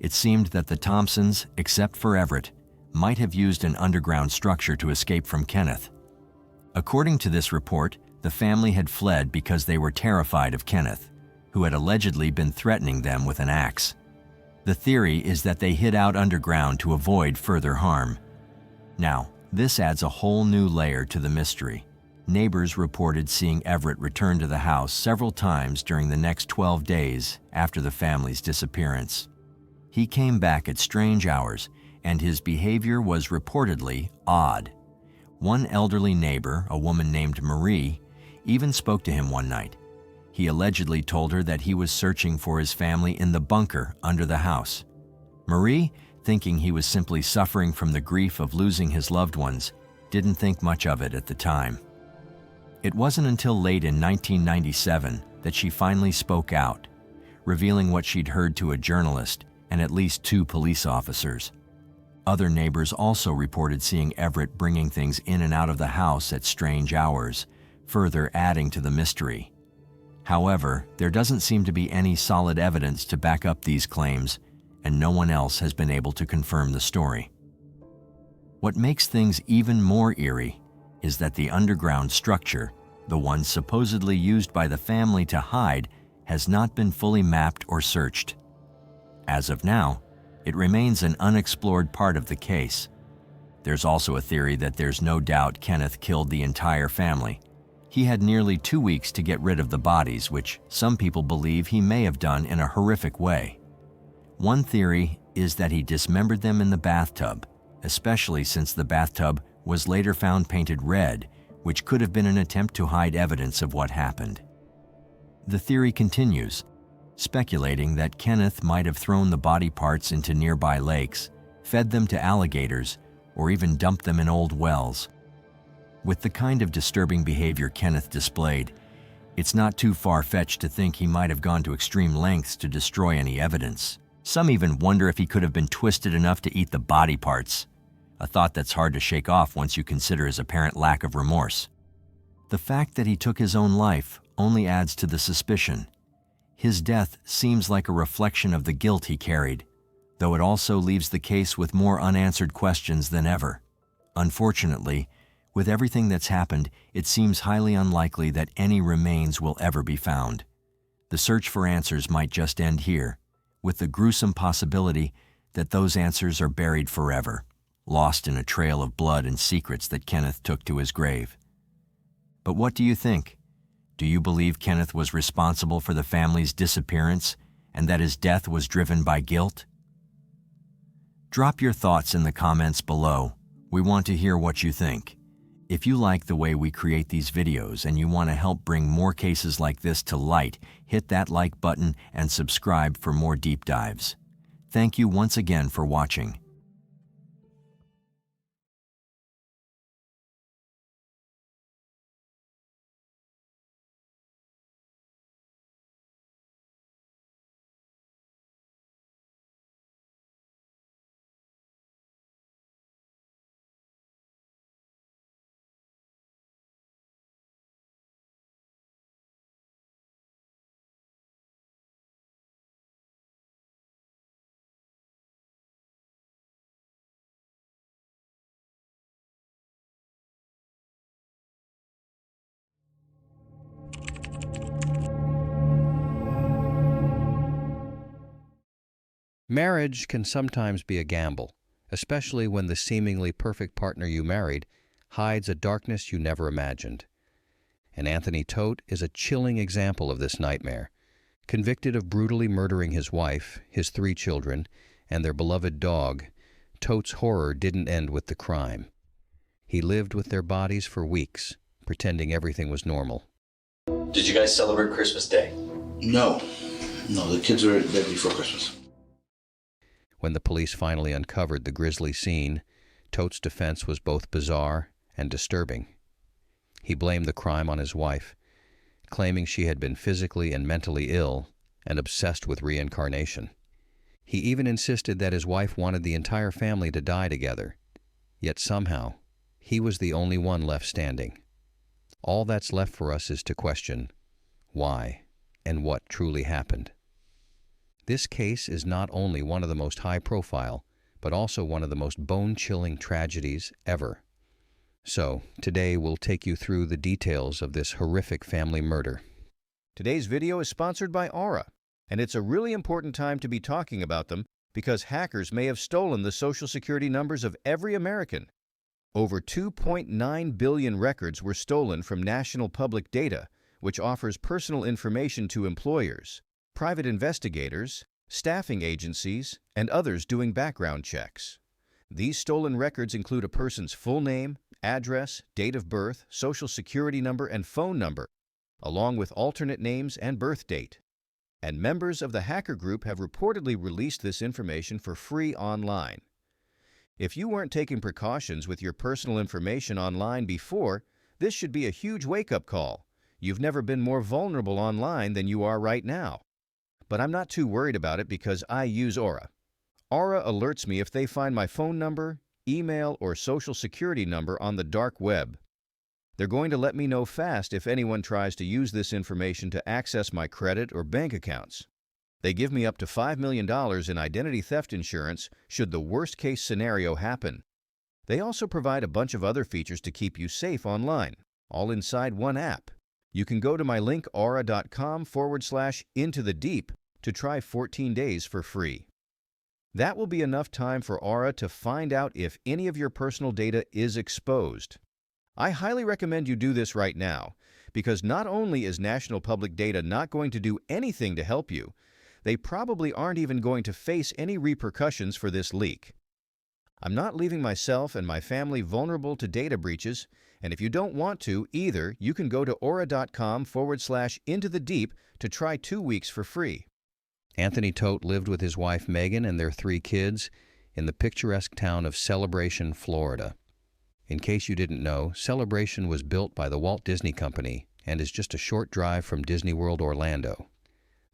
it seemed that the Thompsons, except for Everett, might have used an underground structure to escape from Kenneth. According to this report, the family had fled because they were terrified of Kenneth, who had allegedly been threatening them with an axe. The theory is that they hid out underground to avoid further harm. Now, this adds a whole new layer to the mystery. Neighbors reported seeing Everett return to the house several times during the next 12 days after the family's disappearance. He came back at strange hours, and his behavior was reportedly odd. One elderly neighbor, a woman named Marie, even spoke to him one night. He allegedly told her that he was searching for his family in the bunker under the house. Marie, thinking he was simply suffering from the grief of losing his loved ones, didn't think much of it at the time. It wasn't until late in 1997 that she finally spoke out, revealing what she'd heard to a journalist and at least 2 police officers. Other neighbors also reported seeing Everett bringing things in and out of the house at strange hours, further adding to the mystery. However, there doesn't seem to be any solid evidence to back up these claims, and no one else has been able to confirm the story. What makes things even more eerie is that the underground structure, the one supposedly used by the family to hide, has not been fully mapped or searched. As of now, it remains an unexplored part of the case. There's also a theory that there's no doubt Kenneth killed the entire family. He had nearly 2 weeks to get rid of the bodies, which some people believe he may have done in a horrific way. One theory is that he dismembered them in the bathtub, especially since the bathtub was later found painted red, which could have been an attempt to hide evidence of what happened. The theory continues, speculating that Kenneth might have thrown the body parts into nearby lakes, fed them to alligators, or even dumped them in old wells. With the kind of disturbing behavior Kenneth displayed, it's not too far-fetched to think he might have gone to extreme lengths to destroy any evidence. Some even wonder if he could have been twisted enough to eat the body parts, a thought that's hard to shake off once you consider his apparent lack of remorse. The fact that he took his own life only adds to the suspicion. His death seems like a reflection of the guilt he carried, though it also leaves the case with more unanswered questions than ever. Unfortunately, with everything that's happened, it seems highly unlikely that any remains will ever be found. The search for answers might just end here, with the gruesome possibility that those answers are buried forever, lost in a trail of blood and secrets that Kenneth took to his grave. But what do you think? Do you believe Kenneth was responsible for the family's disappearance and that his death was driven by guilt? Drop your thoughts in the comments below. We want to hear what you think. If you like the way we create these videos and you want to help bring more cases like this to light, hit that like button and subscribe for more deep dives. Thank you once again for watching. Marriage can sometimes be a gamble, especially when the seemingly perfect partner you married hides a darkness you never imagined. And Anthony Todt is a chilling example of this nightmare. Convicted of brutally murdering his wife, his 3 children, and their beloved dog, Todt's horror didn't end with the crime. He lived with their bodies for weeks, pretending everything was normal. Did you guys celebrate Christmas Day? No, the kids were dead before Christmas. When the police finally uncovered the grisly scene, Todt's defense was both bizarre and disturbing. He blamed the crime on his wife, claiming she had been physically and mentally ill and obsessed with reincarnation. He even insisted that his wife wanted the entire family to die together, yet somehow he was the only one left standing. All that's left for us is to question why and what truly happened. This case is not only one of the most high-profile, but also one of the most bone-chilling tragedies ever. So, today we'll take you through the details of this horrific family murder. Today's video is sponsored by Aura, and it's a really important time to be talking about them because hackers may have stolen the Social Security numbers of every American. Over 2.9 billion records were stolen from National Public Data, which offers personal information to employers, private investigators, staffing agencies, and others doing background checks. These stolen records include a person's full name, address, date of birth, social security number, and phone number, along with alternate names and birth date. And members of the hacker group have reportedly released this information for free online. If you weren't taking precautions with your personal information online before, this should be a huge wake-up call. You've never been more vulnerable online than you are right now. But I'm not too worried about it because I use Aura. Aura alerts me if they find my phone number, email, or social security number on the dark web. They're going to let me know fast if anyone tries to use this information to access my credit or bank accounts. They give me up to $5 million in identity theft insurance should the worst-case scenario happen. They also provide a bunch of other features to keep you safe online, all inside one app. You can go to my link aura.com/into-the-deep to try 14 days for free. That will be enough time for Aura to find out if any of your personal data is exposed. I highly recommend you do this right now, because not only is national public data not going to do anything to help you, they probably aren't even going to face any repercussions for this leak. I'm not leaving myself and my family vulnerable to data breaches, and if you don't want to either, you can go to aura.com/into-the-deep to try 2 weeks for free. Anthony Todt lived with his wife Megan and their 3 kids in the picturesque town of Celebration, Florida. In case you didn't know, Celebration was built by the Walt Disney Company and is just a short drive from Disney World Orlando.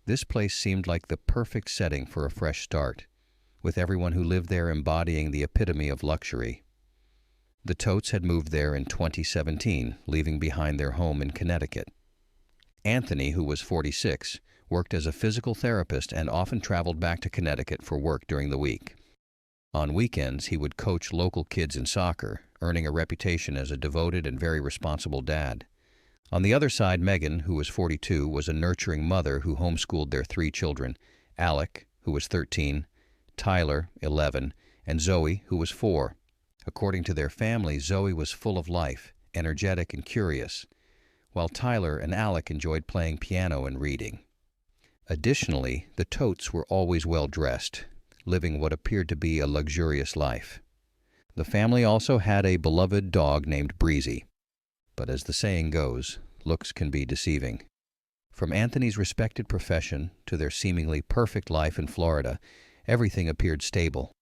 This place seemed like the perfect setting for a fresh start, with everyone who lived there embodying the epitome of luxury. The Todts had moved there in 2017, leaving behind their home in Connecticut. Anthony, who was 46, worked as a physical therapist and often traveled back to Connecticut for work during the week. On weekends, he would coach local kids in soccer, earning a reputation as a devoted and very responsible dad. On the other side, Megan, who was 42, was a nurturing mother who homeschooled their 3 children, Alec, who was 13, Tyler, 11, and Zoe, who was 4. According to their family, Zoe was full of life, energetic and curious, while Tyler and Alec enjoyed playing piano and reading. Additionally, the Todts were always well-dressed, living what appeared to be a luxurious life. The family also had a beloved dog named Breezy. But as the saying goes, looks can be deceiving. From Anthony's respected profession to their seemingly perfect life in Florida, everything appeared stable.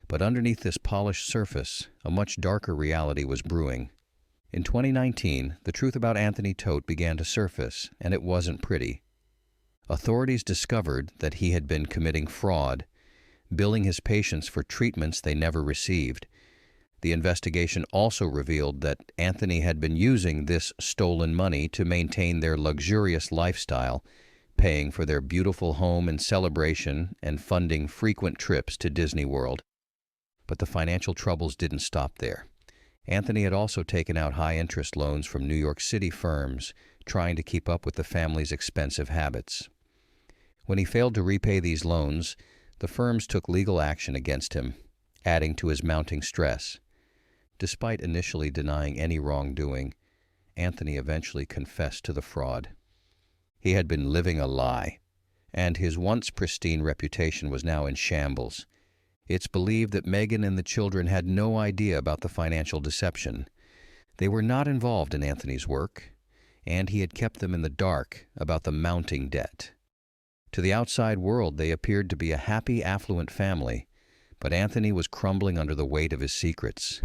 But underneath this polished surface, a much darker reality was brewing. In 2019, the truth about Anthony Todt began to surface, and it wasn't pretty. Authorities discovered that he had been committing fraud, billing his patients for treatments they never received. The investigation also revealed that Anthony had been using this stolen money to maintain their luxurious lifestyle, paying for their beautiful home in Celebration and funding frequent trips to Disney World. But the financial troubles didn't stop there. Anthony had also taken out high-interest loans from New York City firms, trying to keep up with the family's expensive habits. When he failed to repay these loans, the firms took legal action against him, adding to his mounting stress. Despite initially denying any wrongdoing, Anthony eventually confessed to the fraud. He had been living a lie, and his once pristine reputation was now in shambles. It's believed that Megan and the children had no idea about the financial deception. They were not involved in Anthony's work, and he had kept them in the dark about the mounting debt. To the outside world, they appeared to be a happy, affluent family, but Anthony was crumbling under the weight of his secrets.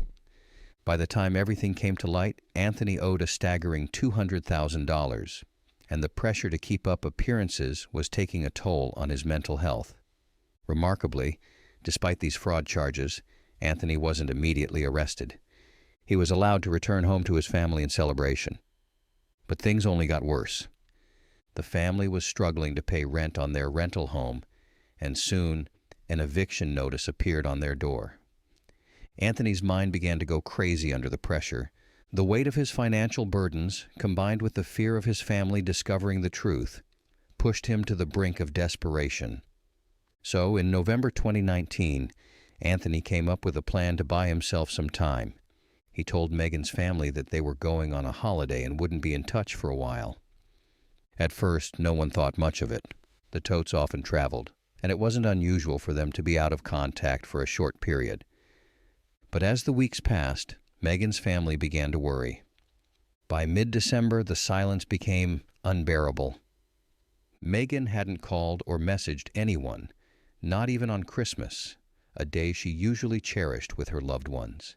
By the time everything came to light, Anthony owed a staggering $200,000, and the pressure to keep up appearances was taking a toll on his mental health. Remarkably, despite these fraud charges, Anthony wasn't immediately arrested. He was allowed to return home to his family in Celebration. But things only got worse. The family was struggling to pay rent on their rental home, and soon an eviction notice appeared on their door. Anthony's mind began to go crazy under the pressure. The weight of his financial burdens, combined with the fear of his family discovering the truth, pushed him to the brink of desperation. So, in November 2019, Anthony came up with a plan to buy himself some time. He told Megan's family that they were going on a holiday and wouldn't be in touch for a while. At first, no one thought much of it. The Todts often traveled, and it wasn't unusual for them to be out of contact for a short period. But as the weeks passed, Megan's family began to worry. By mid-December, the silence became unbearable. Megan hadn't called or messaged anyone, not even on Christmas, a day she usually cherished with her loved ones.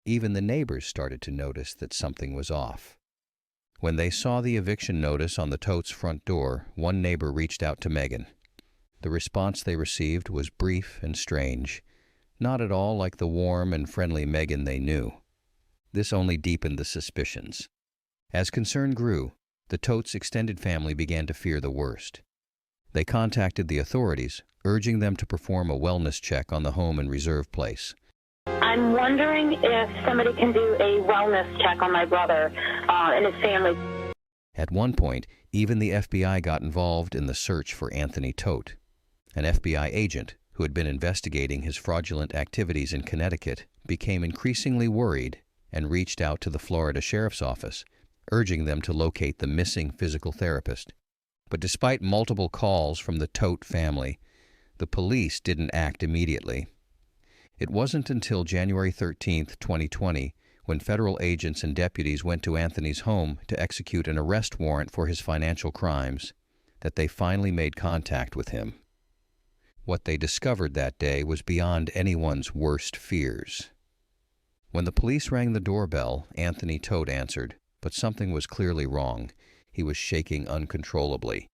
Even the neighbors started to notice that something was off. When they saw the eviction notice on the Todt's front door, one neighbor reached out to Megan. The response they received was brief and strange, not at all like the warm and friendly Megan they knew. This only deepened the suspicions. As concern grew, the Todt's extended family began to fear the worst. They contacted the authorities, urging them to perform a wellness check on the home and reserve place. I'm wondering if somebody can do a wellness check on my brother and his family. At one point, even the FBI got involved in the search for Anthony Todt. An FBI agent who had been investigating his fraudulent activities in Connecticut became increasingly worried and reached out to the Florida Sheriff's Office, urging them to locate the missing physical therapist. But despite multiple calls from the Todt family, the police didn't act immediately. It wasn't until January 13, 2020, when federal agents and deputies went to Anthony's home to execute an arrest warrant for his financial crimes, that they finally made contact with him. What they discovered that day was beyond anyone's worst fears. When the police rang the doorbell, Anthony Todt answered, but something was clearly wrong. He was shaking uncontrollably.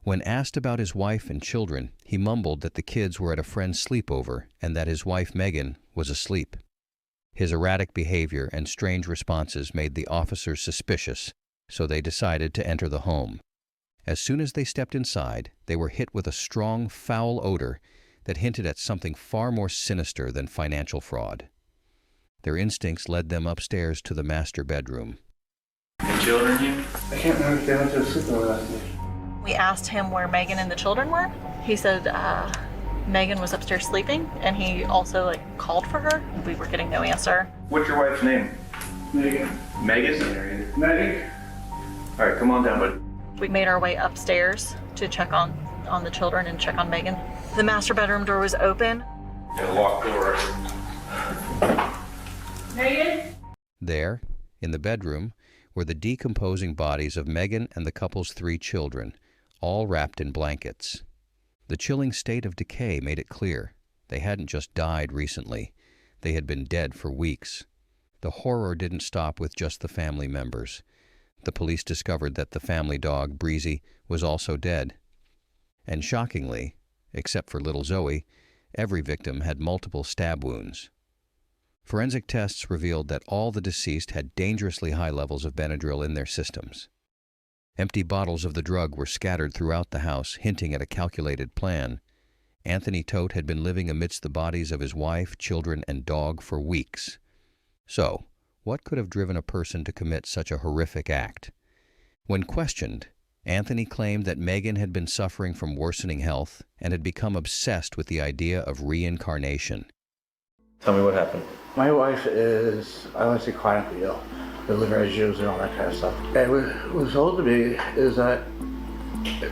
When asked about his wife and children, he mumbled that the kids were at a friend's sleepover and that his wife, Megan, was asleep. His erratic behavior and strange responses made the officers suspicious, so they decided to enter the home. As soon as they stepped inside, they were hit with a strong, foul odor that hinted at something far more sinister than financial fraud. Their instincts led them upstairs to the master bedroom. Any children here? I can't remember if they went to the sleepover last night. We asked him where Megan and the children were. He said Megan was upstairs sleeping, and he also called for her. We were getting no answer. What's your wife's name? Megan. Megan? Megan. All right, come on down, buddy. We made our way upstairs to check on the children and check on Megan. The master bedroom door was open. Yeah, locked door. Megan? There, in the bedroom, were the decomposing bodies of Megan and the couple's 3 children, all wrapped in blankets. The chilling state of decay made it clear they hadn't just died recently. They had been dead for weeks. The horror didn't stop with just the family members. The police discovered that the family dog, Breezy, was also dead. And shockingly, except for little Zoe, every victim had multiple stab wounds. Forensic tests revealed that all the deceased had dangerously high levels of Benadryl in their systems. Empty bottles of the drug were scattered throughout the house, hinting at a calculated plan. Anthony Todt had been living amidst the bodies of his wife, children, and dog for weeks. So, what could have driven a person to commit such a horrific act? When questioned, Anthony claimed that Megan had been suffering from worsening health and had become obsessed with the idea of reincarnation. Tell me what happened. My wife is, I want to say, chronically ill. The liver issues and all that kind of stuff. And what was told to me is that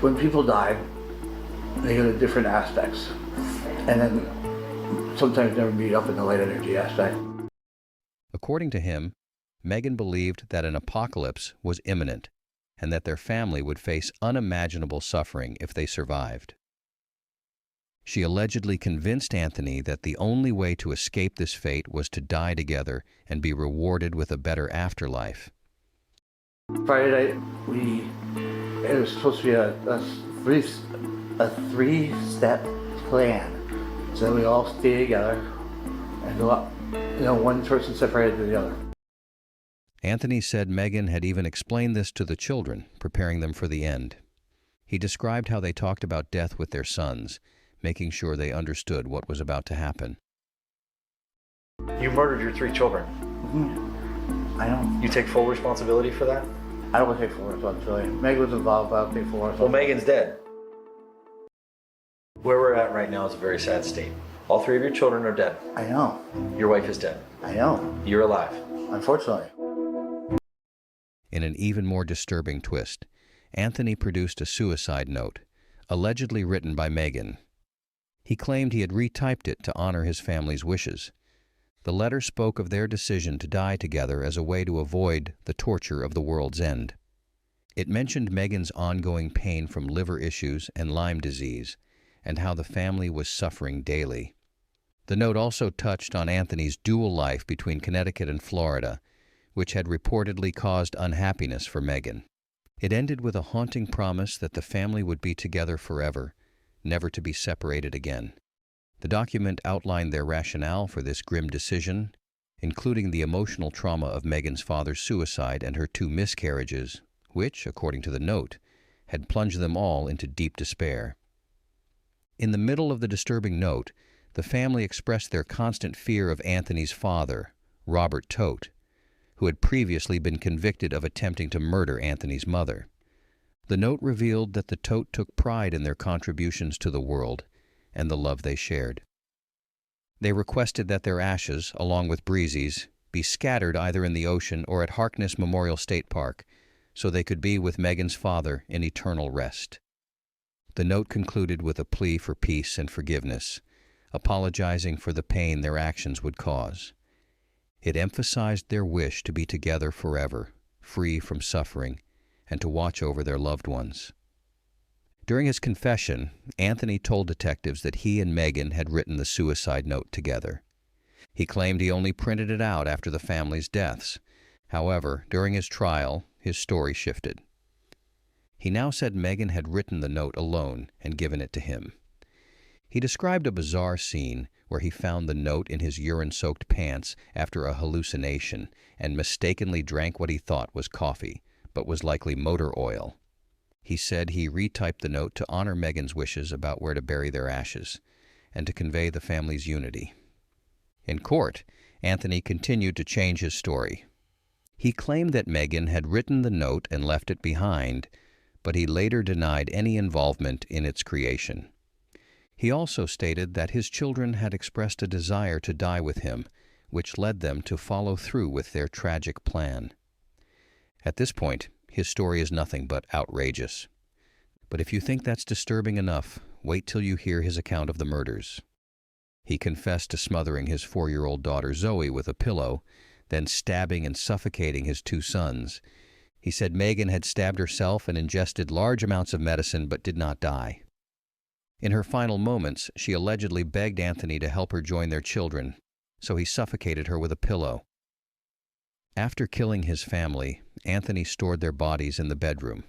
when people die, they go to different aspects. And then sometimes never meet up in the light energy aspect. According to him, Megan believed that an apocalypse was imminent and that their family would face unimaginable suffering if they survived. She allegedly convinced Anthony that the only way to escape this fate was to die together and be rewarded with a better afterlife. Friday night, it was supposed to be a three-step plan. So we all stay together and go up. One person separated from the other. Anthony said Megan had even explained this to the children, preparing them for the end. He described how they talked about death with their sons, making sure they understood what was about to happen. You murdered your 3 children. Mm-hmm. I know. You take full responsibility for that? I don't want to take full responsibility. Meg was involved, but I'll take full responsibility. Well, Megan's dead. Where we're at right now is a very sad state. All 3 of your children are dead. I know. Your wife is dead. I know. You're alive. Unfortunately. In an even more disturbing twist, Anthony produced a suicide note, allegedly written by Megan. He claimed he had retyped it to honor his family's wishes. The letter spoke of their decision to die together as a way to avoid the torture of the world's end. It mentioned Megan's ongoing pain from liver issues and Lyme disease, and how the family was suffering daily. The note also touched on Anthony's dual life between Connecticut and Florida, which had reportedly caused unhappiness for Megan. It ended with a haunting promise that the family would be together forever, never to be separated again. The document outlined their rationale for this grim decision, including the emotional trauma of Megan's father's suicide and her 2 miscarriages, which, according to the note, had plunged them all into deep despair. In the middle of the disturbing note, the family expressed their constant fear of Anthony's father, Robert Todt, who had previously been convicted of attempting to murder Anthony's mother. The note revealed that the Todt took pride in their contributions to the world and the love they shared. They requested that their ashes, along with Breezy's, be scattered either in the ocean or at Harkness Memorial State Park, so they could be with Megan's father in eternal rest. The note concluded with a plea for peace and forgiveness, apologizing for the pain their actions would cause. It emphasized their wish to be together forever, free from suffering, and to watch over their loved ones. During his confession, Anthony told detectives that he and Megan had written the suicide note together. He claimed he only printed it out after the family's deaths. However, during his trial, his story shifted. He now said Megan had written the note alone and given it to him. He described a bizarre scene where he found the note in his urine-soaked pants after a hallucination and mistakenly drank what he thought was coffee, but was likely motor oil. He said he retyped the note to honor Megan's wishes about where to bury their ashes and to convey the family's unity. In court, Anthony continued to change his story. He claimed that Megan had written the note and left it behind, but he later denied any involvement in its creation. He also stated that his children had expressed a desire to die with him, which led them to follow through with their tragic plan. At this point, his story is nothing but outrageous. But if you think that's disturbing enough, wait till you hear his account of the murders. He confessed to smothering his 4-year-old daughter Zoe with a pillow, then stabbing and suffocating his 2 sons. He said Megan had stabbed herself and ingested large amounts of medicine but did not die. In her final moments, she allegedly begged Anthony to help her join their children, so he suffocated her with a pillow. After killing his family, Anthony stored their bodies in the bedroom.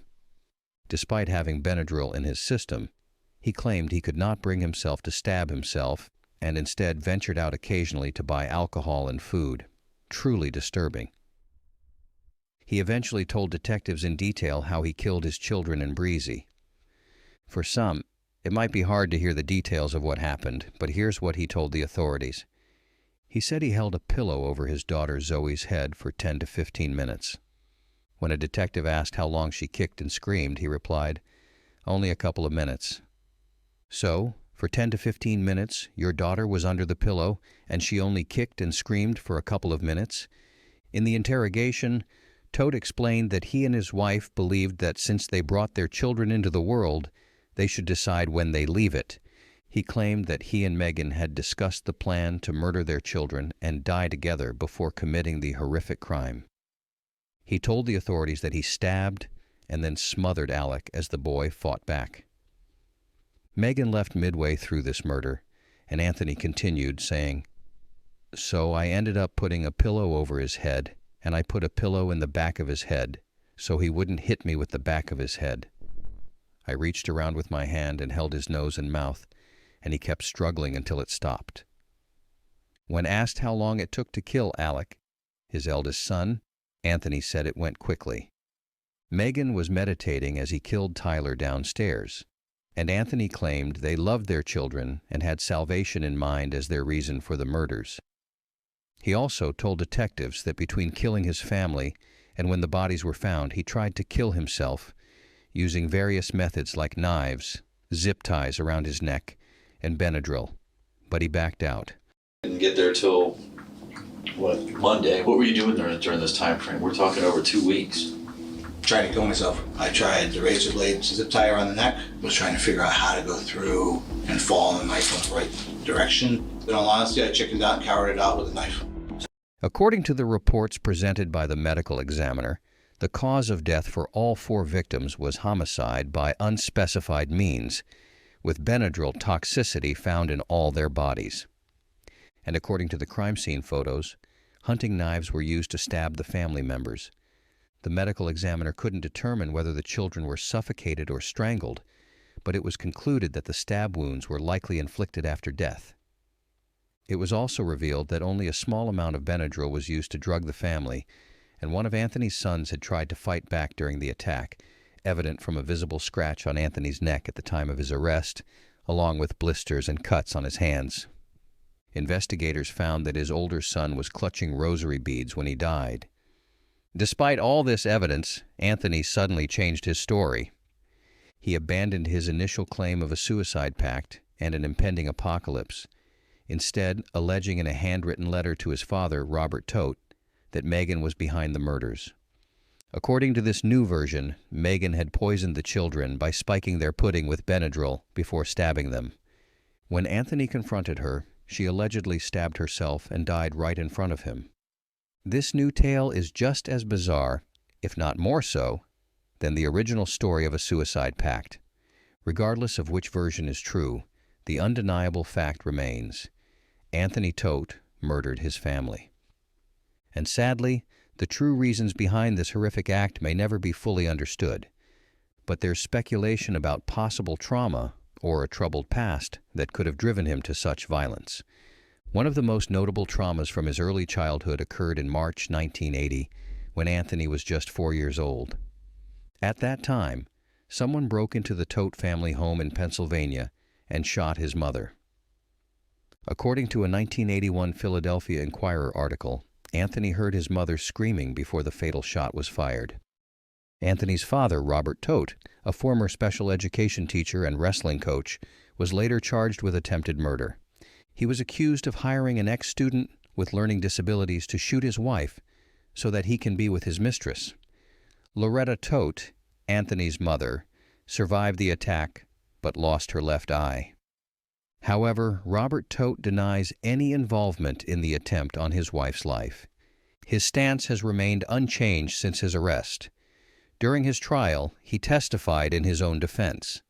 Despite having Benadryl in his system, he claimed he could not bring himself to stab himself and instead ventured out occasionally to buy alcohol and food. Truly disturbing. He eventually told detectives in detail how he killed his children and Breezy. For some, it might be hard to hear the details of what happened, but here's what he told the authorities. He said he held a pillow over his daughter Zoe's head for 10 to 15 minutes. When a detective asked how long she kicked and screamed, he replied, "Only a couple of minutes." So, for 10 to 15 minutes, your daughter was under the pillow, and she only kicked and screamed for a couple of minutes? In the interrogation, Todt explained that he and his wife believed that since they brought their children into the world, they should decide when they leave it. He claimed that he and Megan had discussed the plan to murder their children and die together before committing the horrific crime. He told the authorities that he stabbed and then smothered Alec as the boy fought back. Megan left midway through this murder, and Anthony continued, saying, "So I ended up putting a pillow over his head, and I put a pillow in the back of his head, so he wouldn't hit me with the back of his head. I reached around with my hand and held his nose and mouth, and he kept struggling until it stopped." When asked how long it took to kill Alec, his eldest son, Anthony said it went quickly. Megan was meditating as he killed Tyler downstairs, and Anthony claimed they loved their children and had salvation in mind as their reason for the murders. He also told detectives that between killing his family and when the bodies were found, he tried to kill himself using various methods like knives, zip ties around his neck, and Benadryl, but he backed out. Didn't get there till, Monday. What were you doing during this time frame? We're talking over 2 weeks. tried to kill myself. I tried the razor blade zip tie around the neck, was trying to figure out how to go through and fall on the knife in the right direction. In all honesty, I chickened out and cowered it out with a knife. According to the reports presented by the medical examiner, the cause of death for all 4 victims was homicide by unspecified means, with Benadryl toxicity found in all their bodies. And according to the crime scene photos, hunting knives were used to stab the family members. The medical examiner couldn't determine whether the children were suffocated or strangled, but it was concluded that the stab wounds were likely inflicted after death. It was also revealed that only a small amount of Benadryl was used to drug the family, and one of Anthony's sons had tried to fight back during the attack, evident from a visible scratch on Anthony's neck at the time of his arrest, along with blisters and cuts on his hands. Investigators found that his older son was clutching rosary beads when he died. Despite all this evidence, Anthony suddenly changed his story. He abandoned his initial claim of a suicide pact and an impending apocalypse, instead alleging in a handwritten letter to his father, Robert Todt, that Megan was behind the murders. According to this new version, Megan had poisoned the children by spiking their pudding with Benadryl before stabbing them. When Anthony confronted her, she allegedly stabbed herself and died right in front of him. This new tale is just as bizarre, if not more so, than the original story of a suicide pact. Regardless of which version is true, the undeniable fact remains: Anthony Todt murdered his family. And sadly, the true reasons behind this horrific act may never be fully understood, but there's speculation about possible trauma or a troubled past that could have driven him to such violence. One of the most notable traumas from his early childhood occurred in March 1980, when Anthony was just 4 years old. At that time, someone broke into the Todt family home in Pennsylvania and shot his mother. According to a 1981 Philadelphia Inquirer article, Anthony heard his mother screaming before the fatal shot was fired. Anthony's father, Robert Todt, a former special education teacher and wrestling coach, was later charged with attempted murder. He was accused of hiring an ex-student with learning disabilities to shoot his wife so that he can be with his mistress. Loretta Todt, Anthony's mother, survived the attack but lost her left eye. However, Robert Todt denies any involvement in the attempt on his wife's life. His stance has remained unchanged since his arrest. During his trial, he testified in his own defense.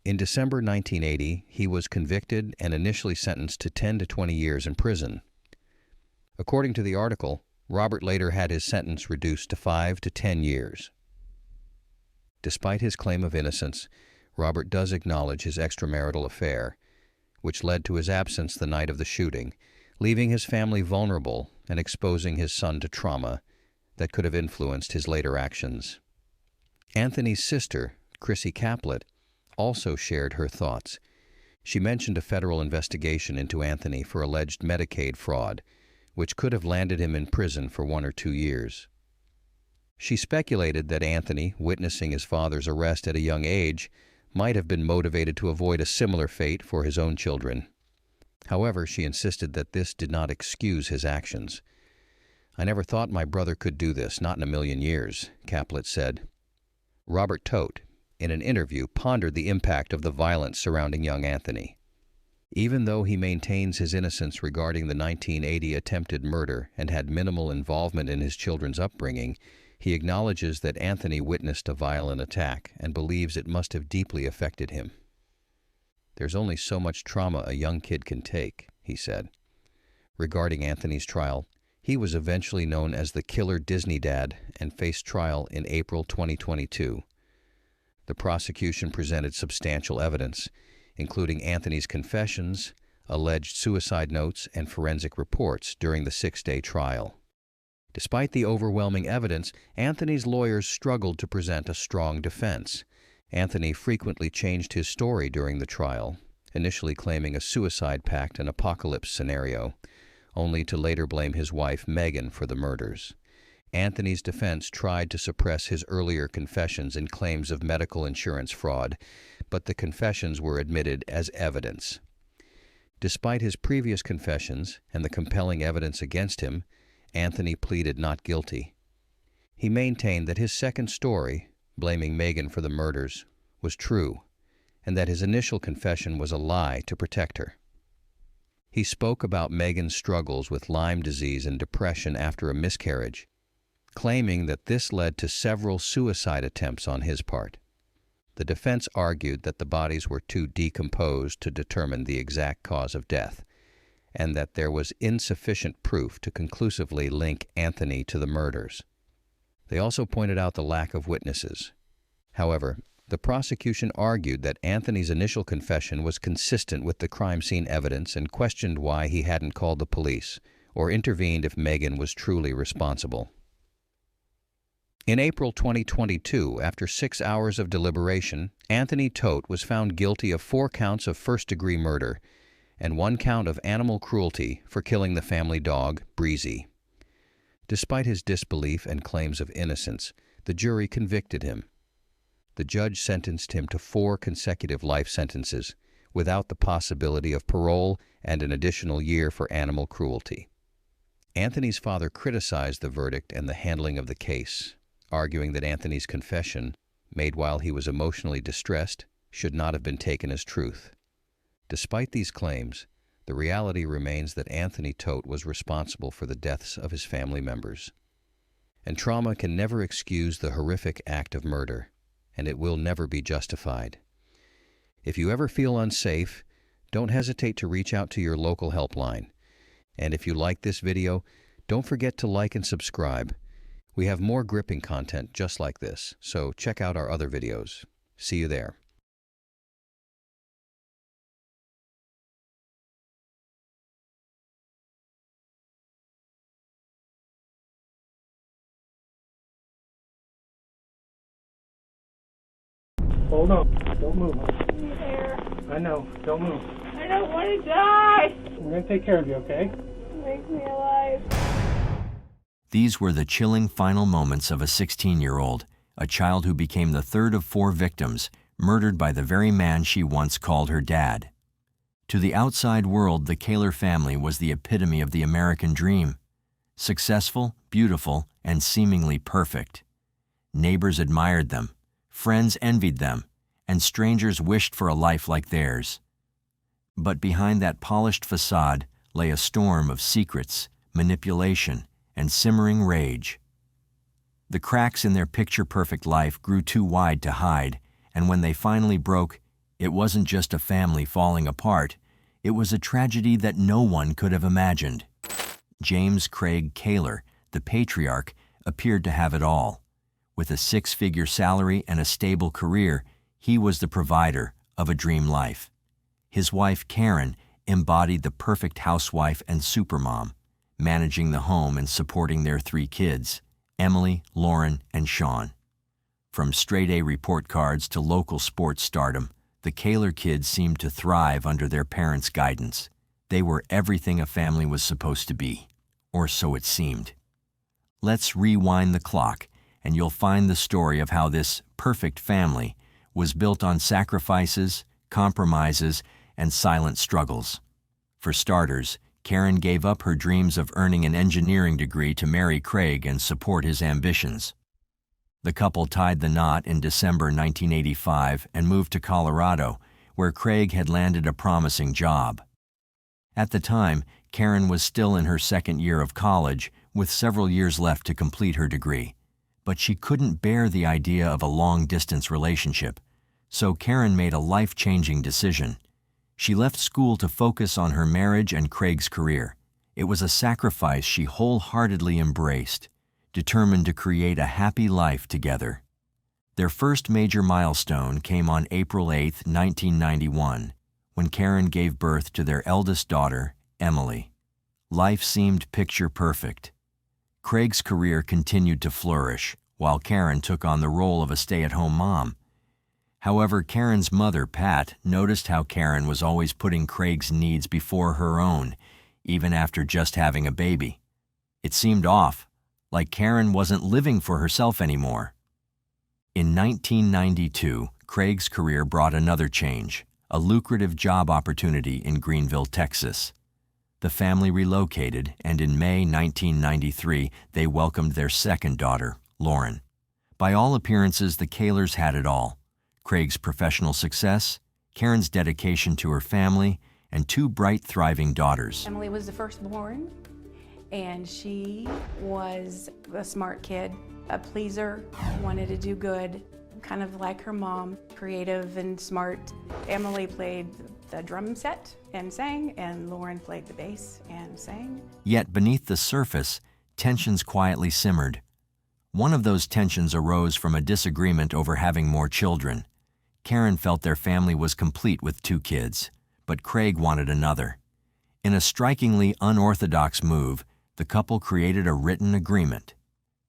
In December 1980, he was convicted and initially sentenced to 10 to 20 years in prison. According to the article, Robert later had his sentence reduced to 5 to 10 years. Despite his claim of innocence, Robert does acknowledge his extramarital affair, which led to his absence the night of the shooting, leaving his family vulnerable and exposing his son to trauma that could have influenced his later actions. Anthony's sister, Chrissy Caplet, also shared her thoughts. She mentioned a federal investigation into Anthony for alleged Medicaid fraud, which could have landed him in prison for 1 or 2 years. She speculated that Anthony, witnessing his father's arrest at a young age, might have been motivated to avoid a similar fate for his own children. However, she insisted that this did not excuse his actions. "I never thought my brother could do this, not in a million years," Caplet said. Robert Todt, in an interview, pondered the impact of the violence surrounding young Anthony. Even though he maintains his innocence regarding the 1980 attempted murder and had minimal involvement in his children's upbringing, he acknowledges that Anthony witnessed a violent attack and believes it must have deeply affected him. "There's only so much trauma a young kid can take," he said. Regarding Anthony's trial, he was eventually known as the Killer Disney Dad and faced trial in April 2022. The prosecution presented substantial evidence, including Anthony's confessions, alleged suicide notes, and forensic reports during the 6-day trial. Despite the overwhelming evidence, Anthony's lawyers struggled to present a strong defense. Anthony frequently changed his story during the trial, initially claiming a suicide pact and apocalypse scenario, only to later blame his wife, Megan, for the murders. Anthony's defense tried to suppress his earlier confessions and claims of medical insurance fraud, but the confessions were admitted as evidence. Despite his previous confessions and the compelling evidence against him, Anthony pleaded not guilty. He maintained that his second story, blaming Megan for the murders, was true, and that his initial confession was a lie to protect her. He spoke about Megan's struggles with Lyme disease and depression after a miscarriage, claiming that this led to several suicide attempts on his part. The defense argued that the bodies were too decomposed to determine the exact cause of death, and that there was insufficient proof to conclusively link Anthony to the murders. They also pointed out the lack of witnesses. However, the prosecution argued that Anthony's initial confession was consistent with the crime scene evidence and questioned why he hadn't called the police or intervened if Megan was truly responsible. In April 2022, after 6 hours of deliberation, Anthony Todt was found guilty of 4 counts of first-degree murder and 1 count of animal cruelty for killing the family dog, Breezy. Despite his disbelief and claims of innocence, the jury convicted him. The judge sentenced him to 4 consecutive life sentences, without the possibility of parole and an additional year for animal cruelty. Anthony's father criticized the verdict and the handling of the case, arguing that Anthony's confession, made while he was emotionally distressed, should not have been taken as truth. Despite these claims, the reality remains that Anthony Todt was responsible for the deaths of his family members. And trauma can never excuse the horrific act of murder, and it will never be justified. If you ever feel unsafe, don't hesitate to reach out to your local helpline. And if you like this video, don't forget to like and subscribe. We have more gripping content just like this, so check out our other videos. See you there. Hold on. Don't move. I know. Don't move. I don't want to die. We're going to take care of you, okay? Make me alive. These were the chilling final moments of a 16-year-old, a child who became the third of 4 victims, murdered by the very man she once called her dad. To the outside world, the Kahler family was the epitome of the American dream. Successful, beautiful, and seemingly perfect. Neighbors admired them, friends envied them, and strangers wished for a life like theirs. But behind that polished facade lay a storm of secrets, manipulation, and simmering rage. The cracks in their picture-perfect life grew too wide to hide, and when they finally broke, it wasn't just a family falling apart, it was a tragedy that no one could have imagined. James Craig Kahler, the patriarch, appeared to have it all. With a 6-figure salary and a stable career, he was the provider of a dream life. His wife, Karen, embodied the perfect housewife and supermom, managing the home and supporting their 3 kids, Emily, Lauren, and Sean. From straight-A report cards to local sports stardom, the Kahler kids seemed to thrive under their parents' guidance. They were everything a family was supposed to be, or so it seemed. Let's rewind the clock, and you'll find the story of how this perfect family was built on sacrifices, compromises, and silent struggles. For starters, Karen gave up her dreams of earning an engineering degree to marry Craig and support his ambitions. The couple tied the knot in December 1985 and moved to Colorado, where Craig had landed a promising job. At the time, Karen was still in her 2nd year of college, with several years left to complete her degree. But she couldn't bear the idea of a long-distance relationship, so Karen made a life-changing decision. She left school to focus on her marriage and Craig's career. It was a sacrifice she wholeheartedly embraced, determined to create a happy life together. Their first major milestone came on April 8, 1991, when Karen gave birth to their eldest daughter, Emily. Life seemed picture-perfect. Craig's career continued to flourish, while Karen took on the role of a stay-at-home mom. However, Karen's mother, Pat, noticed how Karen was always putting Craig's needs before her own, even after just having a baby. It seemed off, like Karen wasn't living for herself anymore. In 1992, Craig's career brought another change, a lucrative job opportunity in Greenville, Texas. The family relocated, and in May 1993, they welcomed their second daughter, Lauren. By all appearances, the Kahlers had it all: Craig's professional success, Karen's dedication to her family, and 2 bright, thriving daughters. Emily was the firstborn, and she was a smart kid, a pleaser, wanted to do good, kind of like her mom, creative and smart. Emily played the drum set and sang, and Lauren played the bass and sang. Yet beneath the surface, tensions quietly simmered. One of those tensions arose from a disagreement over having more children. Karen felt their family was complete with 2 kids, but Craig wanted another. In a strikingly unorthodox move, the couple created a written agreement.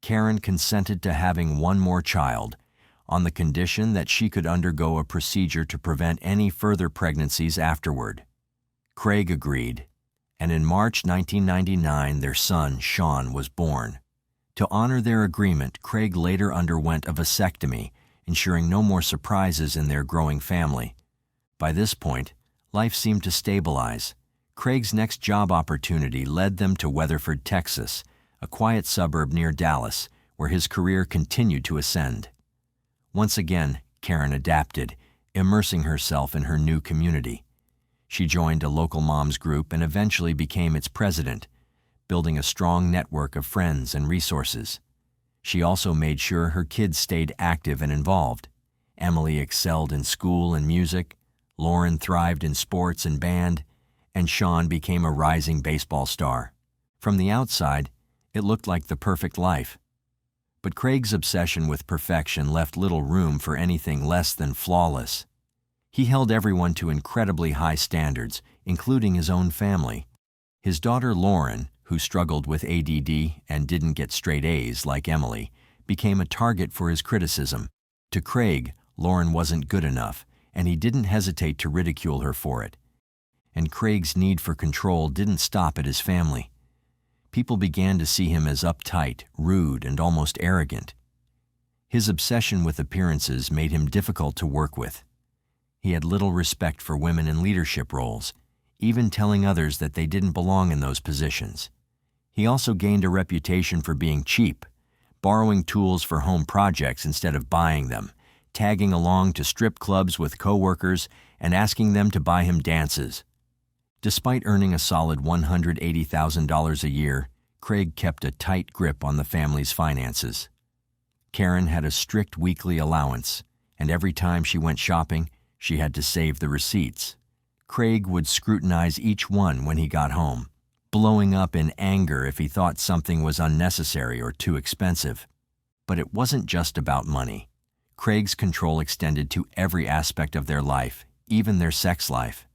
Karen consented to having 1 more child, on the condition that she could undergo a procedure to prevent any further pregnancies afterward. Craig agreed, and in March 1999, their son, Sean, was born. To honor their agreement, Craig later underwent a vasectomy, ensuring no more surprises in their growing family. By this point, life seemed to stabilize. Craig's next job opportunity led them to Weatherford, Texas, a quiet suburb near Dallas, where his career continued to ascend. Once again, Karen adapted, immersing herself in her new community. She joined a local moms group and eventually became its president, building a strong network of friends and resources. She also made sure her kids stayed active and involved. Emily excelled in school and music, Lauren thrived in sports and band, and Sean became a rising baseball star. From the outside, it looked like the perfect life. But Craig's obsession with perfection left little room for anything less than flawless. He held everyone to incredibly high standards, including his own family. His daughter Lauren, who struggled with ADD and didn't get straight A's like Emily, became a target for his criticism. To Craig, Lauren wasn't good enough, and he didn't hesitate to ridicule her for it. And Craig's need for control didn't stop at his family. People began to see him as uptight, rude, and almost arrogant. His obsession with appearances made him difficult to work with. He had little respect for women in leadership roles, even telling others that they didn't belong in those positions. He also gained a reputation for being cheap, borrowing tools for home projects instead of buying them, tagging along to strip clubs with coworkers, and asking them to buy him dances. Despite earning a solid $180,000 a year, Craig kept a tight grip on the family's finances. Karen had a strict weekly allowance, and every time she went shopping, she had to save the receipts. Craig would scrutinize each one when he got home, blowing up in anger if he thought something was unnecessary or too expensive. But it wasn't just about money. Craig's control extended to every aspect of their life, even their sex life.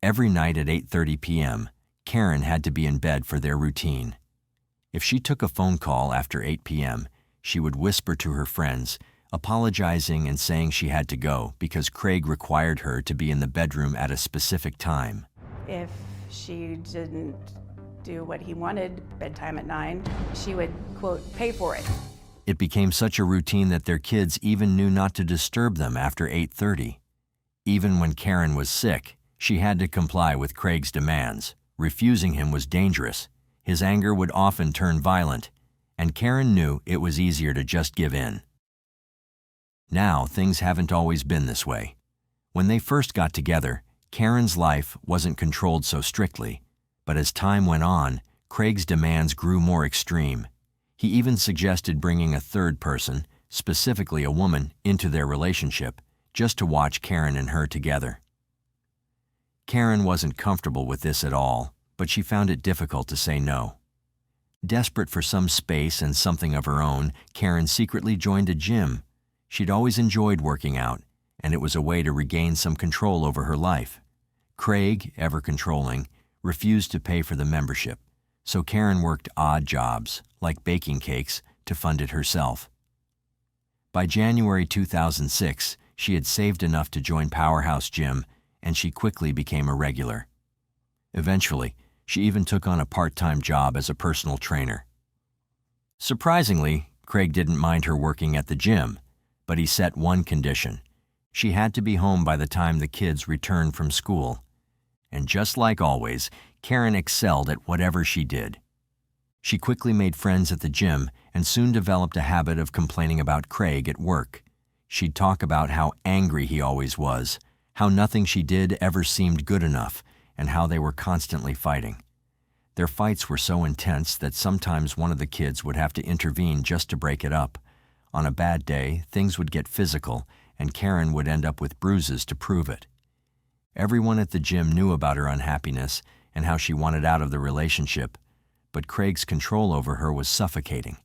Every night at 8:30 p.m., Karen had to be in bed for their routine. If she took a phone call after 8 p.m., she would whisper to her friends, apologizing and saying she had to go because Craig required her to be in the bedroom at a specific time. If she didn't do what he wanted, bedtime at 9, she would, quote, pay for it. It became such a routine that their kids even knew not to disturb them after 8:30. Even when Karen was sick, she had to comply with Craig's demands. Refusing him was dangerous. His anger would often turn violent, and Karen knew it was easier to just give in. Now, things haven't always been this way. When they first got together, Karen's life wasn't controlled so strictly, but as time went on, Craig's demands grew more extreme. He even suggested bringing a third person, specifically a woman, into their relationship, just to watch Karen and her together. Karen wasn't comfortable with this at all, but she found it difficult to say no. Desperate for some space and something of her own, Karen secretly joined a gym. She'd always enjoyed working out, and it was a way to regain some control over her life. Craig, ever controlling, refused to pay for the membership, so Karen worked odd jobs, like baking cakes, to fund it herself. By January 2006, she had saved enough to join Powerhouse Gym, and she quickly became a regular. Eventually, she even took on a part-time job as a personal trainer. Surprisingly, Craig didn't mind her working at the gym, but he set one condition. She had to be home by the time the kids returned from school. And just like always, Karen excelled at whatever she did. She quickly made friends at the gym and soon developed a habit of complaining about Craig at work. She'd talk about how angry he always was, how nothing she did ever seemed good enough, and how they were constantly fighting. Their fights were so intense that sometimes one of the kids would have to intervene just to break it up. On a bad day, things would get physical, and Karen would end up with bruises to prove it. Everyone at the gym knew about her unhappiness and how she wanted out of the relationship, but Craig's control over her was suffocating.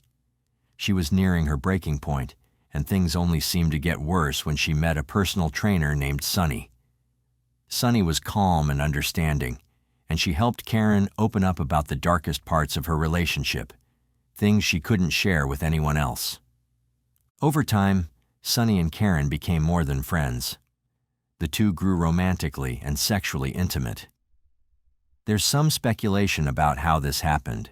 She was nearing her breaking point, and things only seemed to get worse when she met a personal trainer named Sonny. Sonny was calm and understanding, and she helped Karen open up about the darkest parts of her relationship, things she couldn't share with anyone else. Over time, Sonny and Karen became more than friends. The two grew romantically and sexually intimate. There's some speculation about how this happened.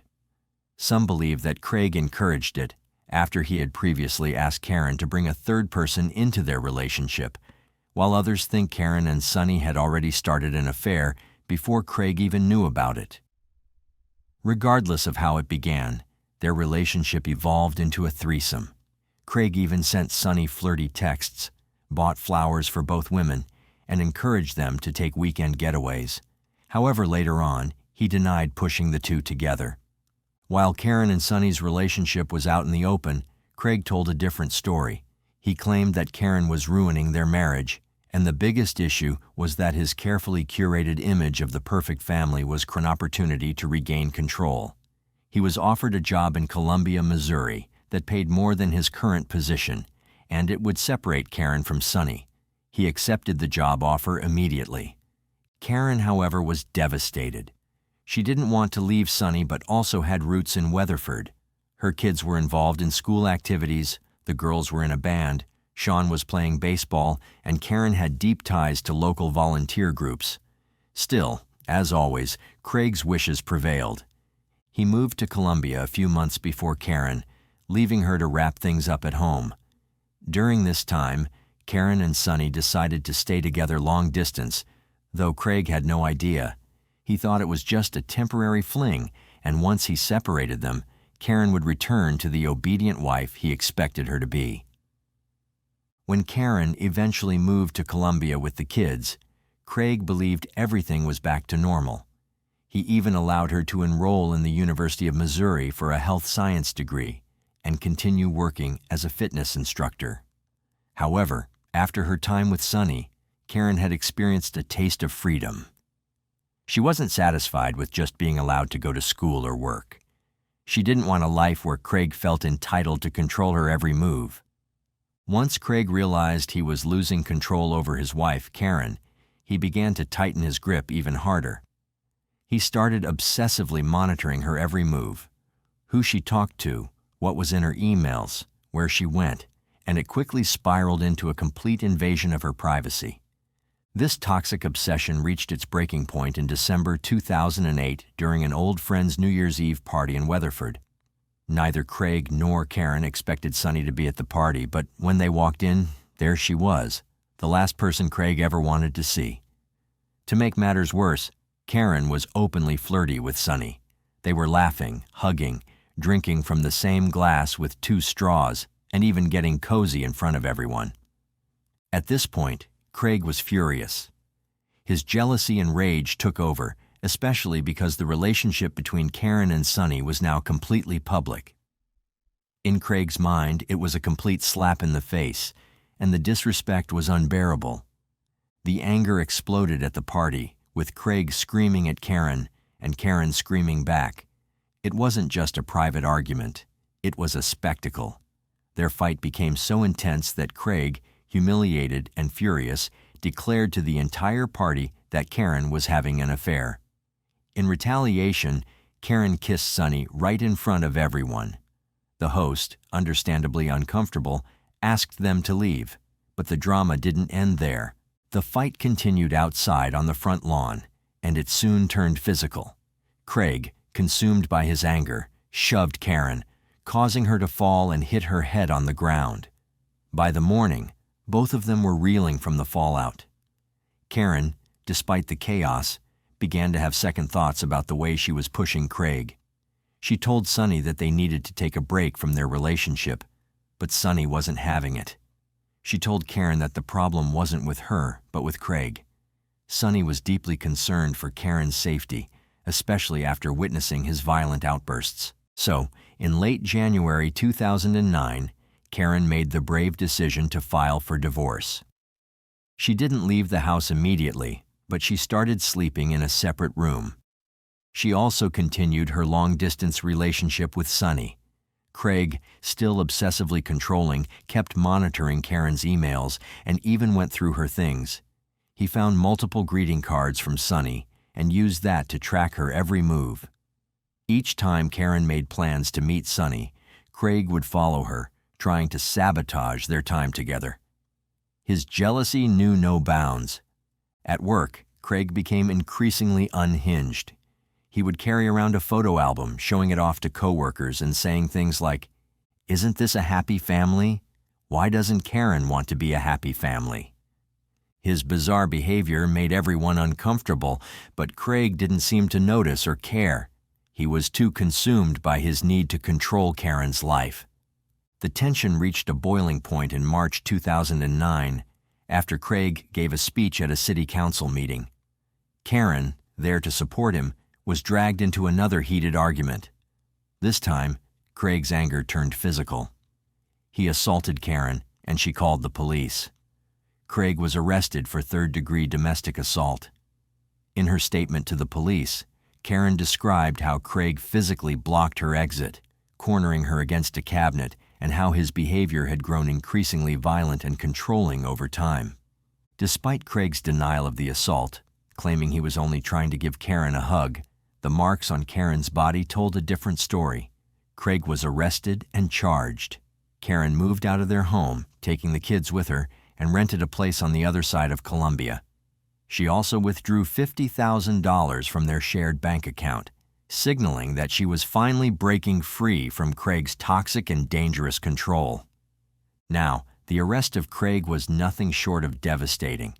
Some believe that Craig encouraged it after he had previously asked Karen to bring a third person into their relationship, while others think Karen and Sonny had already started an affair before Craig even knew about it. Regardless of how it began, their relationship evolved into a threesome. Craig even sent Sonny flirty texts, bought flowers for both women, and encouraged them to take weekend getaways. However, later on, he denied pushing the two together. While Karen and Sonny's relationship was out in the open, Craig told a different story. He claimed that Karen was ruining their marriage, and the biggest issue was that his carefully curated image of the perfect family was an opportunity to regain control. He was offered a job in Columbia, Missouri, that paid more than his current position, and it would separate Karen from Sonny. He accepted the job offer immediately. Karen, however, was devastated. She didn't want to leave Sonny but also had roots in Weatherford. Her kids were involved in school activities, the girls were in a band, Sean was playing baseball, and Karen had deep ties to local volunteer groups. Still, as always, Craig's wishes prevailed. He moved to Columbia a few months before Karen, leaving her to wrap things up at home. During this time, Karen and Sonny decided to stay together long distance, though Craig had no idea. He thought it was just a temporary fling, and once he separated them, Karen would return to the obedient wife he expected her to be. When Karen eventually moved to Columbia with the kids, Craig believed everything was back to normal. He even allowed her to enroll in the University of Missouri for a health science degree and continue working as a fitness instructor. However, after her time with Sonny, Karen had experienced a taste of freedom. She wasn't satisfied with just being allowed to go to school or work. She didn't want a life where Craig felt entitled to control her every move. Once Craig realized he was losing control over his wife, Karen, he began to tighten his grip even harder. He started obsessively monitoring her every move, who she talked to, what was in her emails, where she went, and it quickly spiraled into a complete invasion of her privacy. This toxic obsession reached its breaking point in December 2008 during an old friend's New Year's Eve party in Weatherford. Neither Craig nor Karen expected Sonny to be at the party, but when they walked in, there she was, the last person Craig ever wanted to see. To make matters worse, Karen was openly flirty with Sonny. They were laughing, hugging, drinking from the same glass with 2 straws, and even getting cozy in front of everyone. At this point, Craig was furious. His jealousy and rage took over, especially because the relationship between Karen and Sonny was now completely public. In Craig's mind, it was a complete slap in the face, and the disrespect was unbearable. The anger exploded at the party, with Craig screaming at Karen and Karen screaming back. It wasn't just a private argument, it was a spectacle. Their fight became so intense that Craig, humiliated and furious, declared to the entire party that Karen was having an affair. In retaliation, Karen kissed Sonny right in front of everyone. The host, understandably uncomfortable, asked them to leave, but the drama didn't end there. The fight continued outside on the front lawn, and it soon turned physical. Craig, consumed by his anger, shoved Karen, causing her to fall and hit her head on the ground. By the morning, both of them were reeling from the fallout. Karen, despite the chaos, began to have second thoughts about the way she was pushing Craig. She told Sonny that they needed to take a break from their relationship, but Sonny wasn't having it. She told Karen that the problem wasn't with her, but with Craig. Sonny was deeply concerned for Karen's safety, especially after witnessing his violent outbursts. So, in late January 2009, Karen made the brave decision to file for divorce. She didn't leave the house immediately, but she started sleeping in a separate room. She also continued her long-distance relationship with Sonny. Craig, still obsessively controlling, kept monitoring Karen's emails and even went through her things. He found multiple greeting cards from Sonny and used that to track her every move. Each time Karen made plans to meet Sonny, Craig would follow her, trying to sabotage their time together. His jealousy knew no bounds. At work, Craig became increasingly unhinged. He would carry around a photo album, showing it off to coworkers and saying things like, "Isn't this a happy family? Why doesn't Karen want to be a happy family?" His bizarre behavior made everyone uncomfortable, but Craig didn't seem to notice or care. He was too consumed by his need to control Karen's life. The tension reached a boiling point in March 2009, after Craig gave a speech at a city council meeting. Karen, there to support him, was dragged into another heated argument. This time, Craig's anger turned physical. He assaulted Karen, and she called the police. Craig was arrested for third-degree domestic assault. In her statement to the police, Karen described how Craig physically blocked her exit, cornering her against a cabinet, and how his behavior had grown increasingly violent and controlling over time. Despite Craig's denial of the assault, claiming he was only trying to give Karen a hug, the marks on Karen's body told a different story. Craig was arrested and charged. Karen moved out of their home, taking the kids with her, and rented a place on the other side of Columbia. She also withdrew $50,000 from their shared bank account, signaling that she was finally breaking free from Craig's toxic and dangerous control. Now, the arrest of Craig was nothing short of devastating.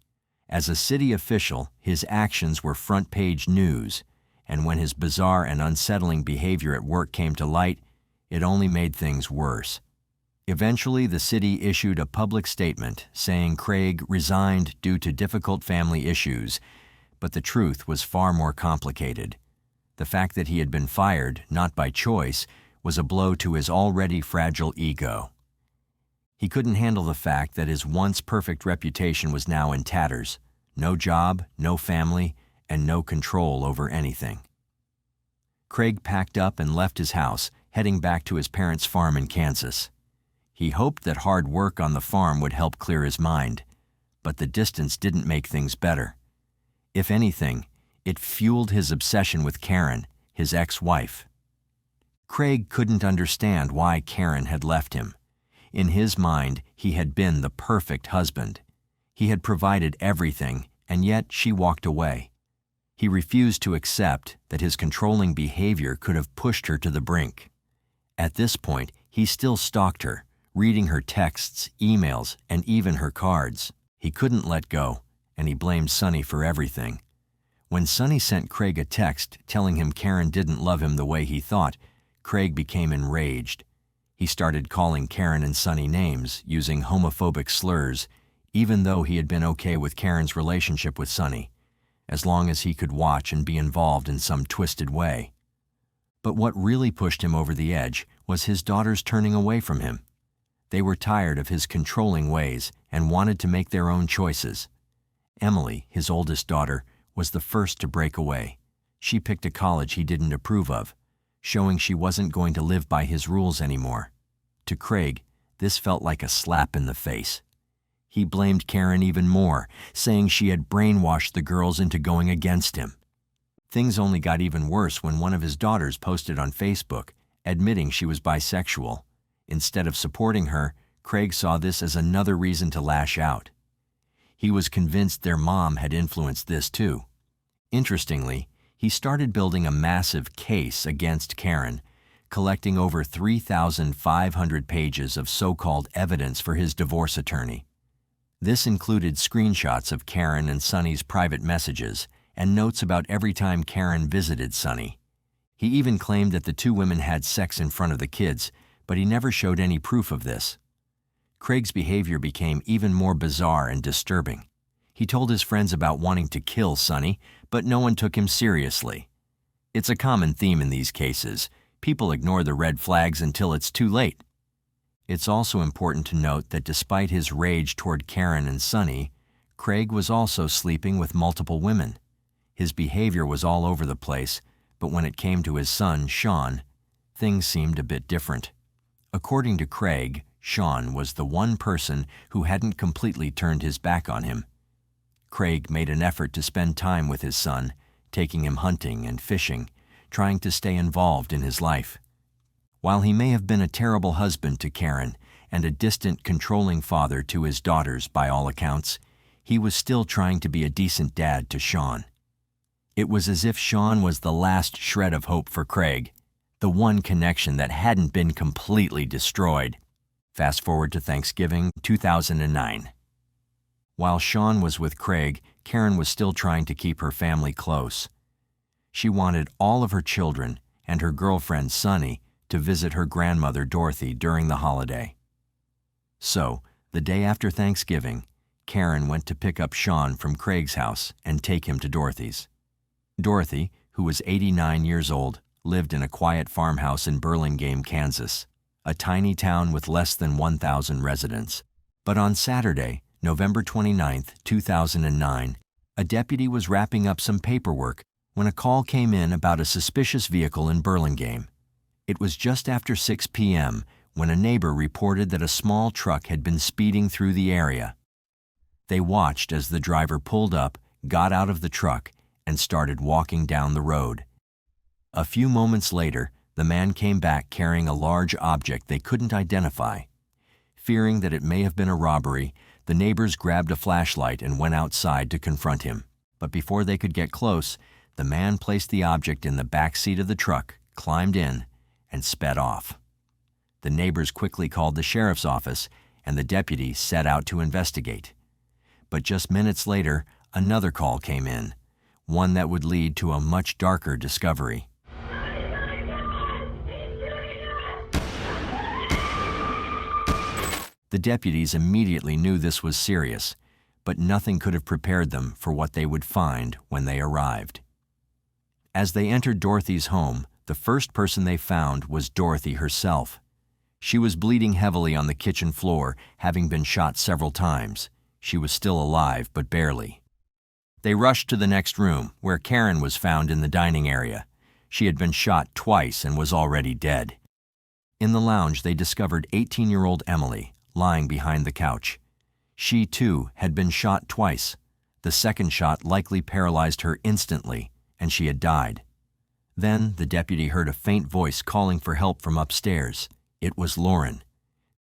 As a city official, his actions were front-page news, and when his bizarre and unsettling behavior at work came to light, it only made things worse. Eventually, the city issued a public statement saying Craig resigned due to difficult family issues, but the truth was far more complicated. The fact that he had been fired, not by choice, was a blow to his already fragile ego. He couldn't handle the fact that his once perfect reputation was now in tatters. No job, no family, and no control over anything. Craig packed up and left his house, heading back to his parents' farm in Kansas. He hoped that hard work on the farm would help clear his mind, but the distance didn't make things better. If anything, it fueled his obsession with Karen, his ex-wife. Craig couldn't understand why Karen had left him. In his mind, he had been the perfect husband. He had provided everything, and yet she walked away. He refused to accept that his controlling behavior could have pushed her to the brink. At this point, he still stalked her, reading her texts, emails, and even her cards. He couldn't let go, and he blamed Sonny for everything. When Sonny sent Craig a text telling him Karen didn't love him the way he thought, Craig became enraged. He started calling Karen and Sonny names, using homophobic slurs, even though he had been okay with Karen's relationship with Sonny, as long as he could watch and be involved in some twisted way. But what really pushed him over the edge was his daughters turning away from him. They were tired of his controlling ways and wanted to make their own choices. Emily, his oldest daughter, was the first to break away. She picked a college he didn't approve of, showing she wasn't going to live by his rules anymore. To Craig, this felt like a slap in the face. He blamed Karen even more, saying she had brainwashed the girls into going against him. Things only got even worse when one of his daughters posted on Facebook, admitting she was bisexual. Instead of supporting her, Craig saw this as another reason to lash out. He was convinced their mom had influenced this too. Interestingly, he started building a massive case against Karen, collecting over 3,500 pages of so-called evidence for his divorce attorney. This included screenshots of Karen and Sonny's private messages and notes about every time Karen visited Sonny. He even claimed that the two women had sex in front of the kids, but he never showed any proof of this. Craig's behavior became even more bizarre and disturbing. He told his friends about wanting to kill Sonny, but no one took him seriously. It's a common theme in these cases. People ignore the red flags until it's too late. It's also important to note that despite his rage toward Karen and Sonny, Craig was also sleeping with multiple women. His behavior was all over the place, but when it came to his son, Sean, things seemed a bit different. According to Craig, Sean was the one person who hadn't completely turned his back on him. Craig made an effort to spend time with his son, taking him hunting and fishing, trying to stay involved in his life. While he may have been a terrible husband to Karen and a distant, controlling father to his daughters by all accounts, he was still trying to be a decent dad to Sean. It was as if Sean was the last shred of hope for Craig, the one connection that hadn't been completely destroyed. Fast forward to Thanksgiving 2009. While Sean was with Craig, Karen was still trying to keep her family close. She wanted all of her children and her girlfriend Sonny to visit her grandmother Dorothy during the holiday. So, the day after Thanksgiving, Karen went to pick up Sean from Craig's house and take him to Dorothy's. Dorothy, who was 89 years old, lived in a quiet farmhouse in Burlingame, Kansas, a tiny town with less than 1,000 residents. But on Saturday, November 29, 2009, a deputy was wrapping up some paperwork when a call came in about a suspicious vehicle in Burlingame. It was just after 6 p.m. when a neighbor reported that a small truck had been speeding through the area. They watched as the driver pulled up, got out of the truck, and started walking down the road. A few moments later, the man came back carrying a large object they couldn't identify. Fearing that it may have been a robbery, the neighbors grabbed a flashlight and went outside to confront him. But before they could get close, the man placed the object in the back seat of the truck, climbed in, and sped off. The neighbors quickly called the sheriff's office, and the deputy set out to investigate. But just minutes later, another call came in, one that would lead to a much darker discovery. The deputies immediately knew this was serious, but nothing could have prepared them for what they would find when they arrived. As they entered Dorothy's home, the first person they found was Dorothy herself. She was bleeding heavily on the kitchen floor, having been shot several times. She was still alive, but barely. They rushed to the next room, where Karen was found in the dining area. She had been shot twice and was already dead. In the lounge, they discovered 18-year-old Emily lying behind the couch. She, too, had been shot twice. The second shot likely paralyzed her instantly, and she had died. Then the deputy heard a faint voice calling for help from upstairs. It was Lauren.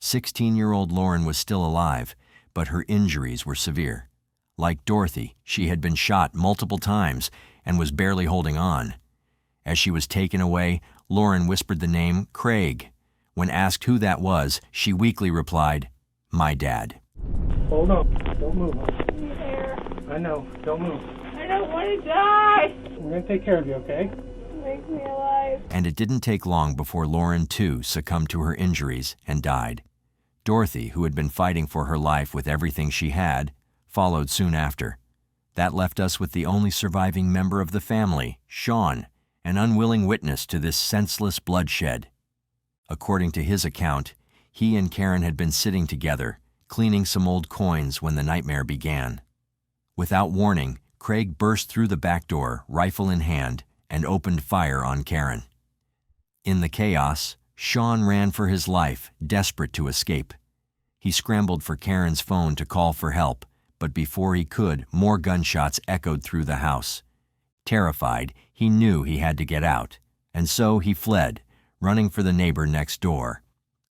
16-year-old Lauren was still alive, but her injuries were severe. Like Dorothy, she had been shot multiple times and was barely holding on. As she was taken away, Lauren whispered the name Craig. When asked who that was, she weakly replied, "My dad." Hold on. Don't move. Here. I know. Don't move. I don't want to die. We're going to take care of you, okay? Make me alive. And it didn't take long before Lauren, too, succumbed to her injuries and died. Dorothy, who had been fighting for her life with everything she had, followed soon after. That left us with the only surviving member of the family, Sean, an unwilling witness to this senseless bloodshed. According to his account, he and Karen had been sitting together, cleaning some old coins when the nightmare began. Without warning, Craig burst through the back door, rifle in hand, and opened fire on Karen. In the chaos, Sean ran for his life, desperate to escape. He scrambled for Karen's phone to call for help, but before he could, more gunshots echoed through the house. Terrified, he knew he had to get out, and so he fled, running for the neighbor next door.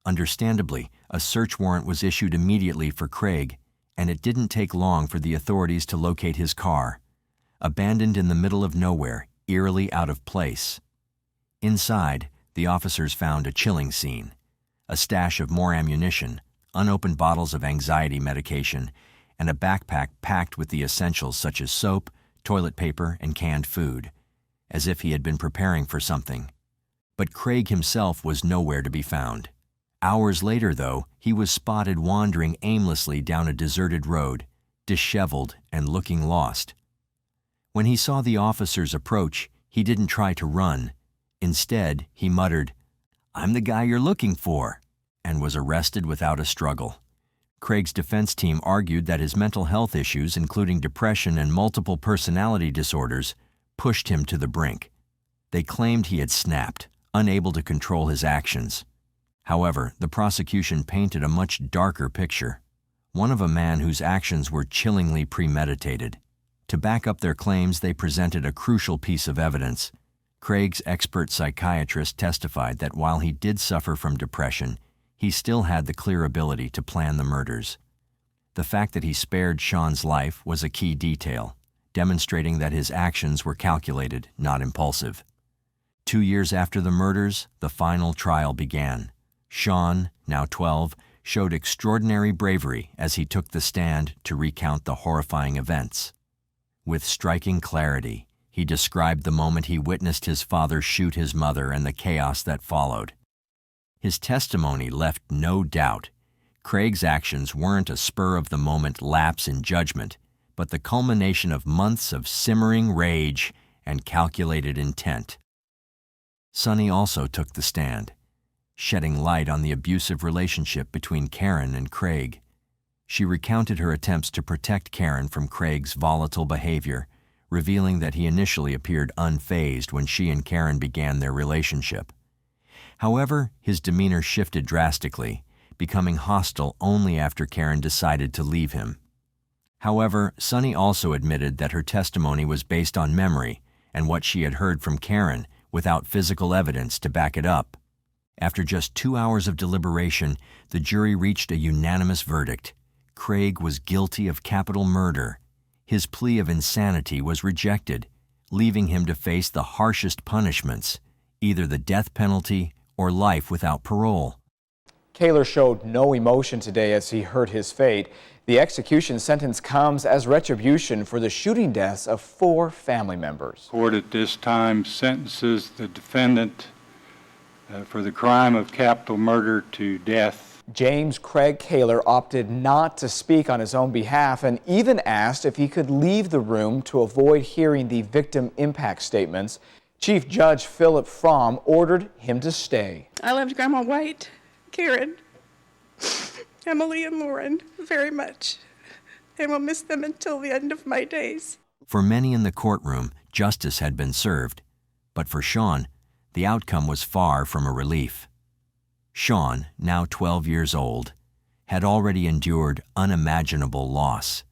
Understandably, a search warrant was issued immediately for Craig, and it didn't take long for the authorities to locate his car, abandoned in the middle of nowhere, eerily out of place. Inside, the officers found a chilling scene: a stash of more ammunition, unopened bottles of anxiety medication, and a backpack packed with the essentials such as soap, toilet paper, and canned food. as if he had been preparing for something. But Craig himself was nowhere to be found. Hours later, though, he was spotted wandering aimlessly down a deserted road, disheveled and looking lost. When he saw the officers approach, he didn't try to run. Instead, he muttered, "I'm the guy you're looking for," and was arrested without a struggle. Craig's defense team argued that his mental health issues, including depression and multiple personality disorders, pushed him to the brink. They claimed he had snapped, unable to control his actions. However, the prosecution painted a much darker picture, one of a man whose actions were chillingly premeditated. To back up their claims, they presented a crucial piece of evidence. Craig's expert psychiatrist testified that while he did suffer from depression, he still had the clear ability to plan the murders. The fact that he spared Sean's life was a key detail, demonstrating that his actions were calculated, not impulsive. 2 years after the murders, the final trial began. Sean, now 12, showed extraordinary bravery as he took the stand to recount the horrifying events. With striking clarity, he described the moment he witnessed his father shoot his mother and the chaos that followed. His testimony left no doubt. Craig's actions weren't a spur-of-the-moment lapse in judgment, but the culmination of months of simmering rage and calculated intent. Sonny also took the stand, shedding light on the abusive relationship between Karen and Craig. She recounted her attempts to protect Karen from Craig's volatile behavior, revealing that he initially appeared unfazed when she and Karen began their relationship. However, his demeanor shifted drastically, becoming hostile only after Karen decided to leave him. However, Sonny also admitted that her testimony was based on memory and what she had heard from Karen without physical evidence to back it up. After just 2 hours of deliberation, the jury reached a unanimous verdict. Craig was guilty of capital murder. His plea of insanity was rejected, leaving him to face the harshest punishments, either the death penalty or life without parole. Kahler showed no emotion today as he heard his fate. The execution sentence comes as retribution for the shooting deaths of 4 family members. Court at this time sentences the defendant for the crime of capital murder to death. James Craig Kahler opted not to speak on his own behalf and even asked if he could leave the room to avoid hearing the victim impact statements. Chief Judge Philip Fromm ordered him to stay. I loved Grandma White, Karen, Emily, and Lauren very much, and will miss them until the end of my days. For many in the courtroom, justice had been served, but for Sean, the outcome was far from a relief. Sean, now 12 years old, had already endured unimaginable loss.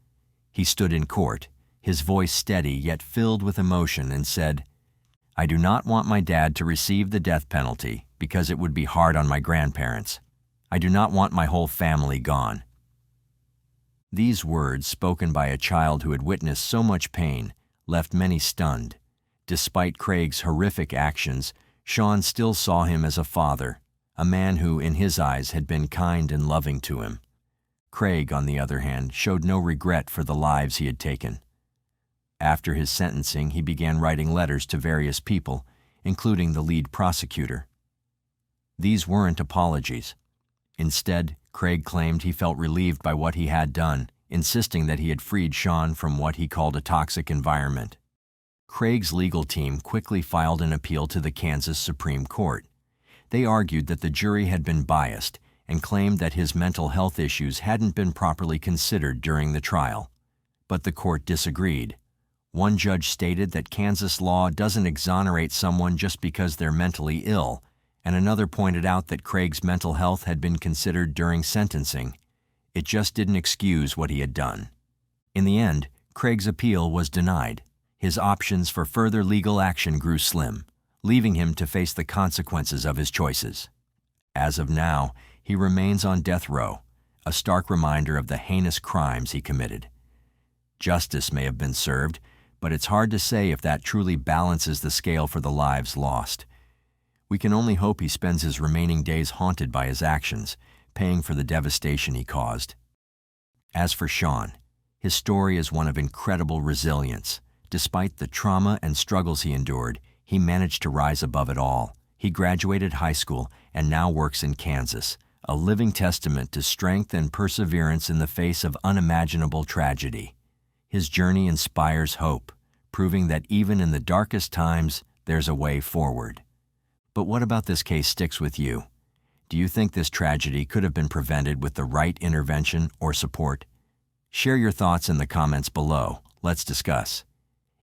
He stood in court, his voice steady yet filled with emotion, and said, "I do not want my dad to receive the death penalty because it would be hard on my grandparents. I do not want my whole family gone." These words, spoken by a child who had witnessed so much pain, left many stunned. Despite Craig's horrific actions, Sean still saw him as a father, a man who, in his eyes, had been kind and loving to him. Craig, on the other hand, showed no regret for the lives he had taken. After his sentencing, he began writing letters to various people, including the lead prosecutor. These weren't apologies. Instead, Craig claimed he felt relieved by what he had done, insisting that he had freed Sean from what he called a toxic environment. Craig's legal team quickly filed an appeal to the Kansas Supreme Court. They argued that the jury had been biased and claimed that his mental health issues hadn't been properly considered during the trial. But the court disagreed. One judge stated that Kansas law doesn't exonerate someone just because they're mentally ill, and another pointed out that Craig's mental health had been considered during sentencing. It just didn't excuse what he had done. In the end, Craig's appeal was denied. His options for further legal action grew slim, leaving him to face the consequences of his choices. As of now, he remains on death row, a stark reminder of the heinous crimes he committed. Justice may have been served, but it's hard to say if that truly balances the scale for the lives lost. We can only hope he spends his remaining days haunted by his actions, paying for the devastation he caused. As for Sean, his story is one of incredible resilience, Despite the trauma and struggles he endured, he managed to rise above it all. He graduated high school and now works in Kansas, a living testament to strength and perseverance in the face of unimaginable tragedy. His journey inspires hope, proving that even in the darkest times, there's a way forward. But what about this case sticks with you? Do you think this tragedy could have been prevented with the right intervention or support? Share your thoughts in the comments below. Let's discuss.